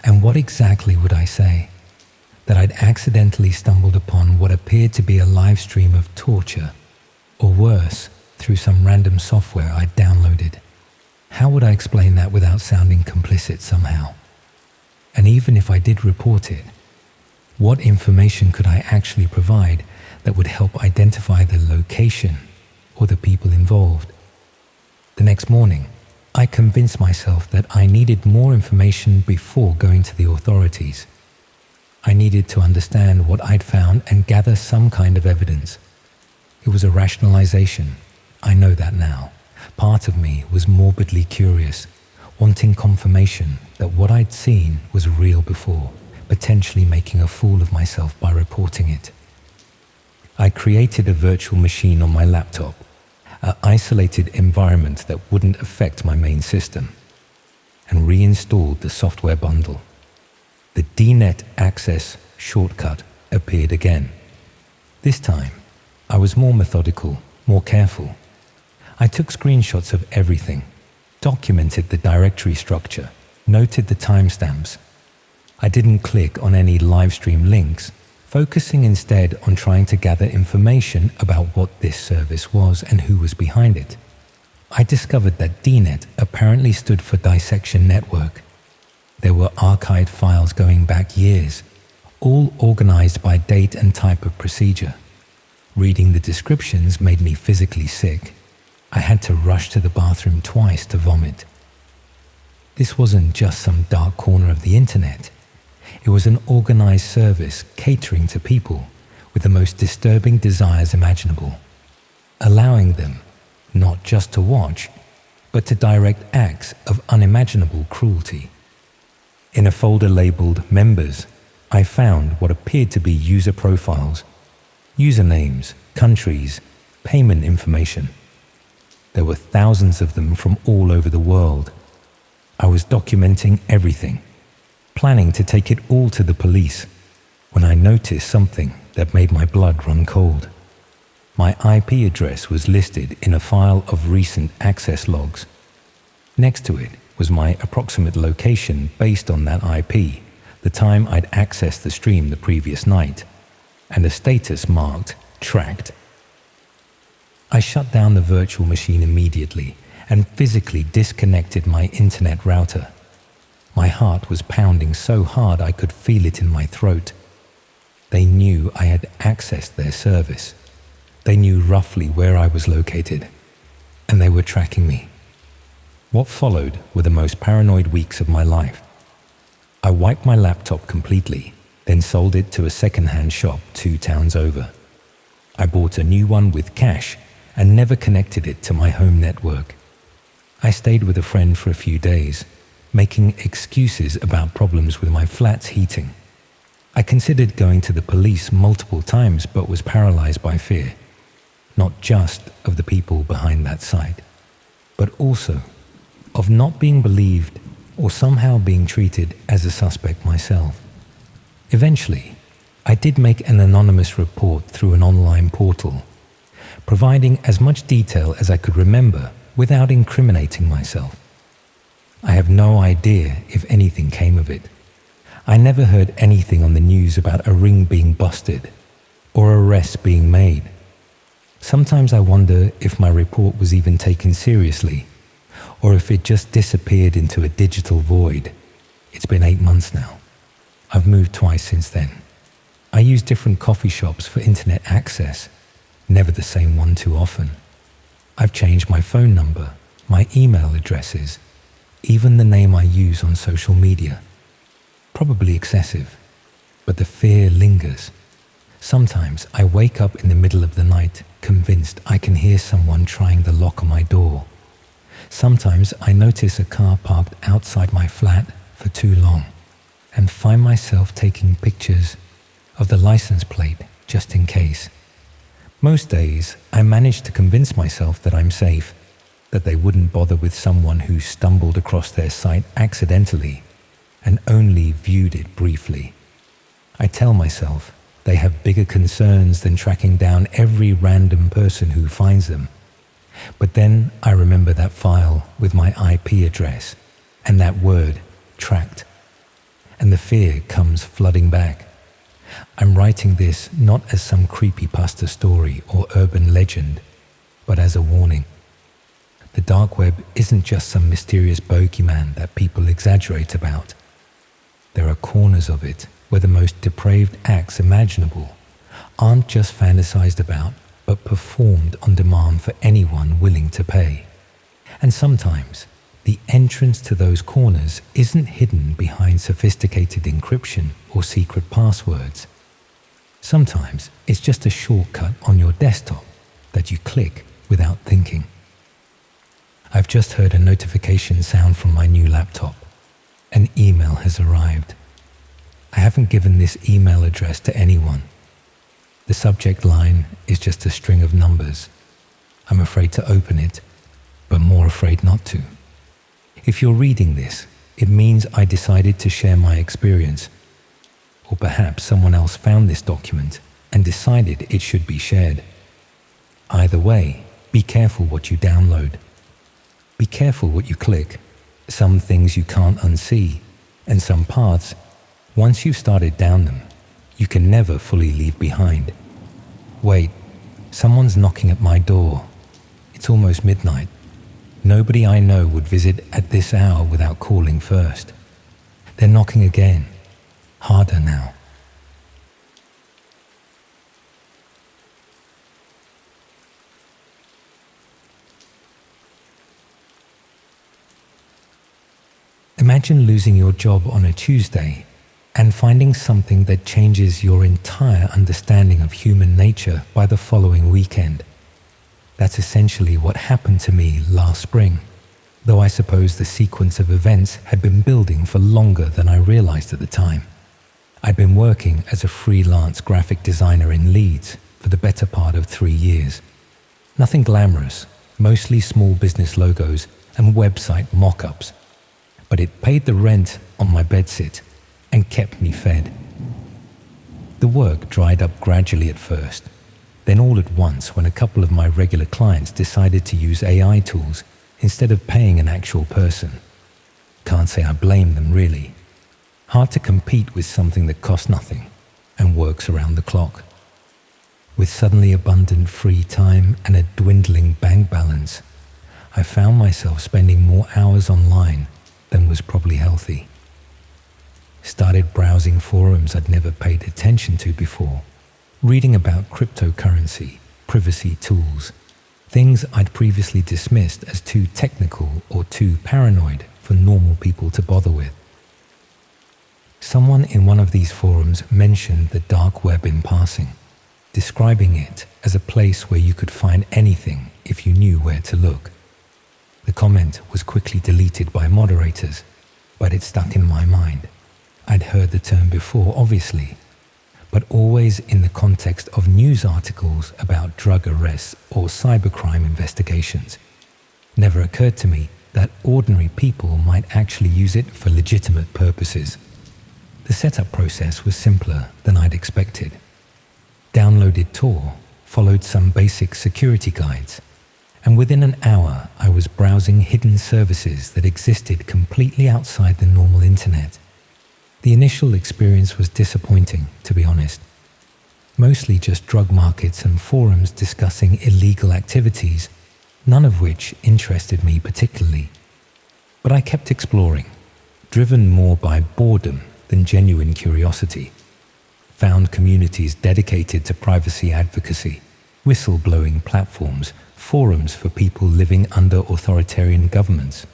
And what exactly would I say? That I'd accidentally stumbled upon what appeared to be a live stream of torture, or worse, through some random software I'd downloaded. How would I explain that without sounding complicit somehow? And even if I did report it, what information could I actually provide that would help identify the location or the people involved? The next morning, I convinced myself that I needed more information before going to the authorities. I needed to understand what I'd found and gather some kind of evidence. It was a rationalization. I know that now. Part of me was morbidly curious, wanting confirmation that what I'd seen was real before, potentially making a fool of myself by reporting it. I created a virtual machine on my laptop, an isolated environment that wouldn't affect my main system, and reinstalled the software bundle. The DNet access shortcut appeared again. This time, I was more methodical, more careful. I took screenshots of everything, documented the directory structure, noted the timestamps. I didn't click on any livestream links, focusing instead on trying to gather information about what this service was and who was behind it. I discovered that DNet apparently stood for Dissection Network. There were archived files going back years, all organized by date and type of procedure. Reading the descriptions made me physically sick. I had to rush to the bathroom twice to vomit. This wasn't just some dark corner of the internet. It was an organized service catering to people with the most disturbing desires imaginable, allowing them not just to watch, but to direct acts of unimaginable cruelty. In a folder labeled Members, I found what appeared to be user profiles, usernames, countries, payment information. There were thousands of them from all over the world. I was documenting everything, planning to take it all to the police, when I noticed something that made my blood run cold. My IP address was listed in a file of recent access logs. Next to it was my approximate location based on that IP, the time I'd accessed the stream the previous night, and a status marked Tracked. I shut down the virtual machine immediately and physically disconnected my internet router. My heart was pounding so hard I could feel it in my throat. They knew I had accessed their service. They knew roughly where I was located, and they were tracking me. What followed were the most paranoid weeks of my life. I wiped my laptop completely, then sold it to a second-hand shop 2 towns over. I bought a new one with cash and never connected it to my home network. I stayed with a friend for a few days, making excuses about problems with my flat's heating. I considered going to the police multiple times but was paralyzed by fear, not just of the people behind that site, but also of not being believed or somehow being treated as a suspect myself. Eventually, I did make an anonymous report through an online portal, providing as much detail as I could remember without incriminating myself. I have no idea if anything came of it. I never heard anything on the news about a ring being busted or arrests being made. Sometimes I wonder if my report was even taken seriously, or if it just disappeared into a digital void. It's been 8 months now. I've moved twice since then. I use different coffee shops for internet access, never the same one too often. I've changed my phone number, my email addresses, even the name I use on social media. Probably excessive, but the fear lingers. Sometimes I wake up in the middle of the night, convinced I can hear someone trying the lock on my door. Sometimes I notice a car parked outside my flat for too long and find myself taking pictures of the license plate just in case. Most days, I manage to convince myself that I'm safe, that they wouldn't bother with someone who stumbled across their site accidentally and only viewed it briefly. I tell myself they have bigger concerns than tracking down every random person who finds them. But then I remember that file with my IP address and that word, tracked, and the fear comes flooding back. I'm writing this not as some creepypasta story or urban legend, but as a warning. The dark web isn't just some mysterious bogeyman that people exaggerate about. There are corners of it where the most depraved acts imaginable aren't just fantasized about, but performed on demand for anyone willing to pay. And sometimes, the entrance to those corners isn't hidden behind sophisticated encryption or secret passwords. Sometimes it's just a shortcut on your desktop that you click without thinking. I've just heard a notification sound from my new laptop. An email has arrived. I haven't given this email address to anyone. The subject line is just a string of numbers. I'm afraid to open it, but more afraid not to. If you're reading this, it means I decided to share my experience. Or perhaps someone else found this document and decided it should be shared. Either way, be careful what you download. Be careful what you click. Some things you can't unsee, and some paths, once you've started down them, you can never fully leave behind. Wait, someone's knocking at my door. It's almost midnight. Nobody I know would visit at this hour without calling first. They're knocking again, harder now. Imagine losing your job on a Tuesday and finding something that changes your entire understanding of human nature by the following weekend. That's essentially what happened to me last spring, though I suppose the sequence of events had been building for longer than I realized at the time. I'd been working as a freelance graphic designer in Leeds for the better part of 3 years. Nothing glamorous, mostly small business logos and website mock-ups, but it paid the rent on my bedsit and kept me fed. The work dried up gradually at first, then all at once when a couple of my regular clients decided to use AI tools instead of paying an actual person. Can't say I blame them really. Hard to compete with something that costs nothing and works around the clock. With suddenly abundant free time and a dwindling bank balance, I found myself spending more hours online than was probably healthy. Started browsing forums I'd never paid attention to before, reading about cryptocurrency, privacy tools, things I'd previously dismissed as too technical or too paranoid for normal people to bother with. Someone in one of these forums mentioned the dark web in passing, describing it as a place where you could find anything if you knew where to look. The comment was quickly deleted by moderators, but it stuck in my mind. I'd heard the term before, obviously, but always in the context of news articles about drug arrests or cybercrime investigations. Never occurred to me that ordinary people might actually use it for legitimate purposes. The setup process was simpler than I'd expected. Downloaded Tor, followed some basic security guides, and within an hour I was browsing hidden services that existed completely outside the normal internet. The initial experience was disappointing, to be honest. Mostly just drug markets and forums discussing illegal activities, none of which interested me particularly. But I kept exploring, driven more by boredom than genuine curiosity. Found communities dedicated to privacy advocacy, whistleblowing platforms, forums for people living under authoritarian governments.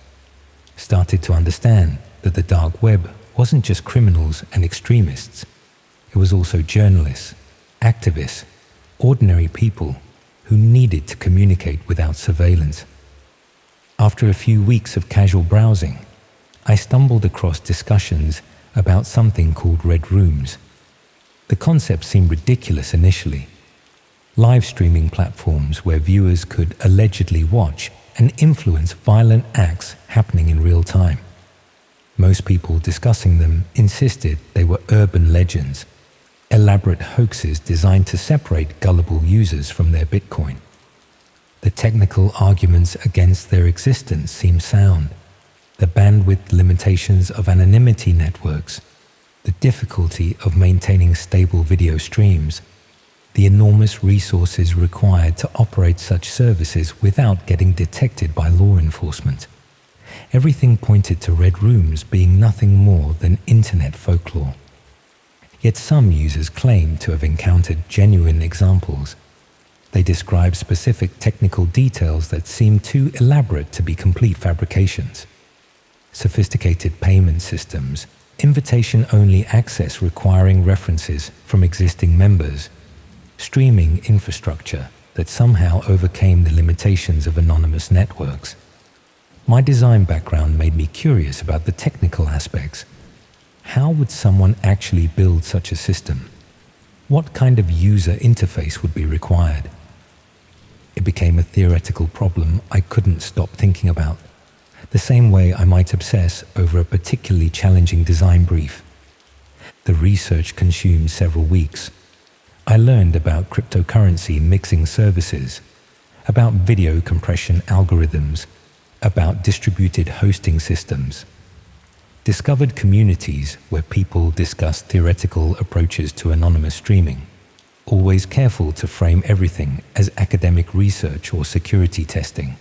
Started to understand that the dark web wasn't just criminals and extremists. It was also journalists, activists, ordinary people who needed to communicate without surveillance. After a few weeks of casual browsing, I stumbled across discussions about something called red rooms. The concept seemed ridiculous initially. Live streaming platforms where viewers could allegedly watch and influence violent acts happening in real time. Most people discussing them insisted they were urban legends, elaborate hoaxes designed to separate gullible users from their Bitcoin. The technical arguments against their existence seemed sound. The bandwidth limitations of anonymity networks, the difficulty of maintaining stable video streams, the enormous resources required to operate such services without getting detected by law enforcement. Everything pointed to red rooms being nothing more than internet folklore. Yet some users claimed to have encountered genuine examples. They described specific technical details that seemed too elaborate to be complete fabrications. Sophisticated payment systems, invitation-only access requiring references from existing members, streaming infrastructure that somehow overcame the limitations of anonymous networks. My design background made me curious about the technical aspects. How would someone actually build such a system? What kind of user interface would be required? It became a theoretical problem I couldn't stop thinking about, the same way I might obsess over a particularly challenging design brief. The research consumed several weeks. I learned about cryptocurrency mixing services, about video compression algorithms, about distributed hosting systems, discovered communities where people discussed theoretical approaches to anonymous streaming, always careful to frame everything as academic research or security testing.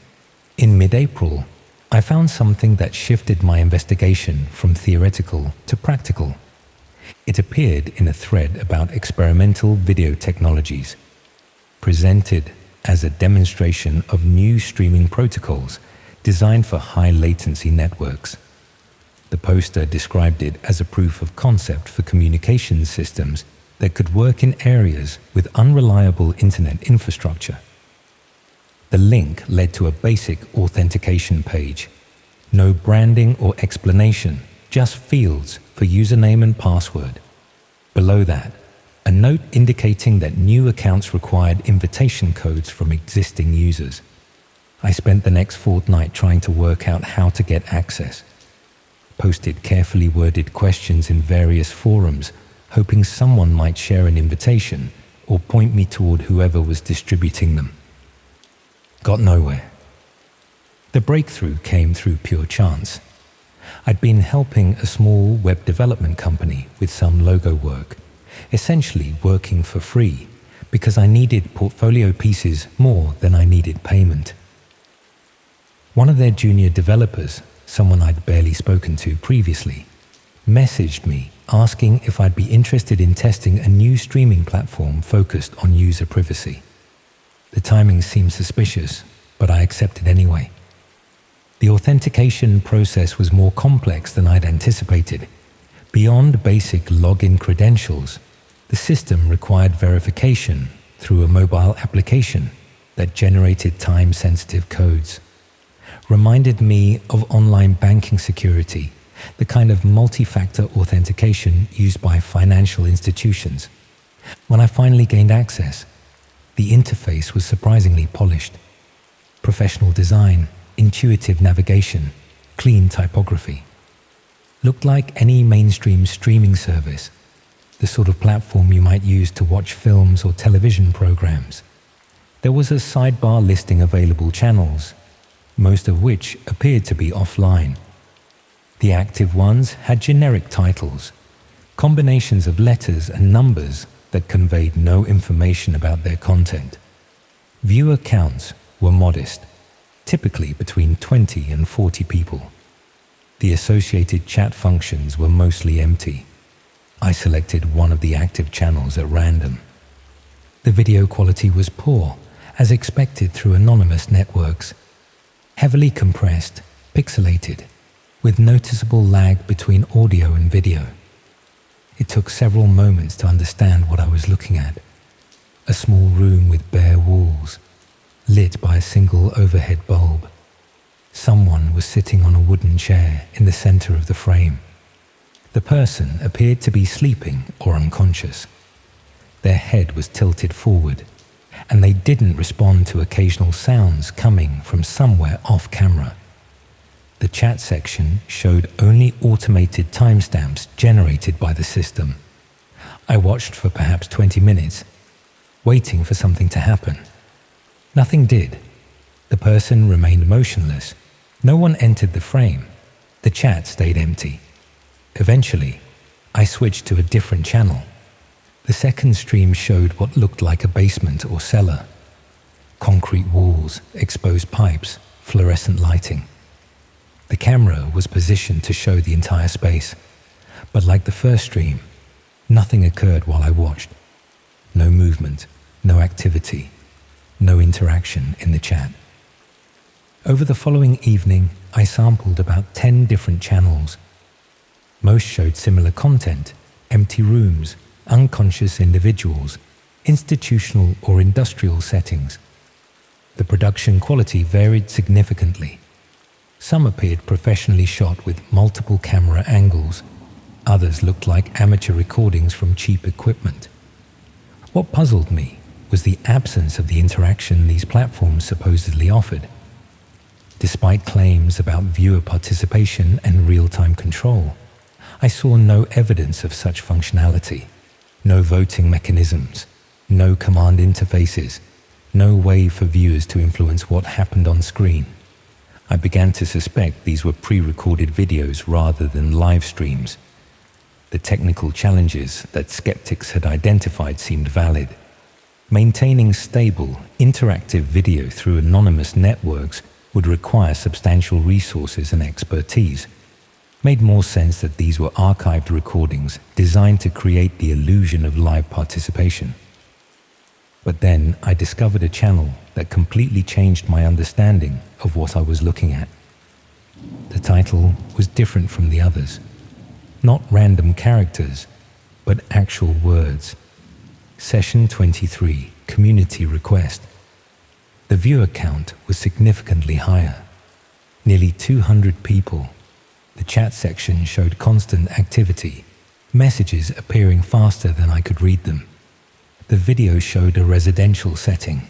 In mid-April, I found something that shifted my investigation from theoretical to practical. It appeared in a thread about experimental video technologies, presented as a demonstration of new streaming protocols designed for high-latency networks. The poster described it as a proof of concept for communication systems that could work in areas with unreliable internet infrastructure. The link led to a basic authentication page. No branding or explanation, just fields for username and password. Below that, a note indicating that new accounts required invitation codes from existing users. I spent the next fortnight trying to work out how to get access. Posted carefully worded questions in various forums, hoping someone might share an invitation or point me toward whoever was distributing them. Got nowhere. The breakthrough came through pure chance. I'd been helping a small web development company with some logo work, essentially working for free because I needed portfolio pieces more than I needed payment. One of their junior developers, someone I'd barely spoken to previously, messaged me asking if I'd be interested in testing a new streaming platform focused on user privacy. The timing seemed suspicious, but I accepted anyway. The authentication process was more complex than I'd anticipated. Beyond basic login credentials, the system required verification through a mobile application that generated time-sensitive codes. Reminded me of online banking security, the kind of multi-factor authentication used by financial institutions. When I finally gained access, the interface was surprisingly polished. Professional design, intuitive navigation, clean typography. Looked like any mainstream streaming service, the sort of platform you might use to watch films or television programs. There was a sidebar listing available channels, most of which appeared to be offline. The active ones had generic titles, combinations of letters and numbers that conveyed no information about their content. Viewer counts were modest, typically between 20 and 40 people. The associated chat functions were mostly empty. I selected one of the active channels at random. The video quality was poor, as expected through anonymous networks. Heavily compressed, pixelated, with noticeable lag between audio and video. It took several moments to understand what I was looking at. A small room with bare walls, lit by a single overhead bulb. Someone was sitting on a wooden chair in the center of the frame. The person appeared to be sleeping or unconscious. Their head was tilted forward, and they didn't respond to occasional sounds coming from somewhere off camera. The chat section showed only automated timestamps generated by the system. I watched for perhaps 20 minutes, waiting for something to happen. Nothing did. The person remained motionless. No one entered the frame. The chat stayed empty. Eventually, I switched to a different channel. The second stream showed what looked like a basement or cellar. Concrete walls, exposed pipes, fluorescent lighting. The camera was positioned to show the entire space, but like the first stream, nothing occurred while I watched. No movement, no activity, no interaction in the chat. Over the following evening, I sampled about 10 different channels. Most showed similar content: empty rooms, unconscious individuals, institutional or industrial settings. The production quality varied significantly. Some appeared professionally shot with multiple camera angles. Others looked like amateur recordings from cheap equipment. What puzzled me was the absence of the interaction these platforms supposedly offered. Despite claims about viewer participation and real-time control, I saw no evidence of such functionality. No voting mechanisms, no command interfaces, no way for viewers to influence what happened on screen. I began to suspect these were pre-recorded videos rather than live streams. The technical challenges that skeptics had identified seemed valid. Maintaining stable, interactive video through anonymous networks would require substantial resources and expertise. Made more sense that these were archived recordings designed to create the illusion of live participation. But then I discovered a channel that completely changed my understanding of what I was looking at. The title was different from the others. Not random characters, but actual words. Session 23, Community Request. The viewer count was significantly higher. Nearly 200 people. The chat section showed constant activity, messages appearing faster than I could read them. The video showed a residential setting.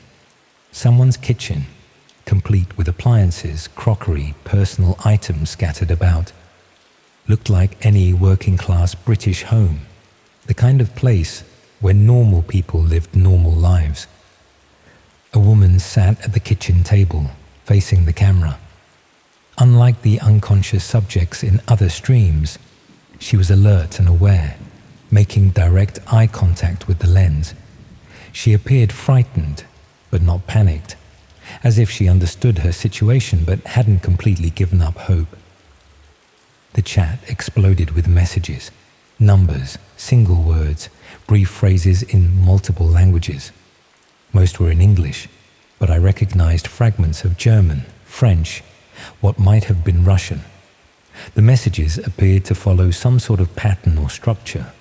Someone's kitchen, complete with appliances, crockery, personal items scattered about. Looked like any working-class British home, the kind of place where normal people lived normal lives. A woman sat at the kitchen table, facing the camera. Unlike the unconscious subjects in other streams, she was alert and aware, making direct eye contact with the lens. She appeared frightened, but not panicked, as if she understood her situation but hadn't completely given up hope. The chat exploded with messages, numbers, single words, brief phrases in multiple languages. Most were in English, but I recognized fragments of German, French, what might have been Russian. The messages appeared to follow some sort of pattern or structure,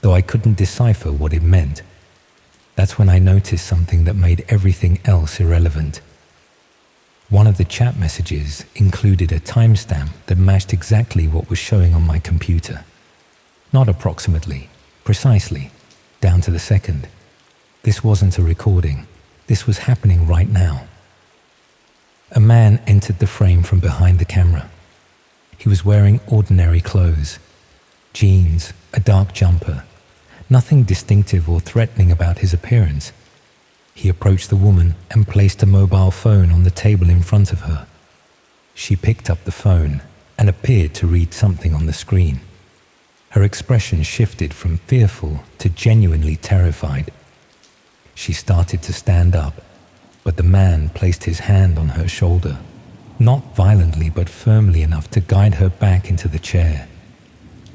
though I couldn't decipher what it meant. That's when I noticed something that made everything else irrelevant. One of the chat messages included a timestamp that matched exactly what was showing on my computer. Not approximately, precisely, down to the second. This wasn't a recording. This was happening right now. A man entered the frame from behind the camera. He was wearing ordinary clothes, jeans, a dark jumper, nothing distinctive or threatening about his appearance. He approached the woman and placed a mobile phone on the table in front of her. She picked up the phone and appeared to read something on the screen. Her expression shifted from fearful to genuinely terrified. She started to stand up, but the man placed his hand on her shoulder. not violently but firmly enough to guide her back into the chair.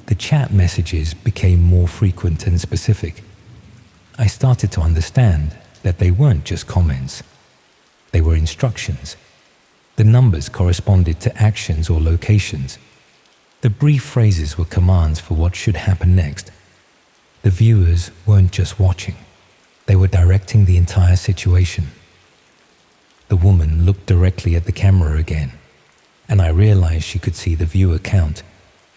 The chat messages became more frequent and specific. I started to understand that they weren't just comments. They were instructions. The numbers corresponded to actions or locations. The brief phrases were commands for what should happen next. The viewers weren't just watching. They were directing the entire situation. The woman looked directly at the camera again, and I realized she could see the viewer count.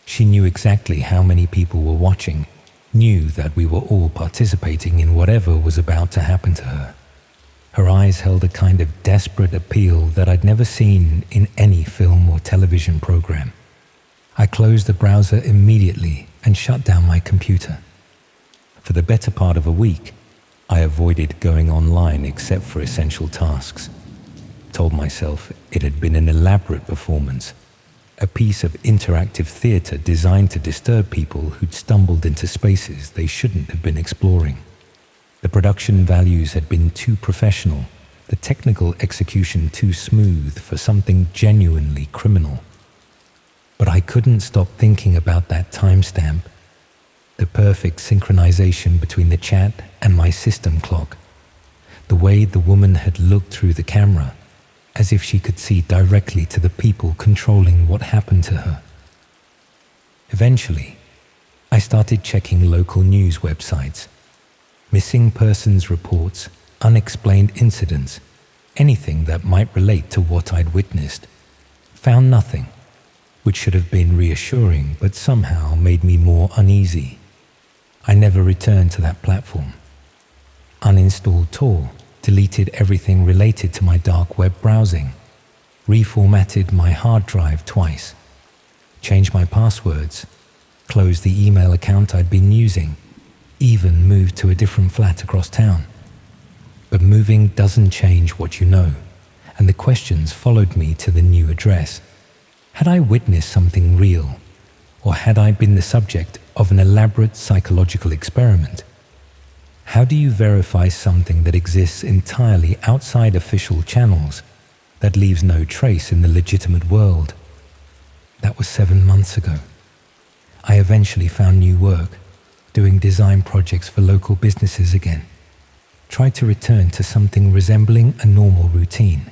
She knew exactly how many people were watching, knew that we were all participating in whatever was about to happen to her. Her eyes held a kind of desperate appeal that I'd never seen in any film or television program. I closed the browser immediately and shut down my computer. For the better part of a week, I avoided going online except for essential tasks. Told myself it had been an elaborate performance, a piece of interactive theatre designed to disturb people who'd stumbled into spaces they shouldn't have been exploring. The production values had been too professional, the technical execution too smooth for something genuinely criminal. But I couldn't stop thinking about that timestamp, the perfect synchronization between the chat and my system clock, the way the woman had looked through the camera, as if she could see directly to the people controlling what happened to her. Eventually, I started checking local news websites, missing persons reports, unexplained incidents, anything that might relate to what I'd witnessed. Found nothing, which should have been reassuring but somehow made me more uneasy. I never returned to that platform. Uninstalled Tor, deleted everything related to my dark web browsing, reformatted my hard drive twice, changed my passwords, closed the email account I'd been using, even moved to a different flat across town. But moving doesn't change what you know, and the questions followed me to the new address. Had I witnessed something real, or had I been the subject of an elaborate psychological experiment? How do you verify something that exists entirely outside official channels, that leaves no trace in the legitimate world? That was 7 months ago. I eventually found new work, doing design projects for local businesses again. Tried to return to something resembling a normal routine.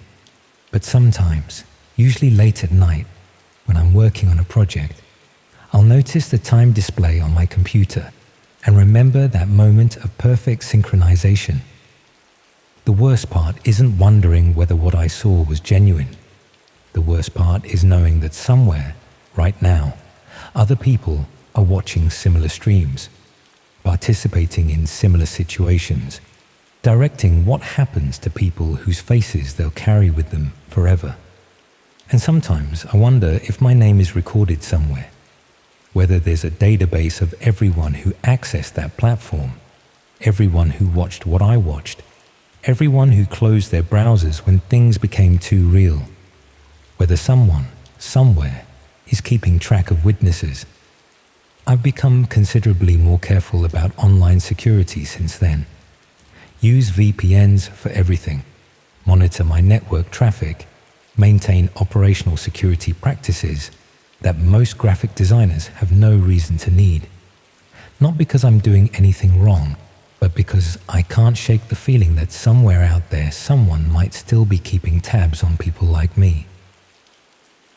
But sometimes, usually late at night, when I'm working on a project, I'll notice the time display on my computer and remember that moment of perfect synchronization. The worst part isn't wondering whether what I saw was genuine. The worst part is knowing that somewhere, right now, other people are watching similar streams, participating in similar situations, directing what happens to people whose faces they'll carry with them forever. And sometimes I wonder if my name is recorded somewhere, whether there's a database of everyone who accessed that platform, everyone who watched what I watched, everyone who closed their browsers when things became too real, whether someone, somewhere, is keeping track of witnesses. I've become considerably more careful about online security since then. Use VPNs for everything, monitor my network traffic, maintain operational security practices that most graphic designers have no reason to need. Not because I'm doing anything wrong, but because I can't shake the feeling that somewhere out there someone might still be keeping tabs on people like me.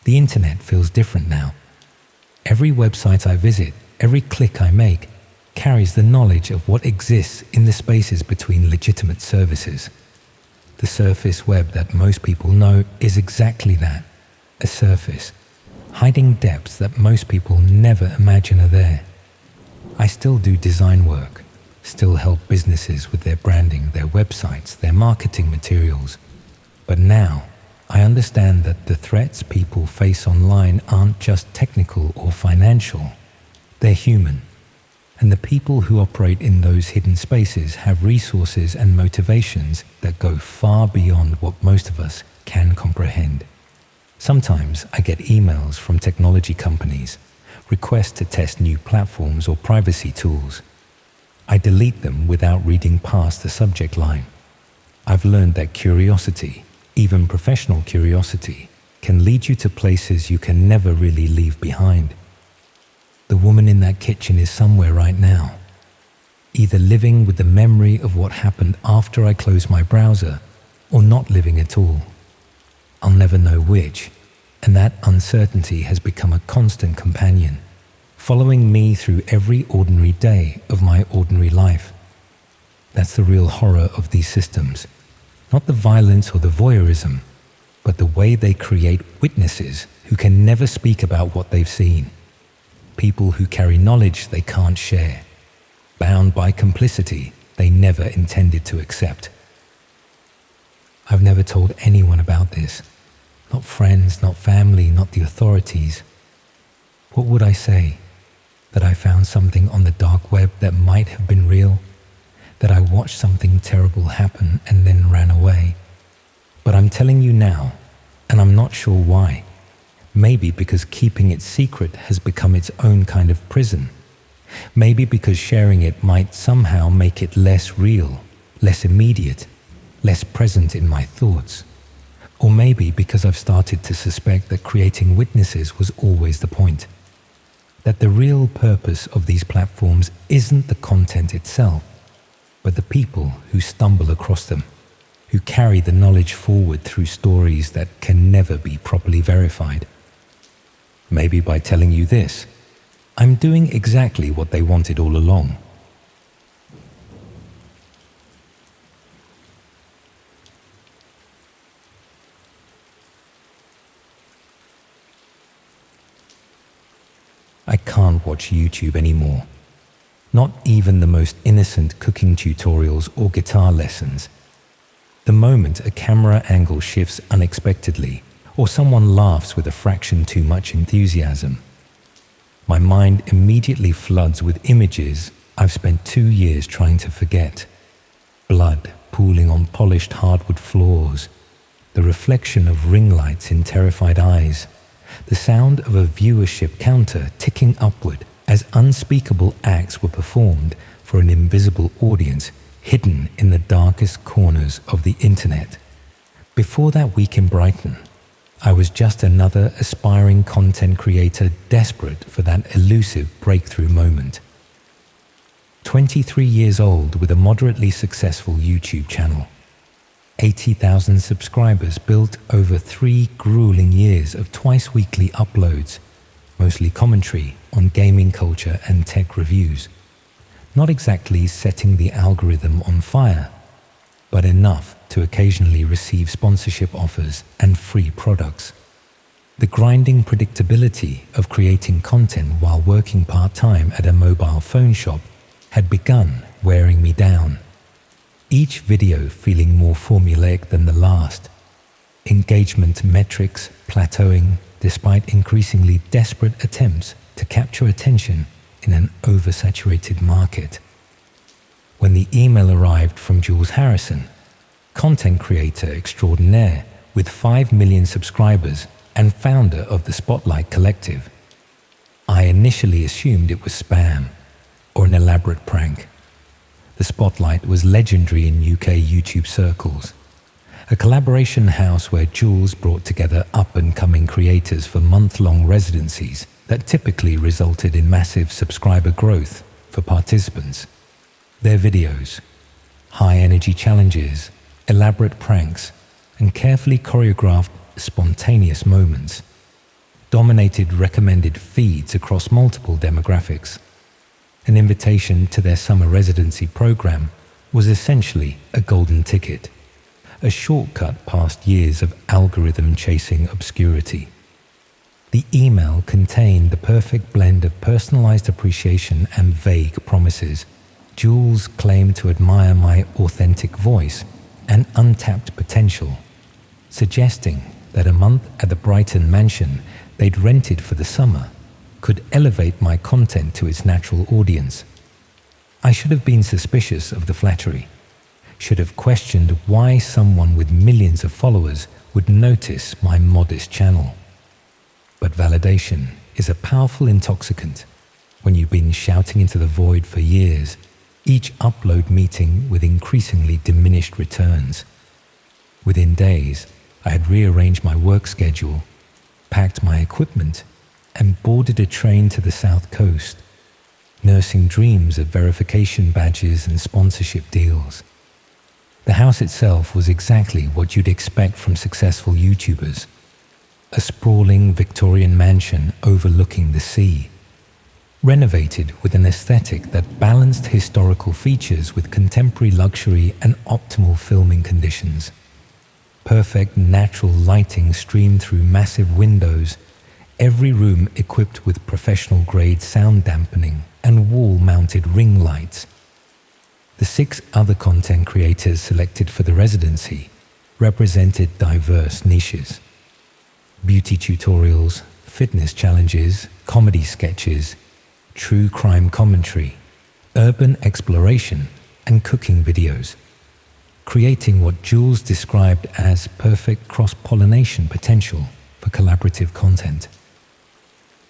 The internet feels different now. Every website I visit, every click I make, carries the knowledge of what exists in the spaces between legitimate services. The surface web that most people know is exactly that, a surface, hiding depths that most people never imagine are there. I still do design work, still help businesses with their branding, their websites, their marketing materials. But now, I understand that the threats people face online aren't just technical or financial, they're human. And the people who operate in those hidden spaces have resources and motivations that go far beyond what most of us can comprehend. Sometimes I get emails from technology companies, requests to test new platforms or privacy tools. I delete them without reading past the subject line. I've learned that curiosity, even professional curiosity, can lead you to places you can never really leave behind. The woman in that kitchen is somewhere right now, either living with the memory of what happened after I closed my browser or not living at all. I'll never know which, and that uncertainty has become a constant companion, following me through every ordinary day of my ordinary life. That's the real horror of these systems, not the violence or the voyeurism, but the way they create witnesses who can never speak about what they've seen. People who carry knowledge they can't share, bound by complicity they never intended to accept. I've never told anyone about this, not friends, not family, not the authorities. What would I say? That I found something on the dark web that might have been real? That I watched something terrible happen and then ran away? But I'm telling you now, and I'm not sure why. Maybe because keeping it secret has become its own kind of prison. Maybe because sharing it might somehow make it less real, less immediate, less present in my thoughts. Or maybe because I've started to suspect that creating witnesses was always the point. That the real purpose of these platforms isn't the content itself, but the people who stumble across them, who carry the knowledge forward through stories that can never be properly verified. Maybe by telling you this, I'm doing exactly what they wanted all along. I can't watch YouTube anymore. Not even the most innocent cooking tutorials or guitar lessons. The moment a camera angle shifts unexpectedly, or someone laughs with a fraction too much enthusiasm, my mind immediately floods with images I've spent 2 years trying to forget. Blood pooling on polished hardwood floors, the reflection of ring lights in terrified eyes, the sound of a viewership counter ticking upward as unspeakable acts were performed for an invisible audience hidden in the darkest corners of the internet. Before that week in Brighton, I was just another aspiring content creator desperate for that elusive breakthrough moment. 23 years old with a moderately successful YouTube channel. 80,000 subscribers built over 3 grueling years of twice-weekly uploads, mostly commentary on gaming culture and tech reviews. Not exactly setting the algorithm on fire, but enough to occasionally receive sponsorship offers and free products. The grinding predictability of creating content while working part-time at a mobile phone shop had begun wearing me down. Each video feeling more formulaic than the last. Engagement metrics plateauing despite increasingly desperate attempts to capture attention in an oversaturated market. When the email arrived from Jules Harrison, content creator extraordinaire with 5 million subscribers and founder of the Spotlight Collective, I initially assumed it was spam or an elaborate prank. The Spotlight was legendary in UK YouTube circles, a collaboration house where Jules brought together up-and-coming creators for month-long residencies that typically resulted in massive subscriber growth for participants. Their videos, high-energy challenges, elaborate pranks, and carefully choreographed spontaneous moments dominated recommended feeds across multiple demographics. An invitation to their summer residency program was essentially a golden ticket, a shortcut past years of algorithm-chasing obscurity. The email contained the perfect blend of personalized appreciation and vague promises. Jules claimed to admire my authentic voice and untapped potential, suggesting that a month at the Brighton mansion they'd rented for the summer could elevate my content to its natural audience. I should have been suspicious of the flattery, should have questioned why someone with millions of followers would notice my modest channel. But validation is a powerful intoxicant when you've been shouting into the void for years, each upload meeting with increasingly diminished returns. Within days, I had rearranged my work schedule packed my equipment, and boarded a train to the south coast, nursing dreams of verification badges and sponsorship deals. The house itself was exactly what you'd expect from successful YouTubers. A sprawling Victorian mansion overlooking the sea, renovated with an aesthetic that balanced historical features with contemporary luxury and optimal filming conditions. Perfect natural lighting streamed through massive windows, every room equipped with professional-grade sound dampening and wall-mounted ring lights. The 6 other content creators selected for the residency represented diverse niches: beauty tutorials, fitness challenges, comedy sketches, true crime commentary, urban exploration, and cooking videos, creating what Jules described as perfect cross-pollination potential for collaborative content.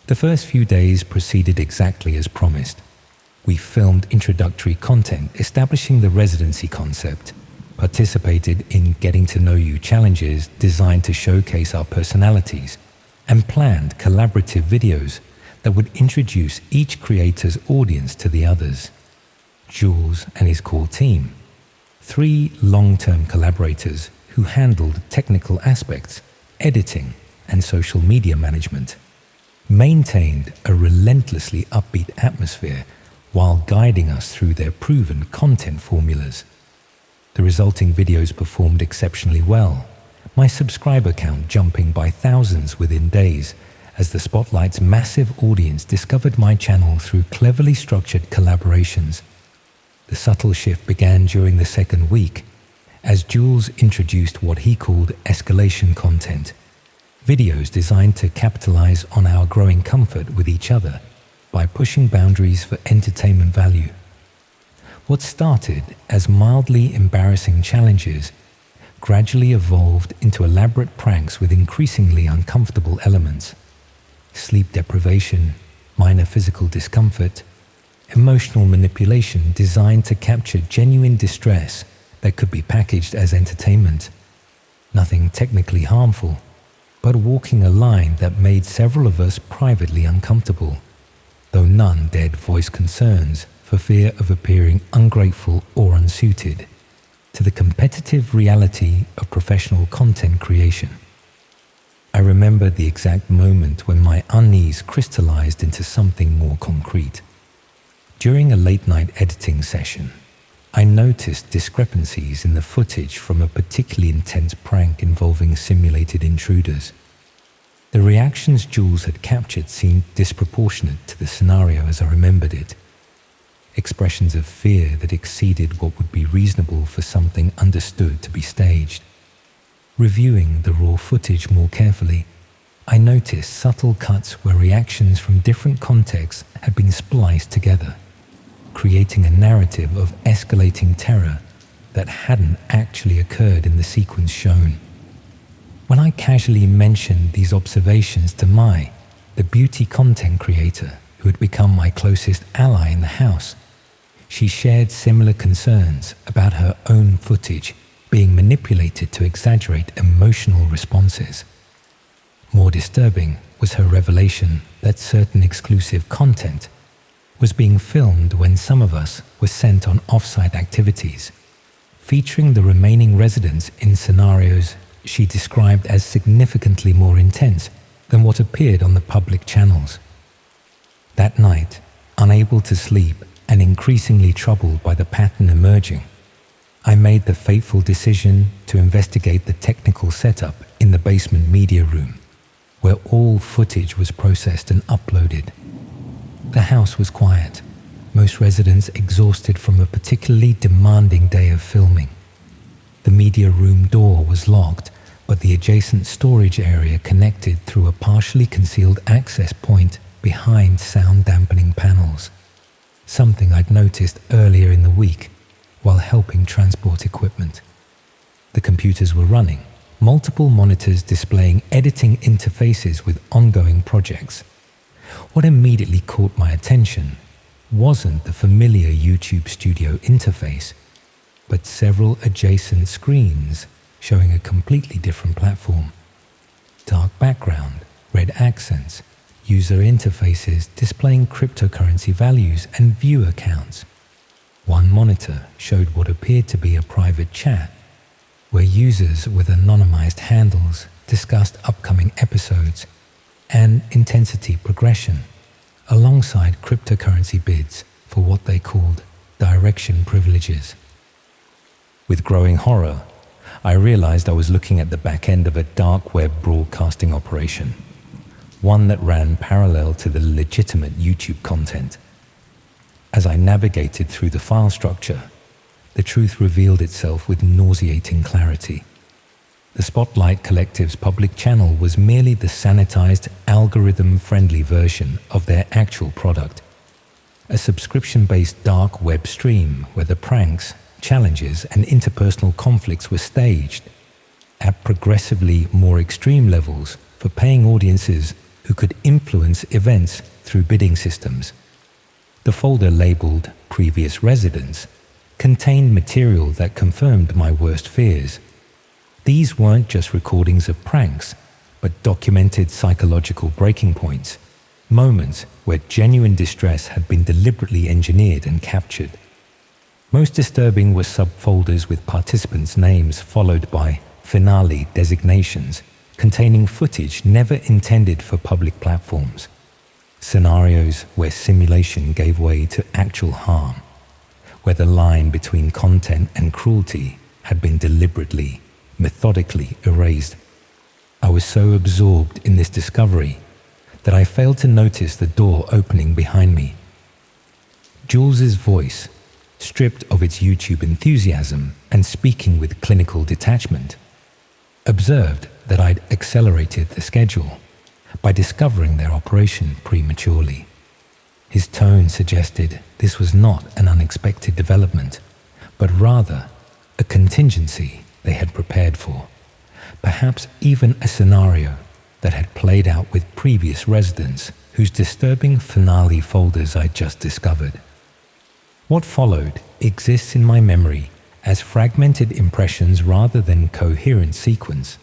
The first few days proceeded exactly as promised. We filmed introductory content establishing the residency concept, participated in getting to know you challenges designed to showcase our personalities, and planned collaborative videos that would introduce each creator's audience to the others. Jules and his core team, 3 long-term collaborators who handled technical aspects, editing, and social media management, maintained a relentlessly upbeat atmosphere while guiding us through their proven content formulas. The resulting videos performed exceptionally well, my subscriber count jumping by thousands within days as the Spotlight's massive audience discovered my channel through cleverly structured collaborations. The subtle shift began during the second week, as Jules introduced what he called escalation content, videos designed to capitalize on our growing comfort with each other by pushing boundaries for entertainment value. What started as mildly embarrassing challenges gradually evolved into elaborate pranks with increasingly uncomfortable elements: sleep deprivation, minor physical discomfort, emotional manipulation designed to capture genuine distress that could be packaged as entertainment. Nothing technically harmful, but walking a line that made several of us privately uncomfortable, though none dared voice concerns for fear of appearing ungrateful or unsuited to the competitive reality of professional content creation. I remember the exact moment when my unease crystallized into something more concrete. During a late-night editing session, I noticed discrepancies in the footage from a particularly intense prank involving simulated intruders. The reactions Jules had captured seemed disproportionate to the scenario as I remembered it. Expressions of fear that exceeded what would be reasonable for something understood to be staged. Reviewing the raw footage more carefully, I noticed subtle cuts where reactions from different contexts had been spliced together, creating a narrative of escalating terror that hadn't actually occurred in the sequence shown. When I casually mentioned these observations to Mai, the beauty content creator who had become my closest ally in the house, she shared similar concerns about her own footage being manipulated to exaggerate emotional responses. More disturbing was her revelation that certain exclusive content was being filmed when some of us were sent on off-site activities, featuring the remaining residents in scenarios she described as significantly more intense than what appeared on the public channels. That night, unable to sleep and increasingly troubled by the pattern emerging, I made the fateful decision to investigate the technical setup in the basement media room, where all footage was processed and uploaded. The house was quiet, most residents exhausted from a particularly demanding day of filming. The media room door was locked, but the adjacent storage area connected through a partially concealed access point behind sound dampening panels, something I'd noticed earlier in the week while helping transport equipment. The computers were running, multiple monitors displaying editing interfaces with ongoing projects. What immediately caught my attention wasn't the familiar YouTube Studio interface, but several adjacent screens showing a completely different platform. Dark background, red accents, user interfaces displaying cryptocurrency values, and viewer counts. One monitor showed what appeared to be a private chat, where users with anonymized handles discussed upcoming episodes and intensity progression, alongside cryptocurrency bids for what they called direction privileges. With growing horror, I realized I was looking at the back end of a dark web broadcasting operation, one that ran parallel to the legitimate YouTube content. As I navigated through the file structure, the truth revealed itself with nauseating clarity. The Spotlight Collective's public channel was merely the sanitized, algorithm-friendly version of their actual product, a subscription-based dark web stream where the pranks, challenges, and interpersonal conflicts were staged at progressively more extreme levels for paying audiences who could influence events through bidding systems. The folder labeled Previous Residents contained material that confirmed my worst fears. These weren't just recordings of pranks, but documented psychological breaking points, moments where genuine distress had been deliberately engineered and captured. Most disturbing were subfolders with participants' names followed by finale designations containing footage never intended for public platforms. Scenarios where simulation gave way to actual harm, where the line between content and cruelty had been deliberately, methodically erased. I was so absorbed in this discovery that I failed to notice the door opening behind me. Jules's voice, stripped of its YouTube enthusiasm and speaking with clinical detachment, observed that I'd accelerated the schedule by discovering their operation prematurely. His tone suggested this was not an unexpected development, but rather a contingency they had prepared for, perhaps even a scenario that had played out with previous residents whose disturbing finale folders I'd just discovered. What followed exists in my memory as fragmented impressions rather than coherent sequence,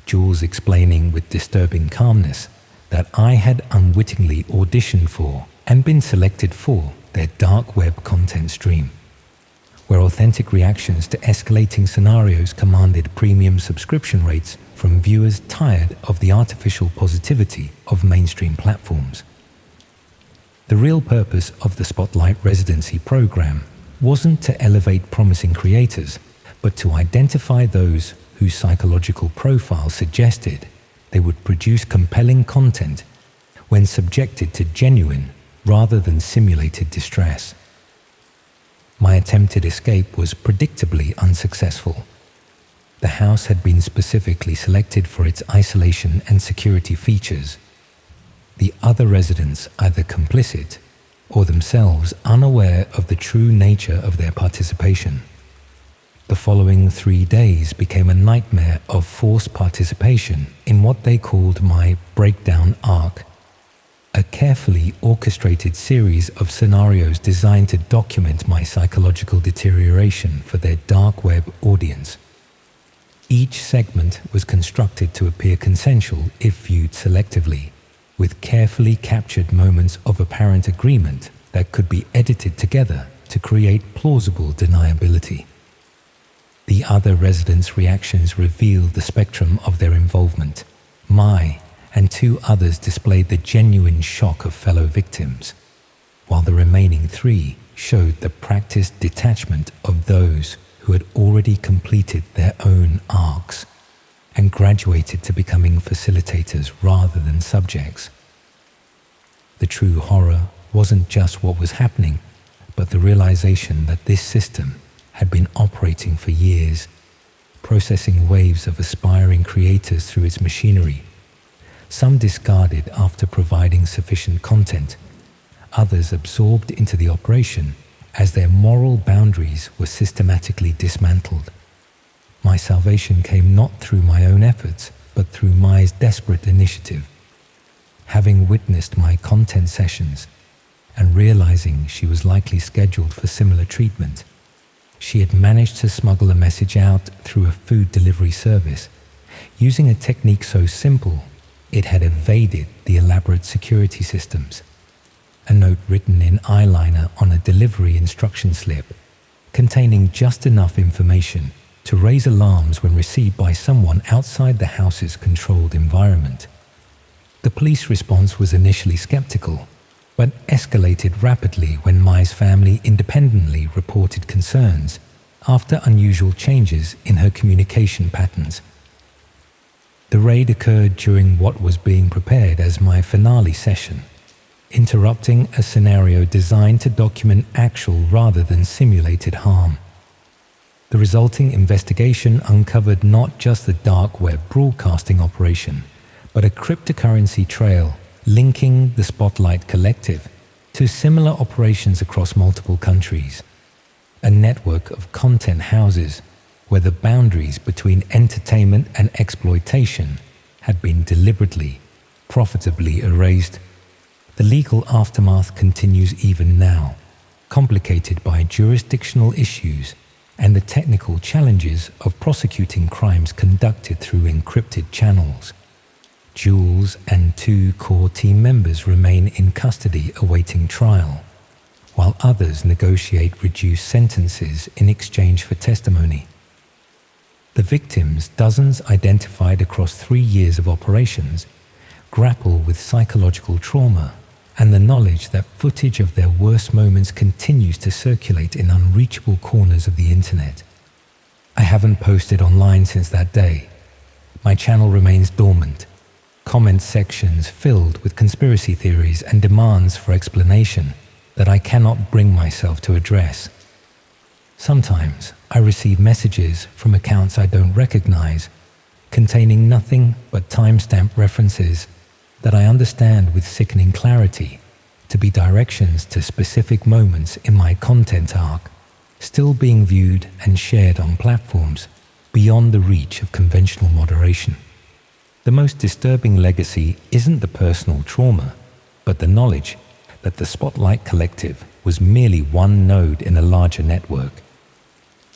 Jules explaining with disturbing calmness that I had unwittingly auditioned for and been selected for their dark web content stream, where authentic reactions to escalating scenarios commanded premium subscription rates from viewers tired of the artificial positivity of mainstream platforms. The real purpose of the Spotlight Residency program wasn't to elevate promising creators, but to identify those whose psychological profile suggested they would produce compelling content when subjected to genuine rather than simulated distress. My attempted escape was predictably unsuccessful. The house had been specifically selected for its isolation and security features. The other residents either complicit or themselves unaware of the true nature of their participation. The following 3 days became a nightmare of forced participation in what they called my breakdown arc, a carefully orchestrated series of scenarios designed to document my psychological deterioration for their dark web audience. Each segment was constructed to appear consensual if viewed selectively, with carefully captured moments of apparent agreement that could be edited together to create plausible deniability. The other residents' reactions revealed the spectrum of their involvement. My and 2 others displayed the genuine shock of fellow victims, while the remaining 3 showed the practiced detachment of those who had already completed their own arcs and graduated to becoming facilitators rather than subjects. The true horror wasn't just what was happening, but the realization that this system had been operating for years, processing waves of aspiring creators through its machinery. Some discarded after providing sufficient content, others absorbed into the operation as their moral boundaries were systematically dismantled. My salvation came not through my own efforts, but through Mai's desperate initiative. Having witnessed my content sessions and realizing she was likely scheduled for similar treatment, she had managed to smuggle a message out through a food delivery service, using a technique so simple It had evaded the elaborate security systems. A note written in eyeliner on a delivery instruction slip, containing just enough information to raise alarms when received by someone outside the house's controlled environment. The police response was initially skeptical, but escalated rapidly when Mai's family independently reported concerns after unusual changes in her communication patterns. The raid occurred during what was being prepared as my finale session, interrupting a scenario designed to document actual rather than simulated harm. The resulting investigation uncovered not just the dark web broadcasting operation, but a cryptocurrency trail linking the Spotlight Collective to similar operations across multiple countries. A network of content houses where the boundaries between entertainment and exploitation had been deliberately, profitably erased. The legal aftermath continues even now, complicated by jurisdictional issues and the technical challenges of prosecuting crimes conducted through encrypted channels. Jules and 2 core team members remain in custody awaiting trial, while others negotiate reduced sentences in exchange for testimony. The victims, dozens identified across 3 years of operations, grapple with psychological trauma and the knowledge that footage of their worst moments continues to circulate in unreachable corners of the internet. I haven't posted online since that day. My channel remains dormant, comment sections filled with conspiracy theories and demands for explanation that I cannot bring myself to address. Sometimes I receive messages from accounts I don't recognize, containing nothing but timestamp references that I understand with sickening clarity to be directions to specific moments in my content arc, still being viewed and shared on platforms beyond the reach of conventional moderation. The most disturbing legacy isn't the personal trauma, but the knowledge that the Spotlight Collective was merely one node in a larger network.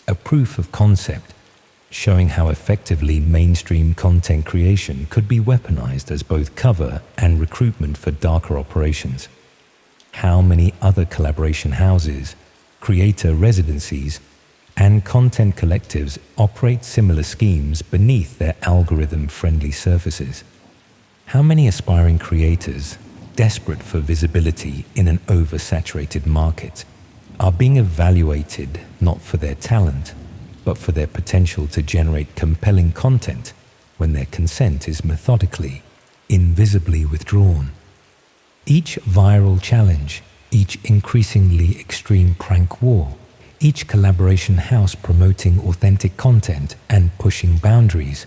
A proof of concept showing how effectively mainstream content creation could be weaponized as both cover and recruitment for darker operations. How many other collaboration houses, creator residencies, and content collectives operate similar schemes beneath their algorithm-friendly surfaces? How many aspiring creators, desperate for visibility in an oversaturated market, are being evaluated not for their talent, but for their potential to generate compelling content when their consent is methodically, invisibly withdrawn? Each viral challenge, each increasingly extreme prank war, each collaboration house promoting authentic content and pushing boundaries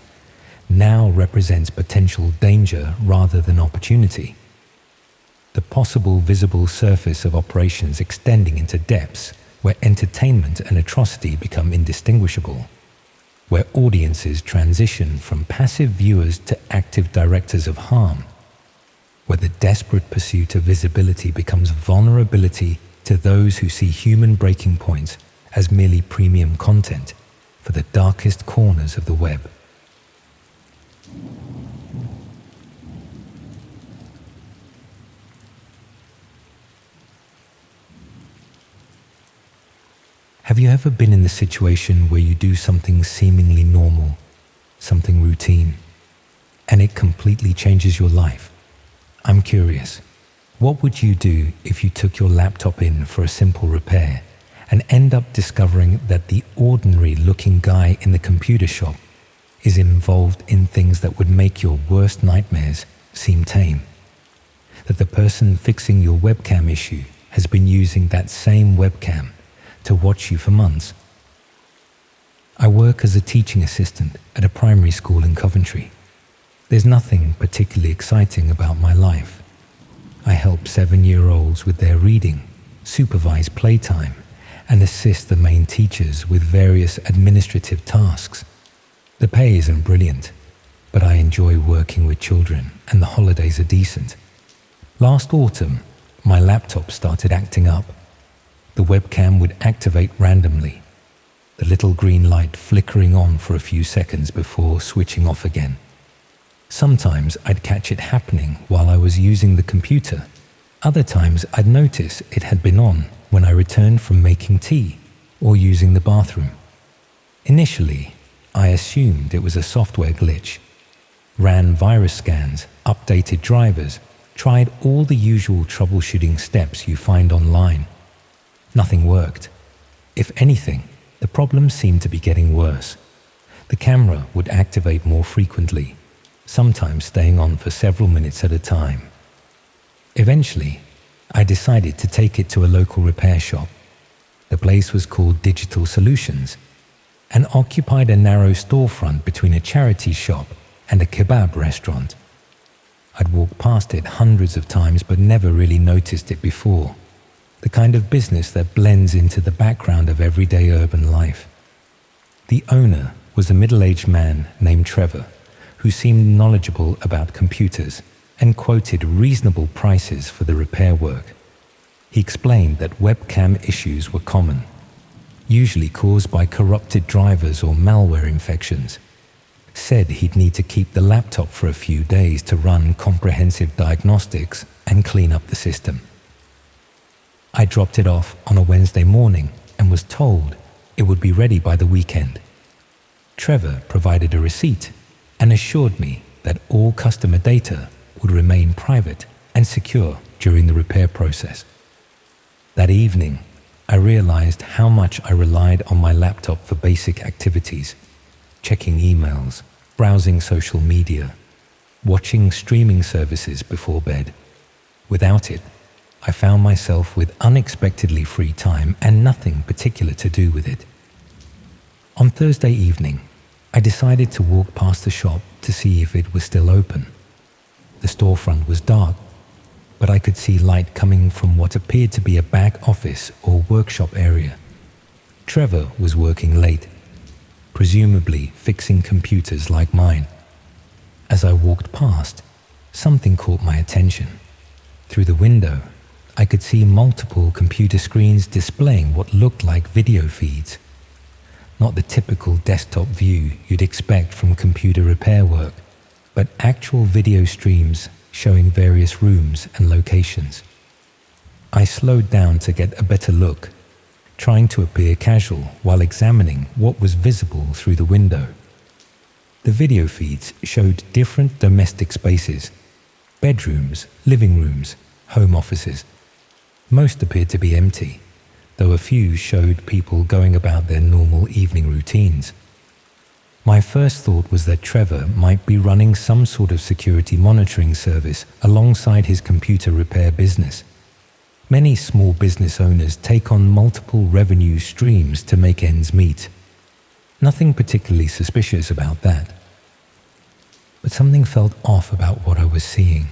now represents potential danger rather than opportunity. The possible visible surface of operations extending into depths where entertainment and atrocity become indistinguishable, where audiences transition from passive viewers to active directors of harm, where the desperate pursuit of visibility becomes vulnerability to those who see human breaking points as merely premium content for the darkest corners of the web. Have you ever been in the situation where you do something seemingly normal, something routine, and it completely changes your life? I'm curious, what would you do if you took your laptop in for a simple repair and end up discovering that the ordinary-looking guy in the computer shop is involved in things that would make your worst nightmares seem tame? That the person fixing your webcam issue has been using that same webcam to watch you for months? I work as a teaching assistant at a primary school in Coventry. There's nothing particularly exciting about my life. I help 7-year-olds with their reading, supervise playtime, and assist the main teachers with various administrative tasks. The pay isn't brilliant, but I enjoy working with children and the holidays are decent. Last autumn, my laptop started acting up. The webcam would activate randomly, the little green light flickering on for a few seconds before switching off again. Sometimes I'd catch it happening while I was using the computer. Other times I'd notice it had been on when I returned from making tea or using the bathroom. Initially, I assumed it was a software glitch. Ran virus scans, updated drivers, tried all the usual troubleshooting steps you find online. Nothing worked. If anything, the problem seemed to be getting worse. The camera would activate more frequently, sometimes staying on for several minutes at a time. Eventually, I decided to take it to a local repair shop. The place was called Digital Solutions and occupied a narrow storefront between a charity shop and a kebab restaurant. I'd walked past it hundreds of times but never really noticed it before. The kind of business that blends into the background of everyday urban life. The owner was a middle-aged man named Trevor, who seemed knowledgeable about computers and quoted reasonable prices for the repair work. He explained that webcam issues were common, usually caused by corrupted drivers or malware infections. Said he'd need to keep the laptop for a few days to run comprehensive diagnostics and clean up the system. I dropped it off on a Wednesday morning and was told it would be ready by the weekend. Trevor provided a receipt and assured me that all customer data would remain private and secure during the repair process. That evening, I realized how much I relied on my laptop for basic activities, checking emails, browsing social media, watching streaming services before bed. Without it, I found myself with unexpectedly free time and nothing particular to do with it. On Thursday evening, I decided to walk past the shop to see if it was still open. The storefront was dark, but I could see light coming from what appeared to be a back office or workshop area. Trevor was working late, presumably fixing computers like mine. As I walked past, something caught my attention. Through the window, I could see multiple computer screens displaying what looked like video feeds. Not the typical desktop view you'd expect from computer repair work, but actual video streams showing various rooms and locations. I slowed down to get a better look, trying to appear casual while examining what was visible through the window. The video feeds showed different domestic spaces, bedrooms, living rooms, home offices. Most appeared to be empty, though a few showed people going about their normal evening routines. My first thought was that Trevor might be running some sort of security monitoring service alongside his computer repair business. Many small business owners take on multiple revenue streams to make ends meet. Nothing particularly suspicious about that. But something felt off about what I was seeing.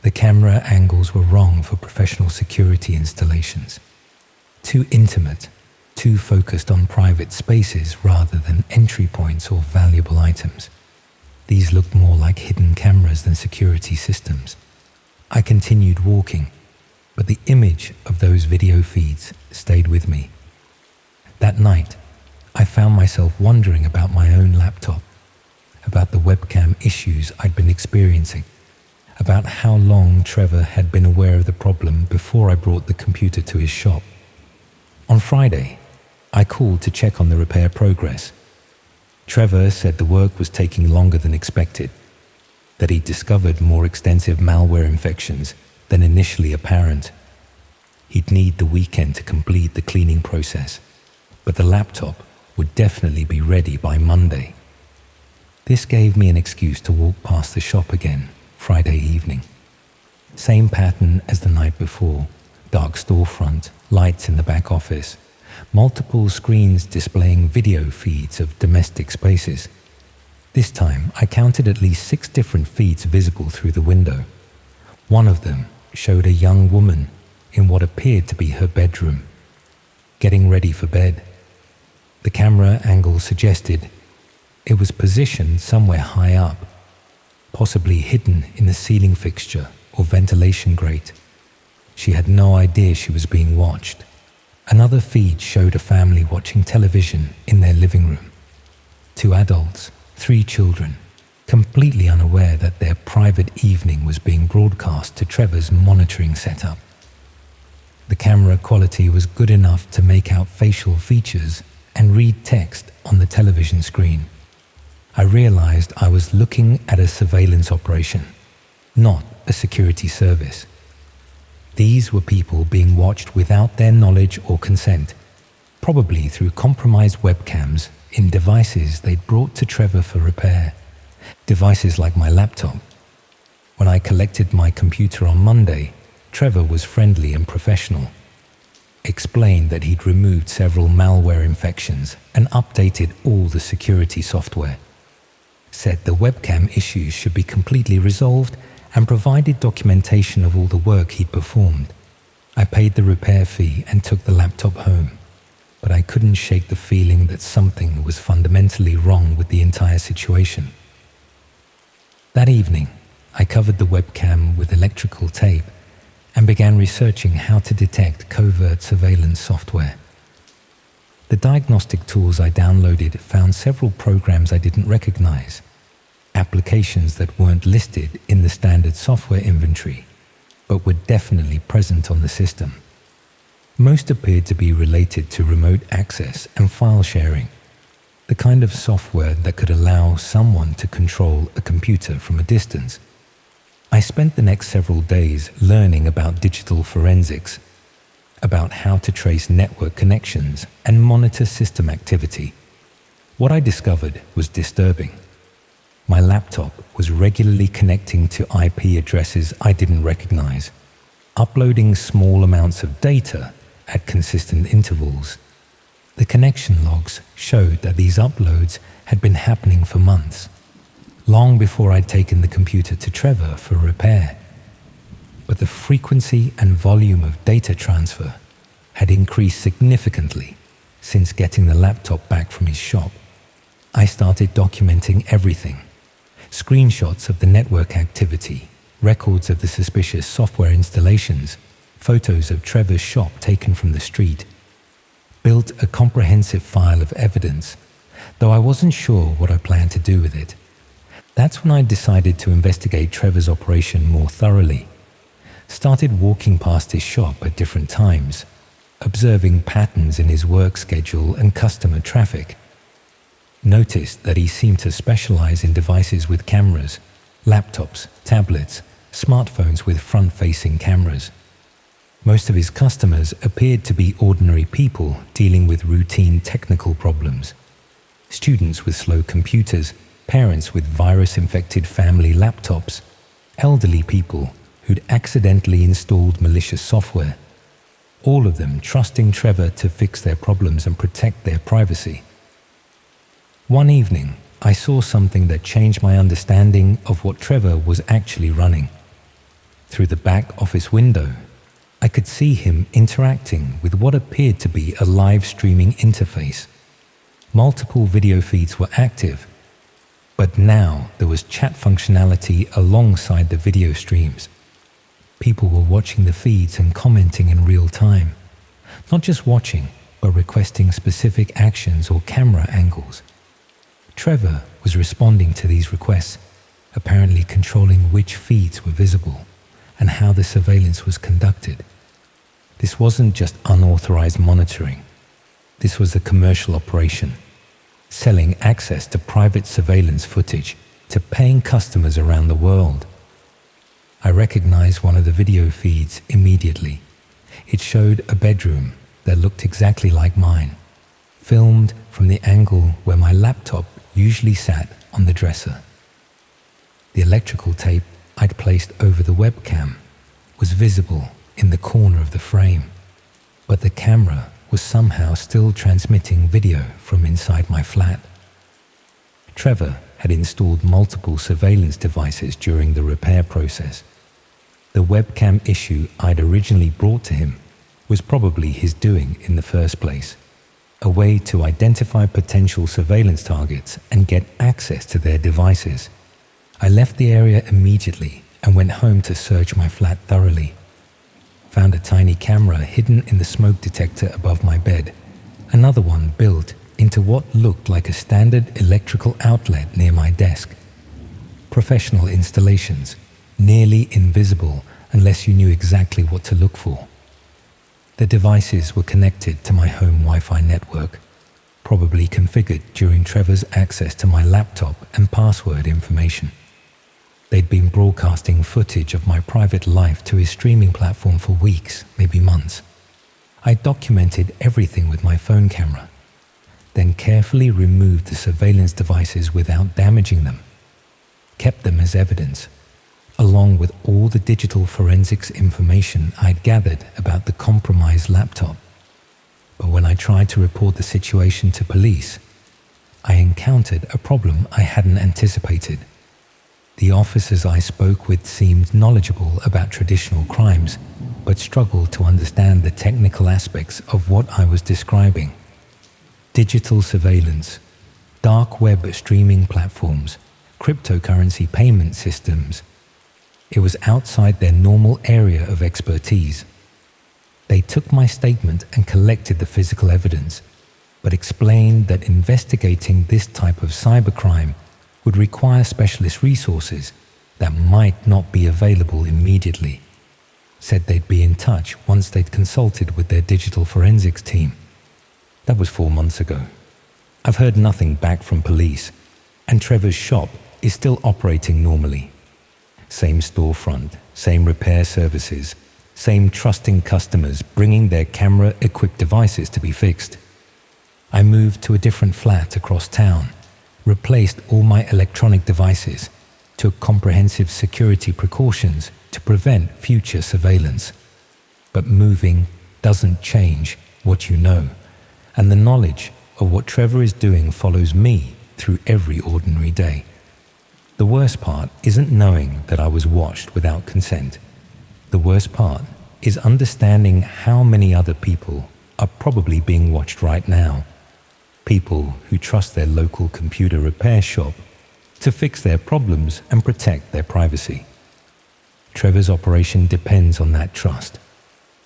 The camera angles were wrong for professional security installations. Too intimate, too focused on private spaces rather than entry points or valuable items. These looked more like hidden cameras than security systems. I continued walking, but the image of those video feeds stayed with me. That night, I found myself wondering about my own laptop, about the webcam issues I'd been experiencing, about how long Trevor had been aware of the problem before I brought the computer to his shop. On Friday, I called to check on the repair progress. Trevor said the work was taking longer than expected, that he'd discovered more extensive malware infections than initially apparent. He'd need the weekend to complete the cleaning process, but the laptop would definitely be ready by Monday. This gave me an excuse to walk past the shop again Friday evening. Same pattern as the night before, dark storefront, lights in the back office, multiple screens displaying video feeds of domestic spaces. This time, I counted at least 6 different feeds visible through the window. One of them showed a young woman in what appeared to be her bedroom, getting ready for bed. The camera angle suggested it was positioned somewhere high up, possibly hidden in the ceiling fixture or ventilation grate. She had no idea she was being watched. Another feed showed a family watching television in their living room. 2 adults, 3 children, completely unaware that their private evening was being broadcast to Trevor's monitoring setup. The camera quality was good enough to make out facial features and read text on the television screen. I realized I was looking at a surveillance operation, not a security service. These were people being watched without their knowledge or consent, probably through compromised webcams in devices they'd brought to Trevor for repair, devices like my laptop. When I collected my computer on Monday, Trevor was friendly and professional, explained that he'd removed several malware infections and updated all the security software, said the webcam issues should be completely resolved, and provided documentation of all the work he'd performed. I paid the repair fee and took the laptop home, but I couldn't shake the feeling that something was fundamentally wrong with the entire situation. That evening, I covered the webcam with electrical tape and began researching how to detect covert surveillance software. The diagnostic tools I downloaded found several programs I didn't recognize, applications that weren't listed in the standard software inventory, but were definitely present on the system. Most appeared to be related to remote access and file sharing, the kind of software that could allow someone to control a computer from a distance. I spent the next several days learning about digital forensics, about how to trace network connections and monitor system activity. What I discovered was disturbing. My laptop was regularly connecting to IP addresses I didn't recognize, uploading small amounts of data at consistent intervals. The connection logs showed that these uploads had been happening for months, long before I'd taken the computer to Trevor for repair. But the frequency and volume of data transfer had increased significantly since getting the laptop back from his shop. I started documenting everything: screenshots of the network activity, records of the suspicious software installations, photos of Trevor's shop taken from the street. Built a comprehensive file of evidence, though I wasn't sure what I planned to do with it. That's when I decided to investigate Trevor's operation more thoroughly. Started walking past his shop at different times, observing patterns in his work schedule and customer traffic. Noticed that he seemed to specialize in devices with cameras, laptops, tablets, smartphones with front-facing cameras. Most of his customers appeared to be ordinary people dealing with routine technical problems. Students with slow computers, parents with virus-infected family laptops, elderly people who'd accidentally installed malicious software, all of them trusting Trevor to fix their problems and protect their privacy. One evening, I saw something that changed my understanding of what Trevor was actually running. Through the back office window, I could see him interacting with what appeared to be a live streaming interface. Multiple video feeds were active, but now there was chat functionality alongside the video streams. People were watching the feeds and commenting in real time, not just watching, but requesting specific actions or camera angles. Trevor was responding to these requests, apparently controlling which feeds were visible and how the surveillance was conducted. This wasn't just unauthorized monitoring. This was a commercial operation, selling access to private surveillance footage to paying customers around the world. I recognized one of the video feeds immediately. It showed a bedroom that looked exactly like mine, filmed from the angle where my laptop usually sat on the dresser. The electrical tape I'd placed over the webcam was visible in the corner of the frame, but the camera was somehow still transmitting video from inside my flat. Trevor had installed multiple surveillance devices during the repair process. The webcam issue I'd originally brought to him was probably his doing in the first place, a way to identify potential surveillance targets and get access to their devices. I left the area immediately and went home to search my flat thoroughly. Found a tiny camera hidden in the smoke detector above my bed, another one built into what looked like a standard electrical outlet near my desk. professional installations, nearly invisible unless you knew exactly what to look for. The devices were connected to my home Wi-Fi network, probably configured during Trevor's access to my laptop and password information. They'd been broadcasting footage of my private life to his streaming platform for weeks, maybe months. I documented everything with my phone camera, then carefully removed the surveillance devices without damaging them, kept them as evidence, along with all the digital forensics information I'd gathered about the compromised laptop. But when I tried to report the situation to police, I encountered a problem I hadn't anticipated. The officers I spoke with seemed knowledgeable about traditional crimes, but struggled to understand the technical aspects of what I was describing. Digital surveillance, dark web streaming platforms, cryptocurrency payment systems. It was outside their normal area of expertise. They took my statement and collected the physical evidence, but explained that investigating this type of cybercrime would require specialist resources that might not be available immediately. Said they'd be in touch once they'd consulted with their digital forensics team. That was 4 months ago. I've heard nothing back from police, and Trevor's shop is still operating normally. Same storefront, same repair services, same trusting customers bringing their camera-equipped devices to be fixed. I moved to a different flat across town, replaced all my electronic devices, took comprehensive security precautions to prevent future surveillance. But moving doesn't change what you know, and the knowledge of what Trevor is doing follows me through every ordinary day. The worst part isn't knowing that I was watched without consent. The worst part is understanding how many other people are probably being watched right now. People who trust their local computer repair shop to fix their problems and protect their privacy. Trevor's operation depends on that trust,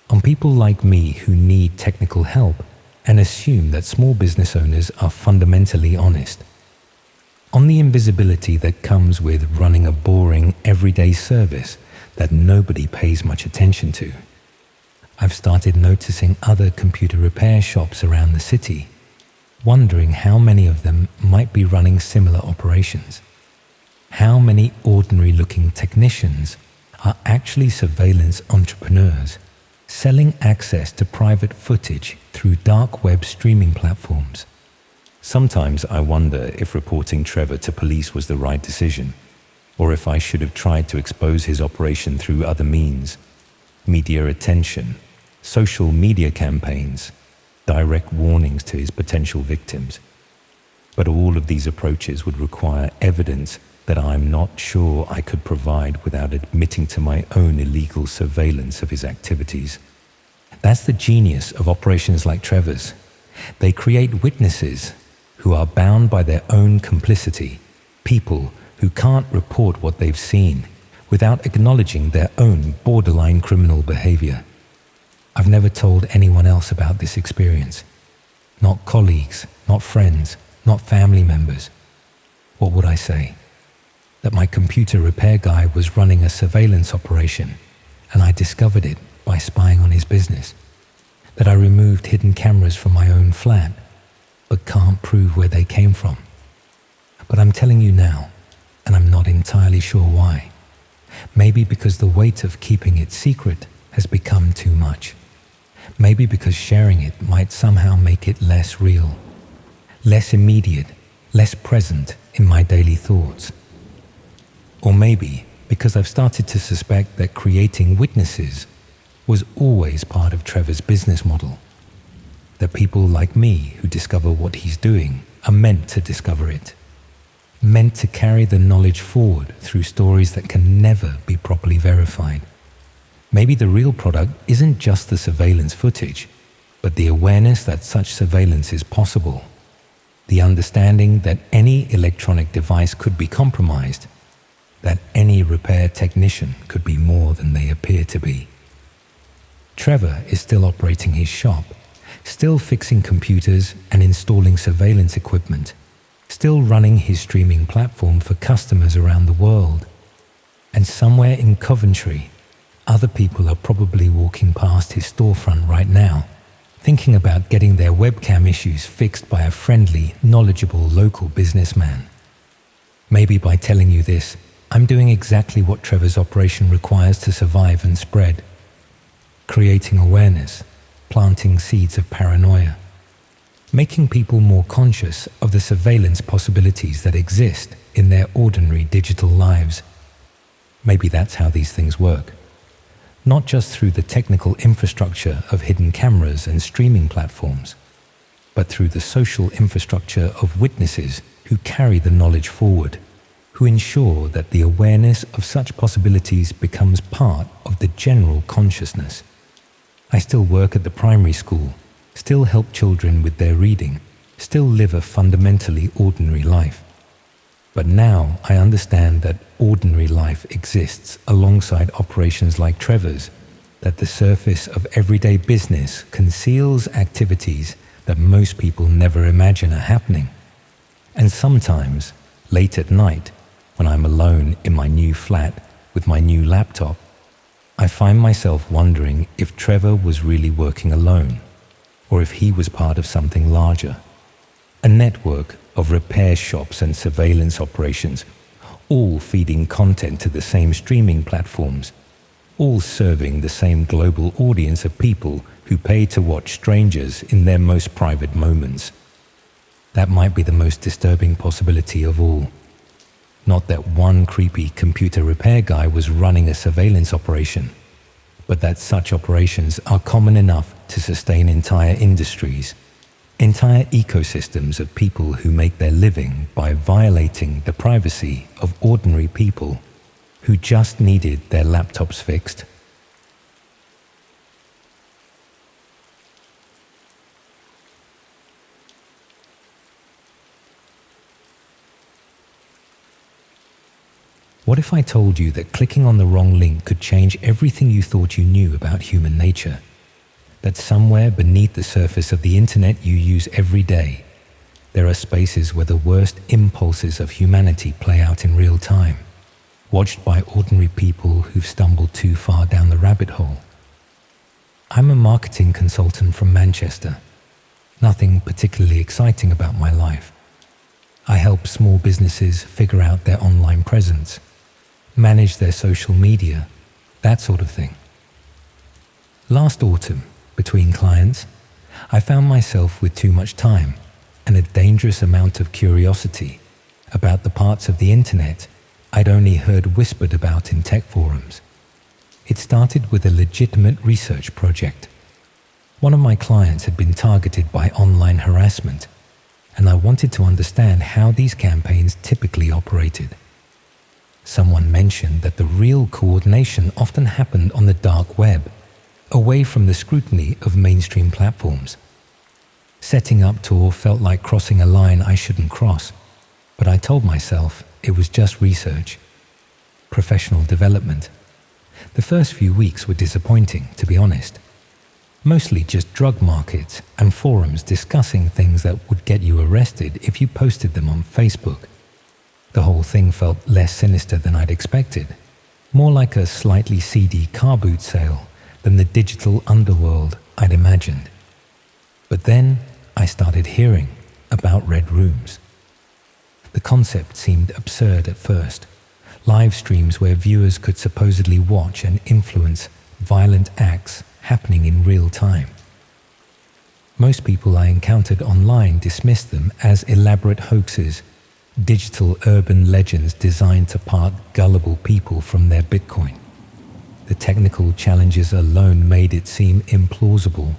on people like me who need technical help and assume that small business owners are fundamentally honest, on the invisibility that comes with running a boring, everyday service that nobody pays much attention to. I've started noticing other computer repair shops around the city, wondering how many of them might be running similar operations. How many ordinary-looking technicians are actually surveillance entrepreneurs, selling access to private footage through dark web streaming platforms. Sometimes I wonder if reporting Trevor to police was the right decision, or if I should have tried to expose his operation through other means: media attention, social media campaigns, direct warnings to his potential victims. But all of these approaches would require evidence that I'm not sure I could provide without admitting to my own illegal surveillance of his activities. That's the genius of operations like Trevor's. They create witnesses who are bound by their own complicity, people who can't report what they've seen without acknowledging their own borderline criminal behavior. I've never told anyone else about this experience. Not colleagues, not friends, not family members. What would I say? That my computer repair guy was running a surveillance operation, and I discovered it by spying on his business. That I removed hidden cameras from my own flat, but can't prove where they came from. But I'm telling you now, and I'm not entirely sure why. Maybe because the weight of keeping it secret has become too much. Maybe because sharing it might somehow make it less real, less immediate, less present in my daily thoughts. Or maybe because I've started to suspect that creating witnesses was always part of Trevor's business model. That people like me who discover what he's doing are meant to discover it, meant to carry the knowledge forward through stories that can never be properly verified. Maybe the real product isn't just the surveillance footage, but the awareness that such surveillance is possible, the understanding that any electronic device could be compromised, that any repair technician could be more than they appear to be. Trevor is still operating his shop, still fixing computers and installing surveillance equipment, still running his streaming platform for customers around the world. And somewhere in Coventry, other people are probably walking past his storefront right now, thinking about getting their webcam issues fixed by a friendly, knowledgeable local businessman. Maybe by telling you this, I'm doing exactly what Trevor's operation requires to survive and spread. Creating awareness, planting seeds of paranoia, making people more conscious of the surveillance possibilities that exist in their ordinary digital lives. Maybe that's how these things work. Not just through the technical infrastructure of hidden cameras and streaming platforms, but through the social infrastructure of witnesses who carry the knowledge forward, who ensure that the awareness of such possibilities becomes part of the general consciousness. I still work at the primary school, still help children with their reading, still live a fundamentally ordinary life. But now I understand that ordinary life exists alongside operations like Trevor's, that the surface of everyday business conceals activities that most people never imagine are happening. And sometimes, late at night, when I'm alone in my new flat with my new laptop, I find myself wondering if Trevor was really working alone, or if he was part of something larger. A network of repair shops and surveillance operations, all feeding content to the same streaming platforms, all serving the same global audience of people who pay to watch strangers in their most private moments. That might be the most disturbing possibility of all. Not that one creepy computer repair guy was running a surveillance operation, but that such operations are common enough to sustain entire industries, entire ecosystems of people who make their living by violating the privacy of ordinary people who just needed their laptops fixed. What if I told you that clicking on the wrong link could change everything you thought you knew about human nature? That somewhere beneath the surface of the internet you use every day, there are spaces where the worst impulses of humanity play out in real time, watched by ordinary people who've stumbled too far down the rabbit hole. I'm a marketing consultant from Manchester. Nothing particularly exciting about my life. I help small businesses figure out their online presence, manage their social media, that sort of thing. Last autumn, between clients, I found myself with too much time and a dangerous amount of curiosity about the parts of the internet I'd only heard whispered about in tech forums. It started with a legitimate research project. One of my clients had been targeted by online harassment, and I wanted to understand how these campaigns typically operated. Someone mentioned that the real coordination often happened on the dark web, away from the scrutiny of mainstream platforms. Setting up Tor felt like crossing a line I shouldn't cross, but I told myself it was just research, professional development. The first few weeks were disappointing, to be honest. Mostly just drug markets and forums discussing things that would get you arrested if you posted them on Facebook. The whole thing felt less sinister than I'd expected, more like a slightly seedy car boot sale than the digital underworld I'd imagined. But then I started hearing about red rooms. The concept seemed absurd at first. Live streams where viewers could supposedly watch and influence violent acts happening in real time. Most people I encountered online dismissed them as elaborate hoaxes, digital urban legends designed to part gullible people from their Bitcoin. The technical challenges alone made it seem implausible.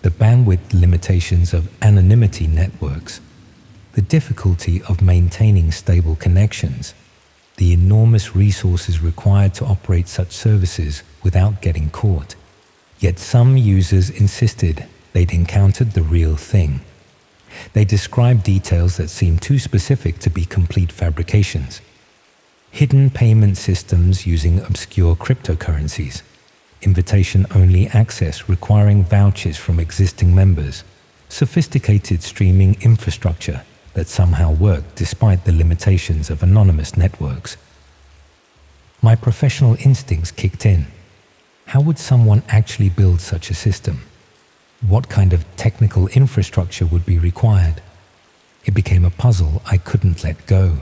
The bandwidth limitations of anonymity networks, the difficulty of maintaining stable connections, the enormous resources required to operate such services without getting caught. Yet some users insisted they'd encountered the real thing. They described details that seemed too specific to be complete fabrications. Hidden payment systems using obscure cryptocurrencies, invitation-only access requiring vouchers from existing members, sophisticated streaming infrastructure that somehow worked despite the limitations of anonymous networks. My professional instincts kicked in. How would someone actually build such a system? What kind of technical infrastructure would be required? It became a puzzle I couldn't let go.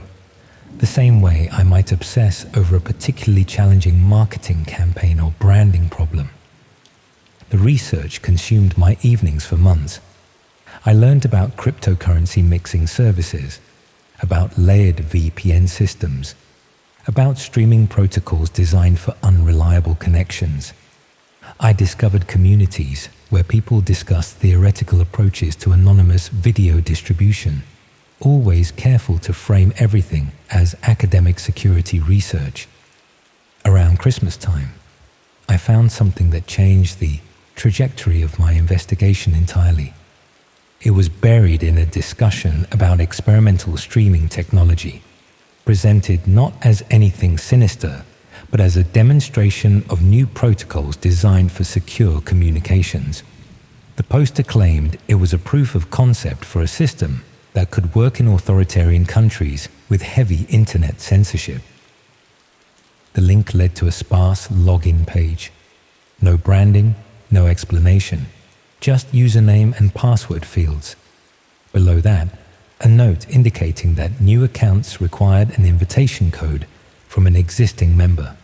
The same way I might obsess over a particularly challenging marketing campaign or branding problem. The research consumed my evenings for months. I learned about cryptocurrency mixing services, about layered VPN systems, about streaming protocols designed for unreliable connections. I discovered communities where people discussed theoretical approaches to anonymous video distribution, always careful to frame everything as academic security research. Around Christmas time, I found something that changed the trajectory of my investigation entirely. It was buried in a discussion about experimental streaming technology, presented not as anything sinister, but as a demonstration of new protocols designed for secure communications. The poster claimed it was a proof of concept for a system that could work in authoritarian countries with heavy internet censorship. The link led to a sparse login page. No branding, no explanation, just username and password fields. Below that, a note indicating that new accounts required an invitation code from an existing member.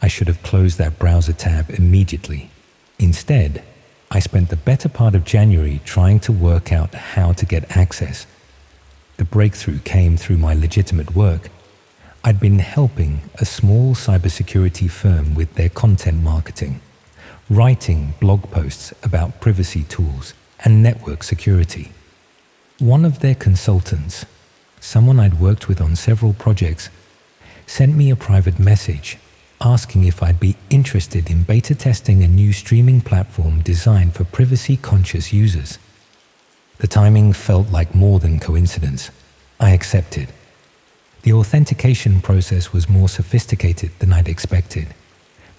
I should have closed that browser tab immediately. Instead, I spent the better part of January trying to work out how to get access. The breakthrough came through my legitimate work. I'd been helping a small cybersecurity firm with their content marketing, writing blog posts about privacy tools and network security. One of their consultants, someone I'd worked with on several projects, sent me a private message asking if I'd be interested in beta testing a new streaming platform designed for privacy-conscious users. The timing felt like more than coincidence. I accepted. The authentication process was more sophisticated than I'd expected.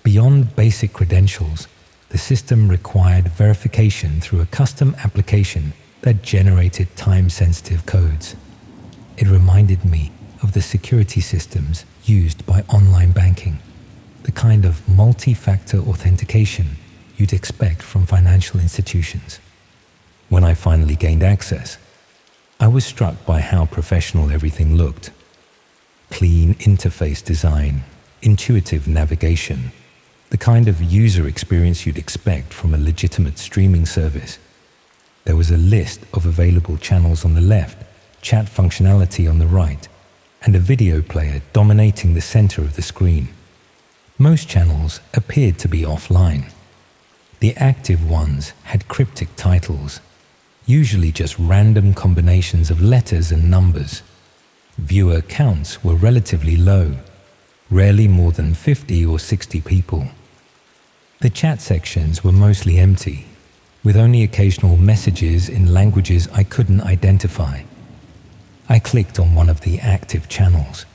Beyond basic credentials, the system required verification through a custom application that generated time-sensitive codes. It reminded me of the security systems used by online banking, the kind of multi-factor authentication you'd expect from financial institutions. When I finally gained access, I was struck by how professional everything looked. Clean interface design, intuitive navigation, the kind of user experience you'd expect from a legitimate streaming service. There was a list of available channels on the left, chat functionality on the right, and a video player dominating the center of the screen. Most channels appeared to be offline. The active ones had cryptic titles, usually just random combinations of letters and numbers. Viewer counts were relatively low, rarely more than 50 or 60 people. The chat sections were mostly empty, with only occasional messages in languages I couldn't identify. I clicked on one of the active channels.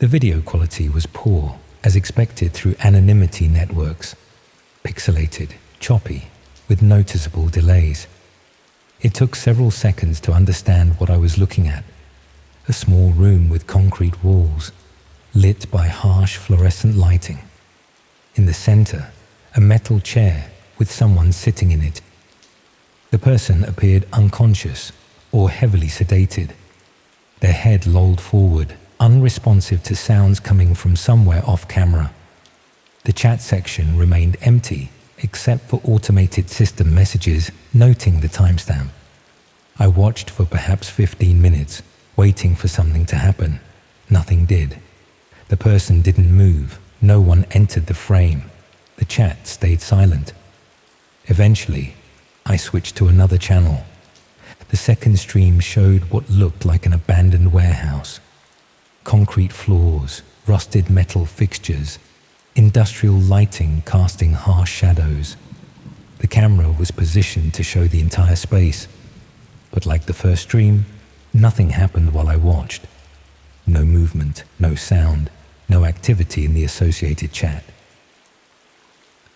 The video quality was poor, as expected through anonymity networks, pixelated, choppy, with noticeable delays. It took several seconds to understand what I was looking at. A small room with concrete walls, lit by harsh fluorescent lighting. In the center, a metal chair with someone sitting in it. The person appeared unconscious or heavily sedated. Their head lolled forward, unresponsive to sounds coming from somewhere off camera. The chat section remained empty except for automated system messages noting the timestamp. I watched for perhaps 15 minutes, waiting for something to happen. Nothing did. The person didn't move. No one entered the frame. The chat stayed silent. Eventually, I switched to another channel. The second stream showed what looked like an abandoned warehouse. Concrete floors, rusted metal fixtures, industrial lighting casting harsh shadows. The camera was positioned to show the entire space, but like the first stream, nothing happened while I watched. No movement, no sound, no activity in the associated chat.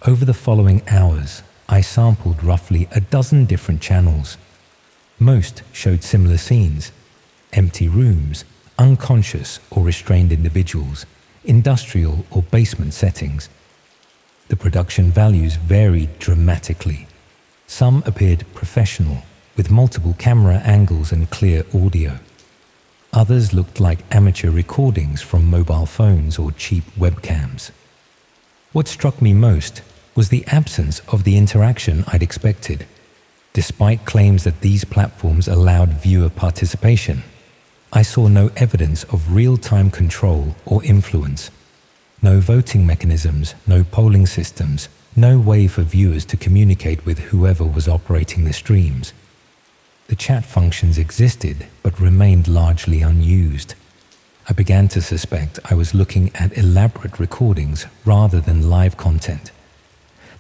Over the following hours, I sampled roughly a dozen different channels. Most showed similar scenes, empty rooms, unconscious or restrained individuals, industrial or basement settings. The production values varied dramatically. Some appeared professional, with multiple camera angles and clear audio. Others looked like amateur recordings from mobile phones or cheap webcams. What struck me most was the absence of the interaction I'd expected. Despite claims that these platforms allowed viewer participation, I saw no evidence of real-time control or influence. No voting mechanisms, no polling systems, no way for viewers to communicate with whoever was operating the streams. The chat functions existed but remained largely unused. I began to suspect I was looking at elaborate recordings rather than live content.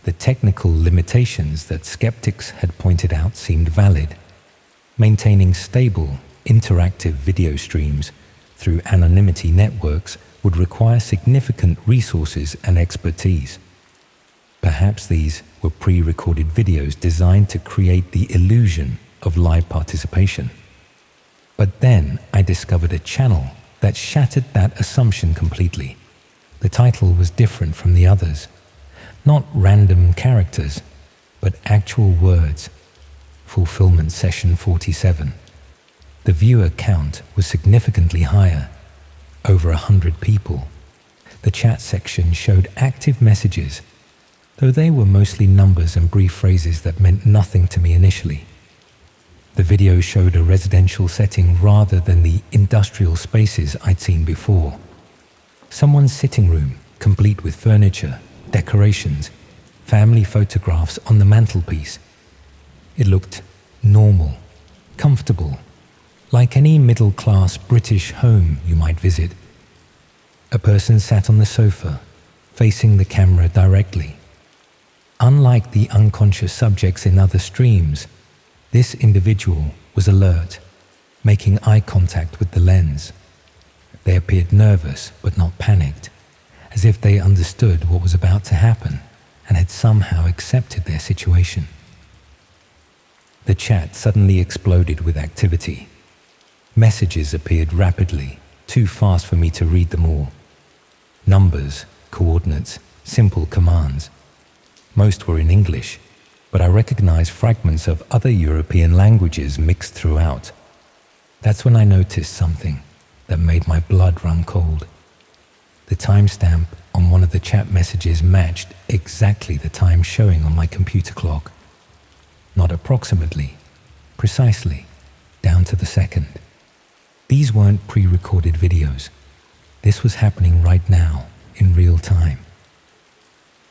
The technical limitations that skeptics had pointed out seemed valid. Maintaining stable, interactive video streams through anonymity networks would require significant resources and expertise. Perhaps these were pre-recorded videos designed to create the illusion of live participation. But then I discovered a channel that shattered that assumption completely. The title was different from the others. Not random characters, but actual words. Fulfillment Session 47. The viewer count was significantly higher, over 100 people. The chat section showed active messages, though they were mostly numbers and brief phrases that meant nothing to me initially. The video showed a residential setting rather than the industrial spaces I'd seen before. Someone's sitting room, complete with furniture, decorations, family photographs on the mantelpiece. It looked normal, comfortable, like any middle-class British home you might visit. A person sat on the sofa, facing the camera directly. Unlike the unconscious subjects in other streams, this individual was alert, making eye contact with the lens. They appeared nervous but not panicked, as if they understood what was about to happen and had somehow accepted their situation. The chat suddenly exploded with activity. Messages appeared rapidly, too fast for me to read them all. Numbers, coordinates, simple commands. Most were in English, but I recognized fragments of other European languages mixed throughout. That's when I noticed something that made my blood run cold. The timestamp on one of the chat messages matched exactly the time showing on my computer clock. Not approximately, precisely, down to the second. These weren't pre-recorded videos. This was happening right now, in real time.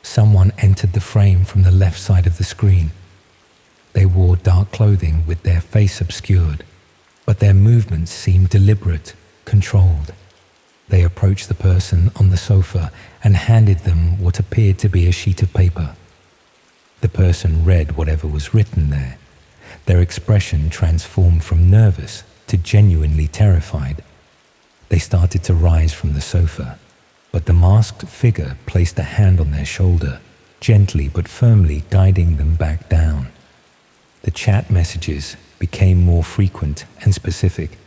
Someone entered the frame from the left side of the screen. They wore dark clothing with their face obscured, but their movements seemed deliberate, controlled. They approached the person on the sofa and handed them what appeared to be a sheet of paper. The person read whatever was written there. Their expression transformed from nervous to genuinely terrified. They started to rise from the sofa, but the masked figure placed a hand on their shoulder, gently but firmly guiding them back down. The chat messages became more frequent and specific.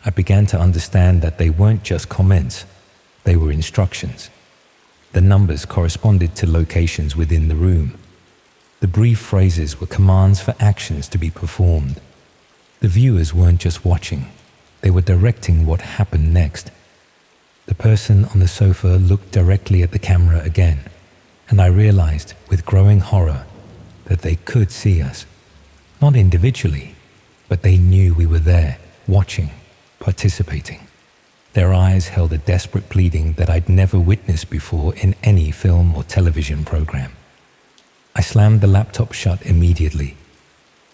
I began to understand that they weren't just comments, they were instructions. The numbers corresponded to locations within the room. The brief phrases were commands for actions to be performed. The viewers weren't just watching, they were directing what happened next. The person on the sofa looked directly at the camera again, and I realized with growing horror that they could see us. Not individually, but they knew we were there, watching, participating. Their eyes held a desperate pleading that I'd never witnessed before in any film or television program. I slammed the laptop shut immediately.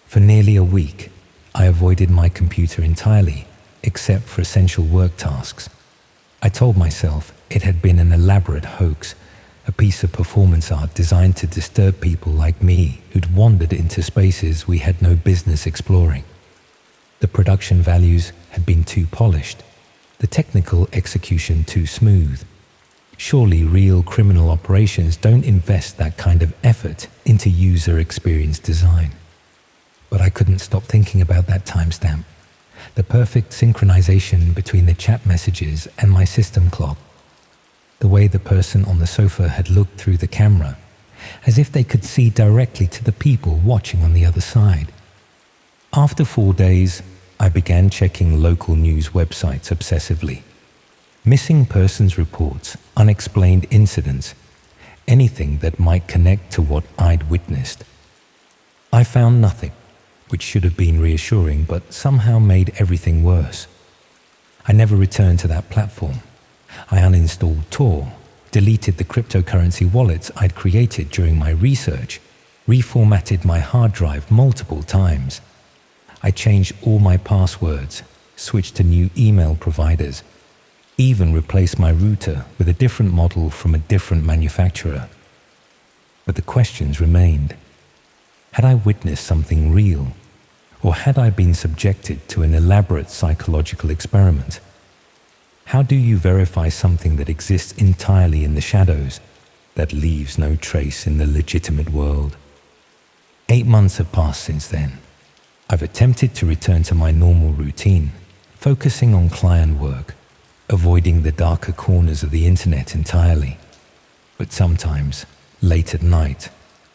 For nearly a week, I avoided my computer entirely, except for essential work tasks. I told myself it had been an elaborate hoax, a piece of performance art designed to disturb people like me who'd wandered into spaces we had no business exploring. The production values had been too polished, the technical execution too smooth. Surely real criminal operations don't invest that kind of effort into user experience design. But I couldn't stop thinking about that timestamp. The perfect synchronization between the chat messages and my system clock. The way the person on the sofa had looked through the camera, as if they could see directly to the people watching on the other side. After 4 days, I began checking local news websites obsessively. Missing persons reports, unexplained incidents, anything that might connect to what I'd witnessed. I found nothing, which should have been reassuring, but somehow made everything worse. I never returned to that platform. I uninstalled Tor, deleted the cryptocurrency wallets I'd created during my research, reformatted my hard drive multiple times. I changed all my passwords, switched to new email providers, even replaced my router with a different model from a different manufacturer. But the questions remained. Had I witnessed something real, or had I been subjected to an elaborate psychological experiment? How do you verify something that exists entirely in the shadows, that leaves no trace in the legitimate world? 8 months have passed since then. I've attempted to return to my normal routine, focusing on client work, avoiding the darker corners of the internet entirely. But sometimes, late at night,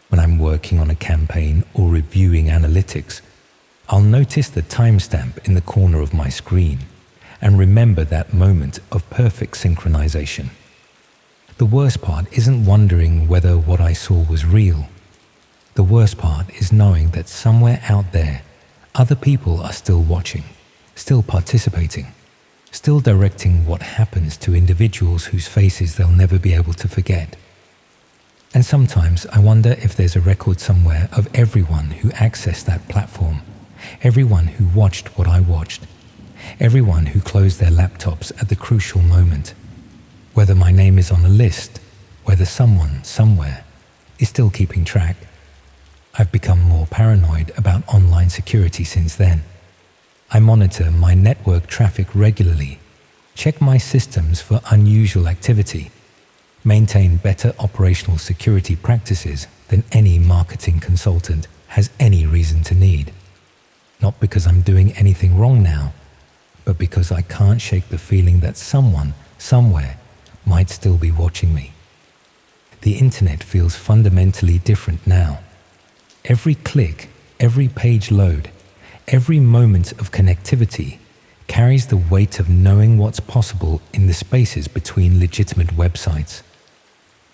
when I'm working on a campaign or reviewing analytics, I'll notice the timestamp in the corner of my screen and remember that moment of perfect synchronization. The worst part isn't wondering whether what I saw was real. The worst part is knowing that somewhere out there, other people are still watching, still participating, still directing what happens to individuals whose faces they'll never be able to forget. And sometimes I wonder if there's a record somewhere of everyone who accessed that platform, everyone who watched what I watched, everyone who closed their laptops at the crucial moment. Whether my name is on a list, whether someone, somewhere, is still keeping track. I've become more paranoid about online security since then. I monitor my network traffic regularly, check my systems for unusual activity, maintain better operational security practices than any marketing consultant has any reason to need. Not because I'm doing anything wrong now, but because I can't shake the feeling that someone, somewhere, might still be watching me. The internet feels fundamentally different now. Every click, every page load, every moment of connectivity carries the weight of knowing what's possible in the spaces between legitimate websites.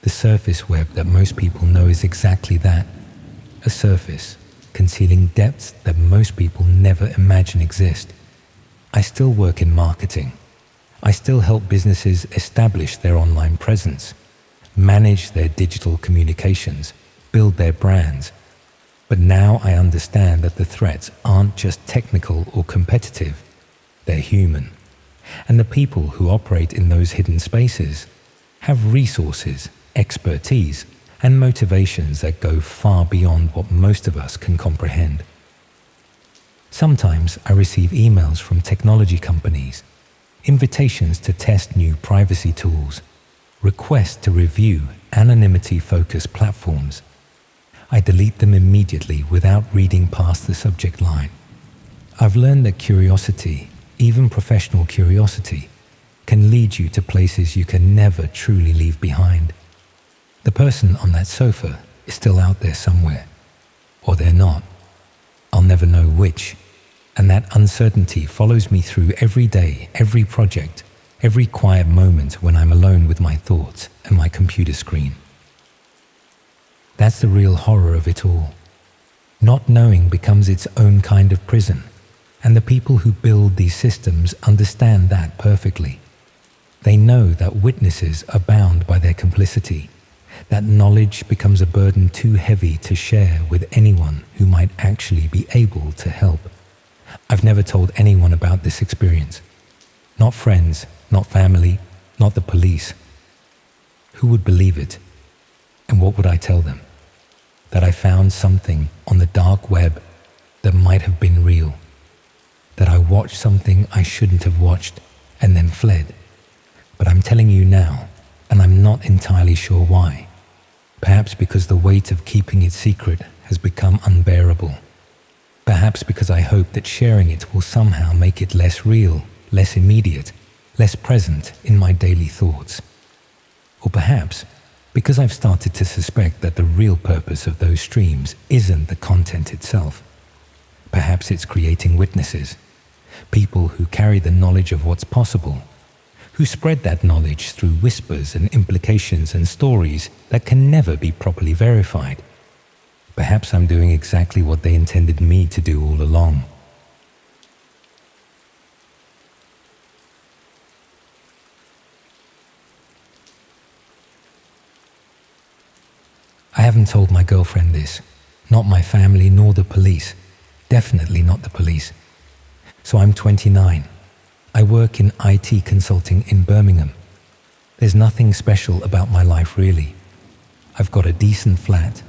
The surface web that most people know is exactly that, a surface concealing depths that most people never imagine exist. I still work in marketing. I still help businesses establish their online presence, manage their digital communications, build their brands. But now I understand that the threats aren't just technical or competitive, they're human. And the people who operate in those hidden spaces have resources, expertise, and motivations that go far beyond what most of us can comprehend. Sometimes I receive emails from technology companies, invitations to test new privacy tools, requests to review anonymity-focused platforms. I delete them immediately without reading past the subject line. I've learned that curiosity, even professional curiosity, can lead you to places you can never truly leave behind. The person on that sofa is still out there somewhere, or they're not. I'll never know which, and that uncertainty follows me through every day, every project, every quiet moment when I'm alone with my thoughts and my computer screen. That's the real horror of it all. Not knowing becomes its own kind of prison, and the people who build these systems understand that perfectly. They know that witnesses are bound by their complicity, that knowledge becomes a burden too heavy to share with anyone who might actually be able to help. I've never told anyone about this experience. Not friends, not family, not the police. Who would believe it? And what would I tell them? That I found something on the dark web that might have been real. That I watched something I shouldn't have watched and then fled. But I'm telling you now, and I'm not entirely sure why. Perhaps because the weight of keeping it secret has become unbearable. Perhaps because I hope that sharing it will somehow make it less real, less immediate, less present in my daily thoughts. Or perhaps because I've started to suspect that the real purpose of those streams isn't the content itself. Perhaps it's creating witnesses, people who carry the knowledge of what's possible, who spread that knowledge through whispers and implications and stories that can never be properly verified. Perhaps I'm doing exactly what they intended me to do all along. I haven't told my girlfriend this, not my family nor the police, definitely not the police. So I'm 29. I work in IT consulting in Birmingham. There's nothing special about my life really. I've got a decent flat,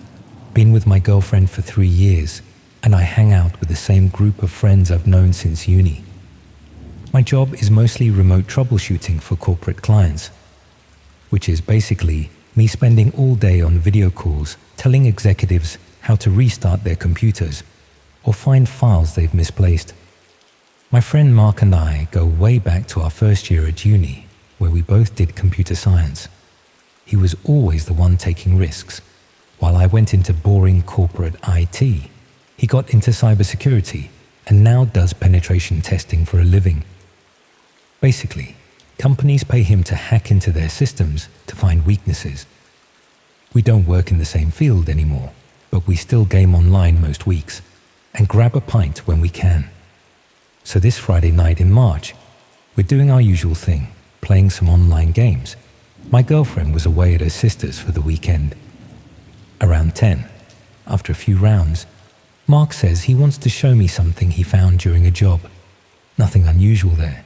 been with my girlfriend for 3 years, and I hang out with the same group of friends I've known since uni. My job is mostly remote troubleshooting for corporate clients, which is basically me spending all day on video calls telling executives how to restart their computers or find files they've misplaced. My friend Mark and I go way back to our first year at uni, where we both did computer science. He was always the one taking risks. While I went into boring corporate IT, he got into cybersecurity and now does penetration testing for a living. Basically, companies pay him to hack into their systems to find weaknesses. We don't work in the same field anymore, but we still game online most weeks and grab a pint when we can. So this Friday night in March, we're doing our usual thing, playing some online games. My girlfriend was away at her sister's for the weekend. Around 10, after a few rounds, Mark says he wants to show me something he found during a job. Nothing unusual there.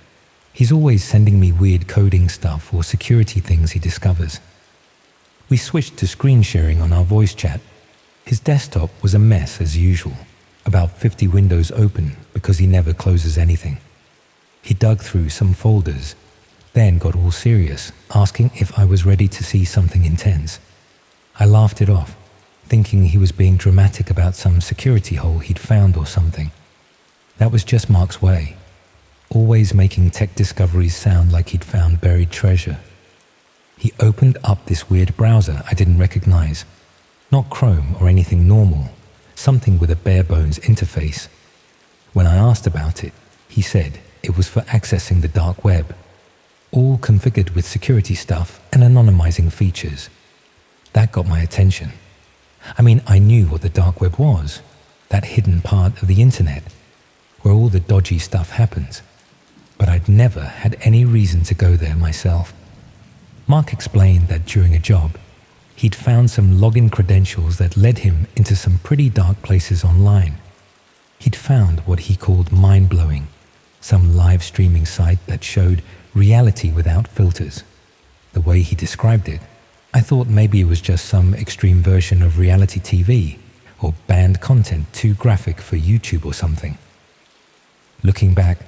He's always sending me weird coding stuff or security things he discovers. We switched to screen sharing on our voice chat. His desktop was a mess as usual, about 50 windows open because he never closes anything. He dug through some folders, then got all serious, asking if I was ready to see something intense. I laughed it off, thinking he was being dramatic about some security hole he'd found or something. That was just Mark's way, always making tech discoveries sound like he'd found buried treasure. He opened up this weird browser I didn't recognize, not Chrome or anything normal, something with a bare-bones interface. When I asked about it, he said it was for accessing the dark web, all configured with security stuff and anonymizing features. That got my attention. I mean, I knew what the dark web was, that hidden part of the internet, where all the dodgy stuff happens, but I'd never had any reason to go there myself. Mark explained that during a job, he'd found some login credentials that led him into some pretty dark places online. He'd found what he called mind-blowing, some live streaming site that showed reality without filters. The way he described it, I thought maybe it was just some extreme version of reality TV or banned content too graphic for YouTube or something. Looking back,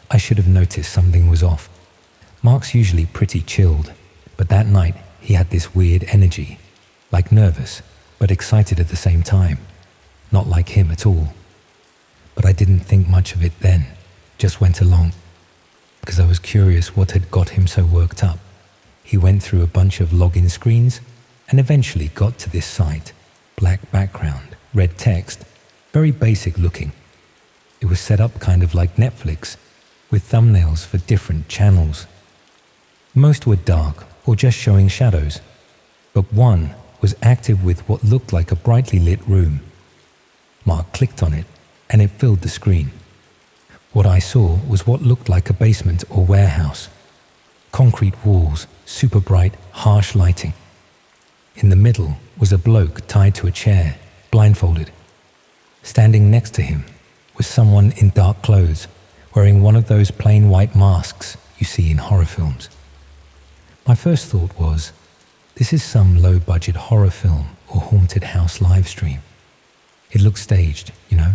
I should have noticed something was off. Mark's usually pretty chilled, but that night he had this weird energy, like nervous, but excited at the same time. Not like him at all. But I didn't think much of it then, just went along, because I was curious what had got him so worked up. He went through a bunch of login screens and eventually got to this site. Black background, red text, very basic looking. It was set up kind of like Netflix, with thumbnails for different channels. Most were dark or just showing shadows, but one was active with what looked like a brightly lit room. Mark clicked on it and it filled the screen. What I saw was what looked like a basement or warehouse. Concrete walls, super bright, harsh lighting. In the middle was a bloke tied to a chair, blindfolded. Standing next to him was someone in dark clothes, wearing one of those plain white masks you see in horror films. My first thought was, this is some low-budget horror film or haunted house live stream. It looked staged, you know?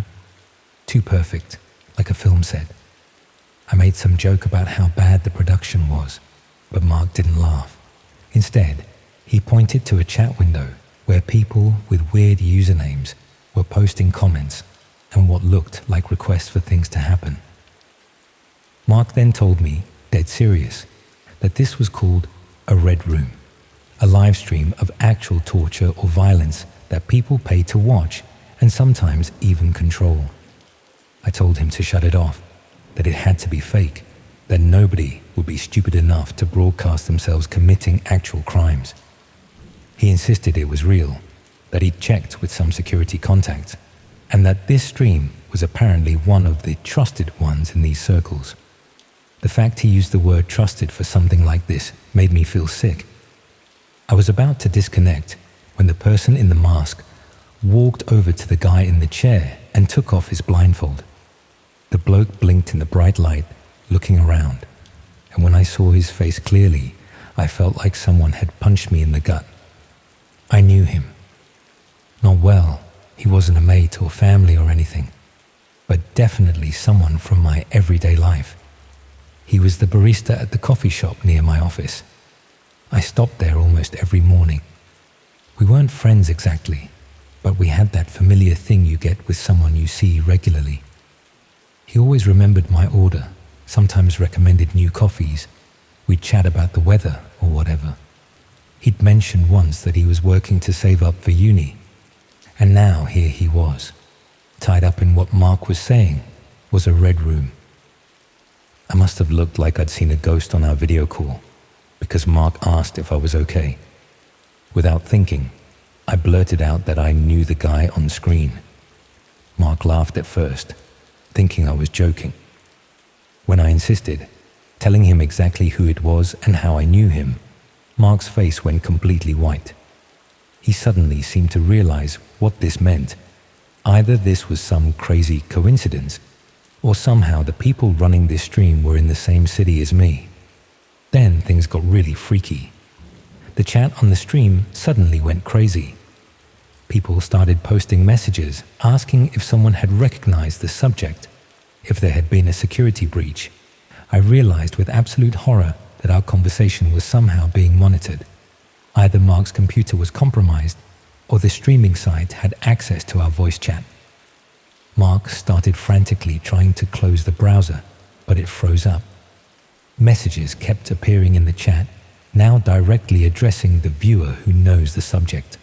Too perfect, like a film set. I made some joke about how bad the production was, but Mark didn't laugh. Instead, he pointed to a chat window where people with weird usernames were posting comments, and what looked like requests for things to happen. Mark then told me, dead serious, that this was called a red room, a live stream of actual torture or violence that people pay to watch and sometimes even control. I told him to shut it off, that it had to be fake, that nobody would be stupid enough to broadcast themselves committing actual crimes. He insisted it was real, that he'd checked with some security contacts, and that this stream was apparently one of the trusted ones in these circles. The fact he used the word trusted for something like this made me feel sick. I was about to disconnect when the person in the mask walked over to the guy in the chair and took off his blindfold. The bloke blinked in the bright light, looking around, and when I saw his face clearly, I felt like someone had punched me in the gut. I knew him. Not well, he wasn't a mate or family or anything, but definitely someone from my everyday life. He was the barista at the coffee shop near my office. I stopped there almost every morning. We weren't friends exactly, but we had that familiar thing you get with someone you see regularly. He always remembered my order, sometimes recommended new coffees. We'd chat about the weather or whatever. He'd mentioned once that he was working to save up for uni, and now here he was, tied up in what Mark was saying was a red room. I must have looked like I'd seen a ghost on our video call, because Mark asked if I was okay. Without thinking, I blurted out that I knew the guy on screen. Mark laughed at first, thinking I was joking. When I insisted, telling him exactly who it was and how I knew him, Mark's face went completely white. He suddenly seemed to realize what this meant. Either this was some crazy coincidence, or somehow the people running this stream were in the same city as me. Then things got really freaky. The chat on the stream suddenly went crazy. People started posting messages asking if someone had recognized the subject, if there had been a security breach. I realized with absolute horror that our conversation was somehow being monitored. Either Mark's computer was compromised, or the streaming site had access to our voice chat. Mark started frantically trying to close the browser, but it froze up. Messages kept appearing in the chat, now directly addressing the viewer who knows the subject.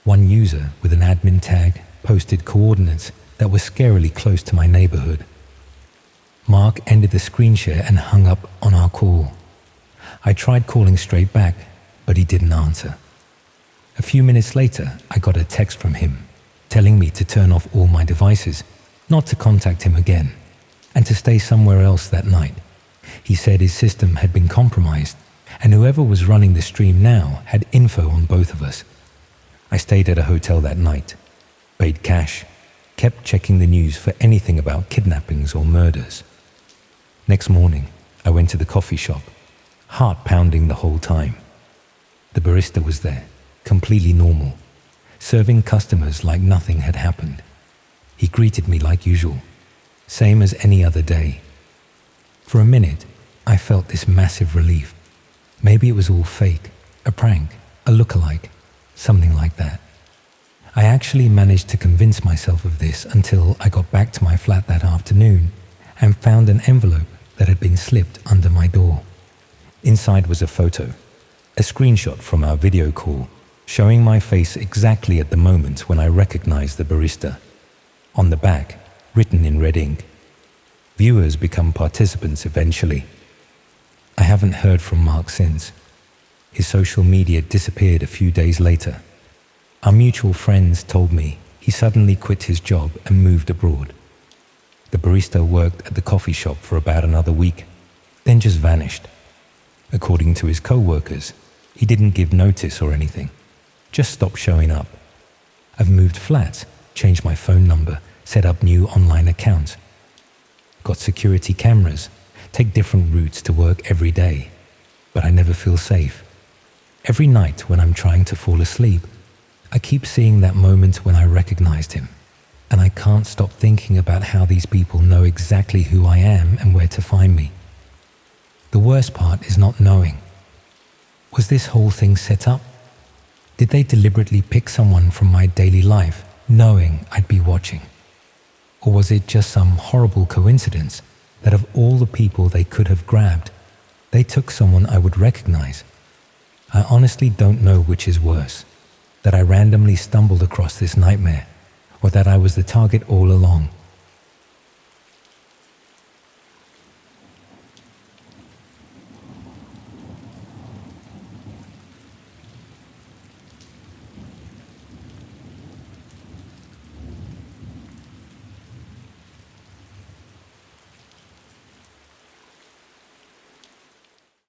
One user with an admin tag posted coordinates that were scarily close to my neighborhood. Mark ended the screen share and hung up on our call. I tried calling straight back, but he didn't answer. A few minutes later, I got a text from him, telling me to turn off all my devices, not to contact him again, and to stay somewhere else that night. He said his system had been compromised, and whoever was running the stream now had info on both of us. I stayed at a hotel that night, paid cash, kept checking the news for anything about kidnappings or murders. Next morning, I went to the coffee shop, heart pounding the whole time. The barista was there, completely normal, serving customers like nothing had happened. He greeted me like usual, same as any other day. For a minute, I felt this massive relief. Maybe it was all fake, a prank, a lookalike, something like that. I actually managed to convince myself of this until I got back to my flat that afternoon and found an envelope that had been slipped under my door. Inside was a photo, a screenshot from our video call, showing my face exactly at the moment when I recognized the barista. On the back, written in red ink, "Viewers become participants eventually." I haven't heard from Mark since. His social media disappeared a few days later. Our mutual friends told me he suddenly quit his job and moved abroad. The barista worked at the coffee shop for about another week, then just vanished. According to his co-workers, he didn't give notice or anything, just stopped showing up. I've moved flats, changed my phone number, set up new online accounts, got security cameras, take different routes to work every day, but I never feel safe. Every night when I'm trying to fall asleep, I keep seeing that moment when I recognized him, and I can't stop thinking about how these people know exactly who I am and where to find me. The worst part is not knowing. Was this whole thing set up? Did they deliberately pick someone from my daily life, knowing I'd be watching? Or was it just some horrible coincidence that of all the people they could have grabbed, they took someone I would recognize? I honestly don't know which is worse, that I randomly stumbled across this nightmare, or that I was the target all along.